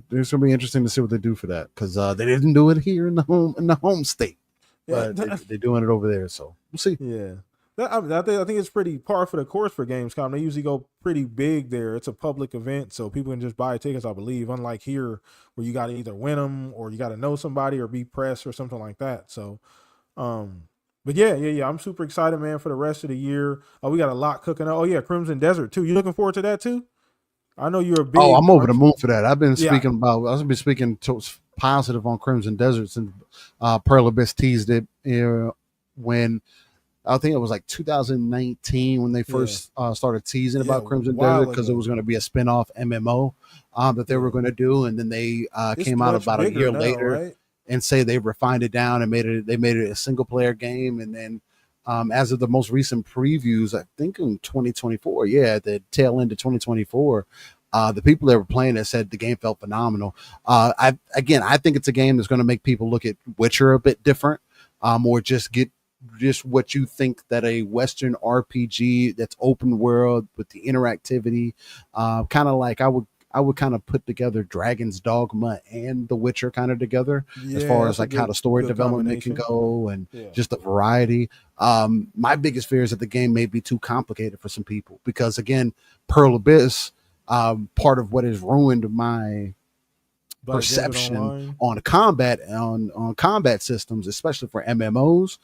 S3: interesting to see what they do for that, because they didn't do it here in the home state, but they're doing it over there. So we'll see.
S1: Yeah. I think it's pretty par for the course for Gamescom. They usually go pretty big there. It's a public event, so people can just buy tickets, I believe. Unlike here, where you got to either win them or you got to know somebody or be press or something like that. So, um, but yeah. I'm super excited, man, for the rest of the year. Oh, we got a lot cooking up. Oh yeah, Crimson Desert too. You looking forward to that too? I know you're a
S3: Oh,
S1: big.
S3: I'm over the
S1: Aren't you?
S3: moon for that. I've
S1: Yeah,
S3: been speaking to positive on Crimson Desert since Pearl Abyss teased it when I think it was like 2019 when they
S1: yeah,
S3: first started teasing
S1: yeah.
S3: about
S1: A
S3: Crimson Desert
S1: while
S3: because it was
S1: ago.
S3: going to be a spin-off MMO that they were
S1: Yeah,
S3: going to do, and then they
S1: it's
S3: came out
S1: much
S3: about a
S1: bigger
S3: year
S1: now,
S3: later
S1: right?
S3: and say they refined it down and made it a single player game, and then as of the most recent previews, I think in 2024, yeah, at the tail end of 2024. The people that were playing it said the game felt phenomenal. I think it's a game that's going to make people look at Witcher a bit different, or just what you think that a Western RPG that's open world with the interactivity, kind of like I would kind of put together Dragon's Dogma and The Witcher kind of together as
S1: Yeah,
S3: far as
S1: that's a
S3: like how the story
S1: good
S3: development can
S1: combination.
S3: go and
S1: Yeah.
S3: just the variety. My biggest fear is that the game may be too complicated for some people because again, Pearl Abyss, part of what has ruined my
S1: Black Desert
S3: perception
S1: Online.
S3: on combat systems, especially for MMOs.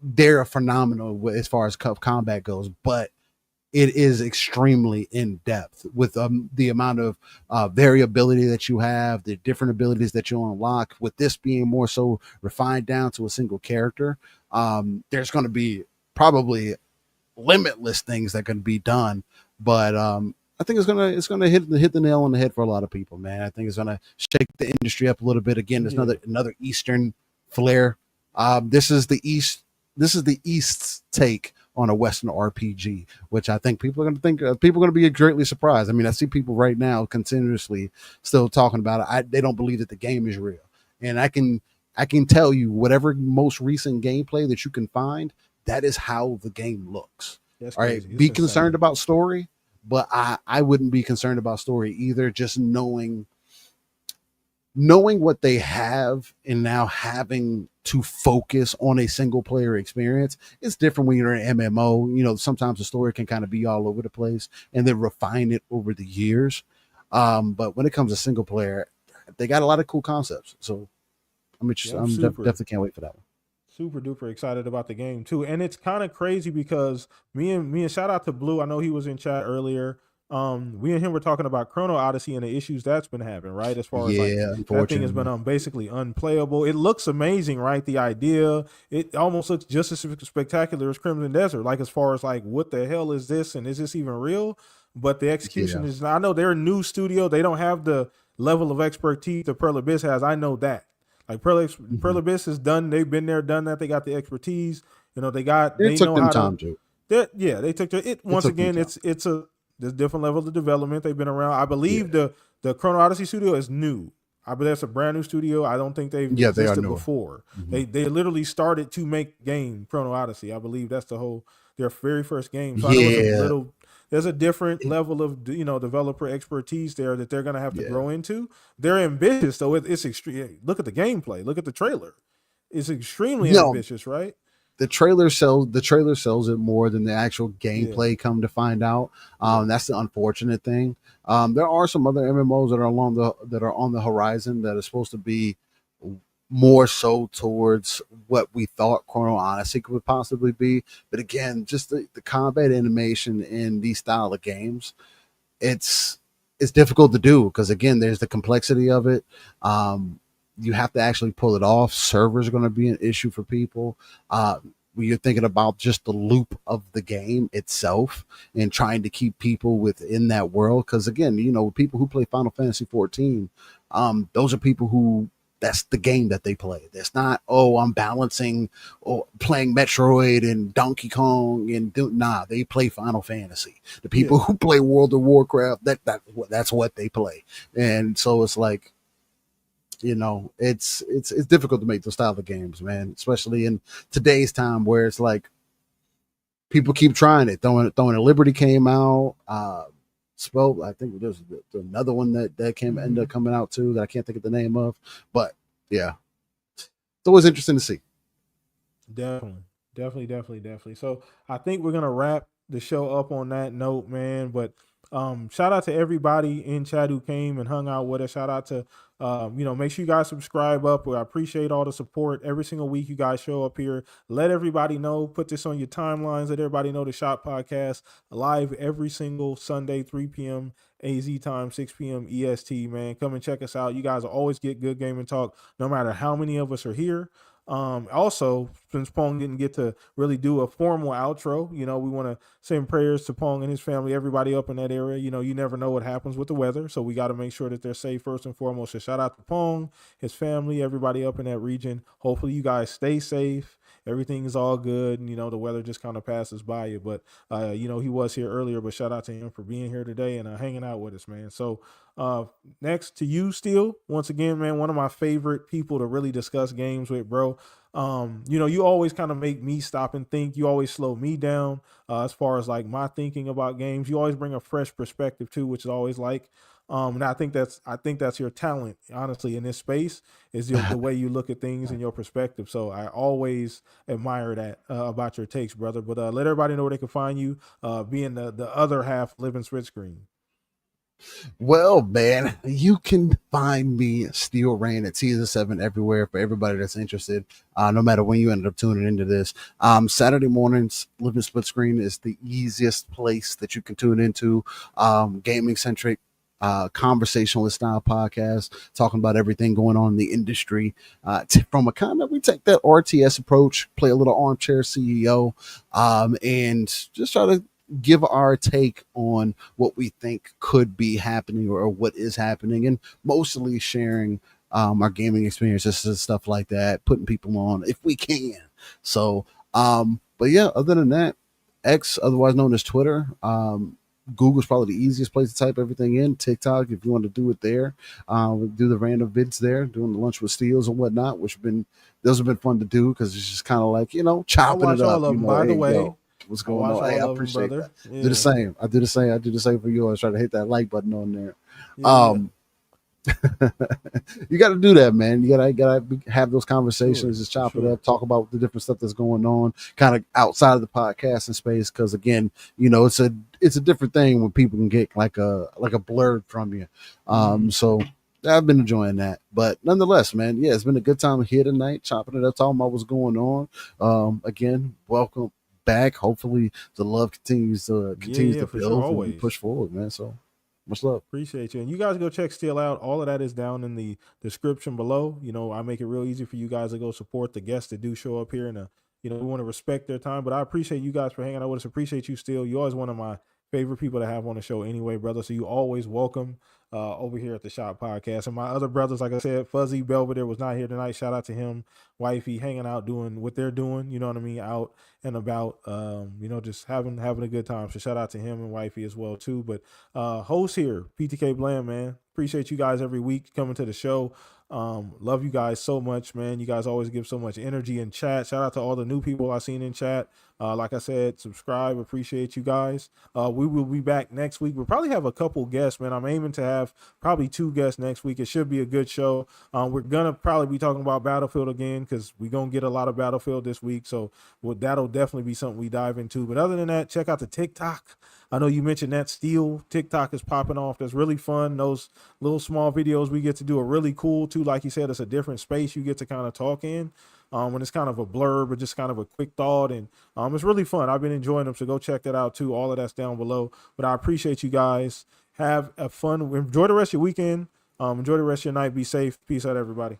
S3: They're phenomenal as far as combat goes, but it is extremely in depth with the amount of variability that you have, the different abilities that you unlock. With this being more so refined down to a single character, there's going to be probably limitless things that can be done. But I think it's gonna hit the nail on the head for a lot of people, man. I think it's gonna shake the industry up a little bit. Again, there's
S1: Yeah.
S3: another Eastern flair. This is the East's take on a Western RPG, which I think people are going to be greatly surprised. I mean, I see people right now continuously still talking about it. They don't believe that the game is real, and I can tell you whatever most recent gameplay that you can find, that is how the game looks.
S1: That's
S3: All right,
S1: crazy. It's
S3: be concerned
S1: insane.
S3: about story, but I wouldn't be concerned about story either. Just knowing what they have and now having to focus on a single player experience, it's different when you're an MMO. You know, sometimes the story can kind of be all over the place and then refine it over the years. But when it comes to single player, they got a lot of cool concepts. So
S1: Yeah, I'm super,
S3: definitely can't wait for that one.
S1: super duper excited about the game too. And it's kind of crazy because me and shout out to Blue. I know he was in chat earlier. We and him were talking about Chrono Odyssey and the issues that's been having, right? As far as like
S3: Yeah,
S1: that thing has been
S3: unfortunately.
S1: basically unplayable. It looks amazing, right? The idea, it almost looks just as spectacular as Crimson Desert. Like as far as like what the hell is this and is this even real? But the execution
S3: Yeah.
S1: is I know they're a new studio. They don't have the level of expertise that Pearl Abyss has. I know that. Like Pearl
S3: Hmm.
S1: Abyss is done. They've been there, done that. They got the expertise. You know,
S3: It
S1: they
S3: took
S1: know
S3: them
S1: how to.
S3: time to.
S1: Yeah, they took it
S3: It
S1: once
S3: took them
S1: again.
S3: time.
S1: It's a there's different levels of development. They've been around. I
S3: Yeah.
S1: believe the Chrono Odyssey studio is new. I believe that's a brand new studio. I don't think they've
S3: Yeah, they are
S1: existed
S3: newer.
S1: before.
S3: Hmm.
S1: They literally started to make game Chrono Odyssey. I believe that's their very first game. So I know it's a
S3: Yeah.
S1: little there's a different level of developer expertise there that they're gonna have to
S3: Yeah.
S1: grow into. They're ambitious though. It's extreme. Look at the gameplay. Look at the trailer. It's extremely
S3: No,
S1: ambitious, right?
S3: the trailer sells it more than the actual
S1: Yeah,
S3: gameplay, come to find out.
S1: yeah,
S3: That's the unfortunate thing. There are some other MMOs that are on the horizon that are supposed to be more so towards what we thought Chrono Odyssey could possibly be. But again, just the combat animation in these style of games, it's it's difficult to do because again, there's the complexity of it. Um, you have to actually pull it off. Servers are going to be an issue for people. When you're thinking about just the loop of the game itself and trying to keep people within that world, because again, people who play Final Fantasy 14, those are people who that's the game that they play. That's not, oh, I'm balancing or playing Metroid and Donkey Kong nah, they play Final Fantasy. The people
S1: yeah.
S3: who play World of Warcraft, that's what they play. And so it's like, it's difficult to make those style of games, man, especially in today's time where it's like people keep trying it. Throwing a Liberty came out. Spell, I think there's another one that came ended up
S1: Mhm.
S3: coming out too that I can't think of the name of. But yeah, it's always interesting to see.
S1: Definitely. Definitely. So I think we're gonna wrap the show up on that note, man. But shout out to everybody in chat who came and hung out with us. Shout out to make sure you guys subscribe up. I appreciate all the support every single week. You guys show up here. Let everybody know. Put this on your timelines. Let everybody know the Shop Podcast live every single Sunday, 3 p.m. AZ time, 6 p.m. EST. Man, come and check us out. You guys will always get good gaming talk, no matter how many of us are here. Also, since Pong didn't get to really do a formal outro, we want to send prayers to Pong and his family, everybody up in that area. You never know what happens with the weather, so we got to make sure that they're safe first and foremost. So shout out to Pong, his family, everybody up in that region. Hopefully you guys stay safe. Everything is all good. And, the weather just kind of passes by you, but he was here earlier, but shout out to him for being here today and hanging out with us, man. So next to you, Steele, once again, man, one of my favorite people to really discuss games with, bro. You always kind of make me stop and think. You always slow me down as far as like my thinking about games. You always bring a fresh perspective too, which is always like. And I think that's your talent, honestly, in this space is the way you look at things and your perspective. So I always admire that about your takes, brother. But let everybody know where they can find you, being the other half living split screen.
S3: Well, man, you can find me Steel Rain at Teaser7 everywhere for everybody that's interested. No matter when you ended up tuning into this, Saturday mornings, Living Split Screen is the easiest place that you can tune into. Gaming centric, conversational style podcast, talking about everything going on in the industry. From a kind of, we take that RTS approach, play a little armchair CEO, and just try to give our take on what we think could be happening or what is happening, and mostly sharing our gaming experiences and stuff like that, putting people on if we can. So, but yeah, other than that, X, otherwise known as Twitter, Google's probably the easiest place to type everything in. TikTok, if you want to do it there, we do the random vids there, doing the lunch with steals and whatnot, those have been fun to do because it's just kind of like, chopping it up.
S1: By the way.
S3: Yo, what's going on? Hey, I appreciate that. Yeah. Do the same. I do the same for you. I try to hit that like button on there. Yeah. You got to do that, man. You gotta have those conversations, just chop it up, talk about the different stuff that's going on, kind of outside of the podcasting space. Because again, it's a different thing when people can get like a blurb from you. So I've been enjoying that, but nonetheless, man, yeah, it's been a good time here tonight, chopping it up, talking about what's going on. Again, welcome back. Hopefully the love continues to build and push forward, man. So much love.
S1: Appreciate you. And you guys go check Steel out. All of that is down in the description below. I make it real easy for you guys to go support the guests that do show up here, and we want to respect their time. But I appreciate you guys for hanging out with us. Appreciate you, Steel. You're always one of my favorite people to have on the show anyway, brother. So you always welcome over here at the Shop Podcast. And my other brothers, like I said, Fuzzy Belvedere was not here tonight. Shout out to him, wifey, hanging out, doing what they're doing, you know what I mean, out and about, just having a good time. So shout out to him and wifey as well too. But host here, ptkblam, man. Appreciate you guys every week coming to the show. Love you guys so much, man. You guys always give so much energy in chat. Shout out to all the new people I seen in chat. Like I said, subscribe. Appreciate you guys. We will be back next week. We'll probably have a couple guests, man. I'm aiming to have probably 2 guests next week. It should be a good show. We're gonna probably be talking about Battlefield again because we're gonna get a lot of Battlefield this week. So that'll definitely be something we dive into. But other than that, check out the TikTok. I know you mentioned that Steel. TikTok is popping off. That's really fun. Those little small videos we get to do are really cool too. Like you said, it's a different space you get to kind of talk in. When it's kind of a blurb or just kind of a quick thought, and it's really fun. I've been enjoying them, so go check that out too. All of that's down below. But I appreciate you guys. Have a fun. Enjoy the rest of your weekend. Enjoy the rest of your night. Be safe. Peace out, everybody.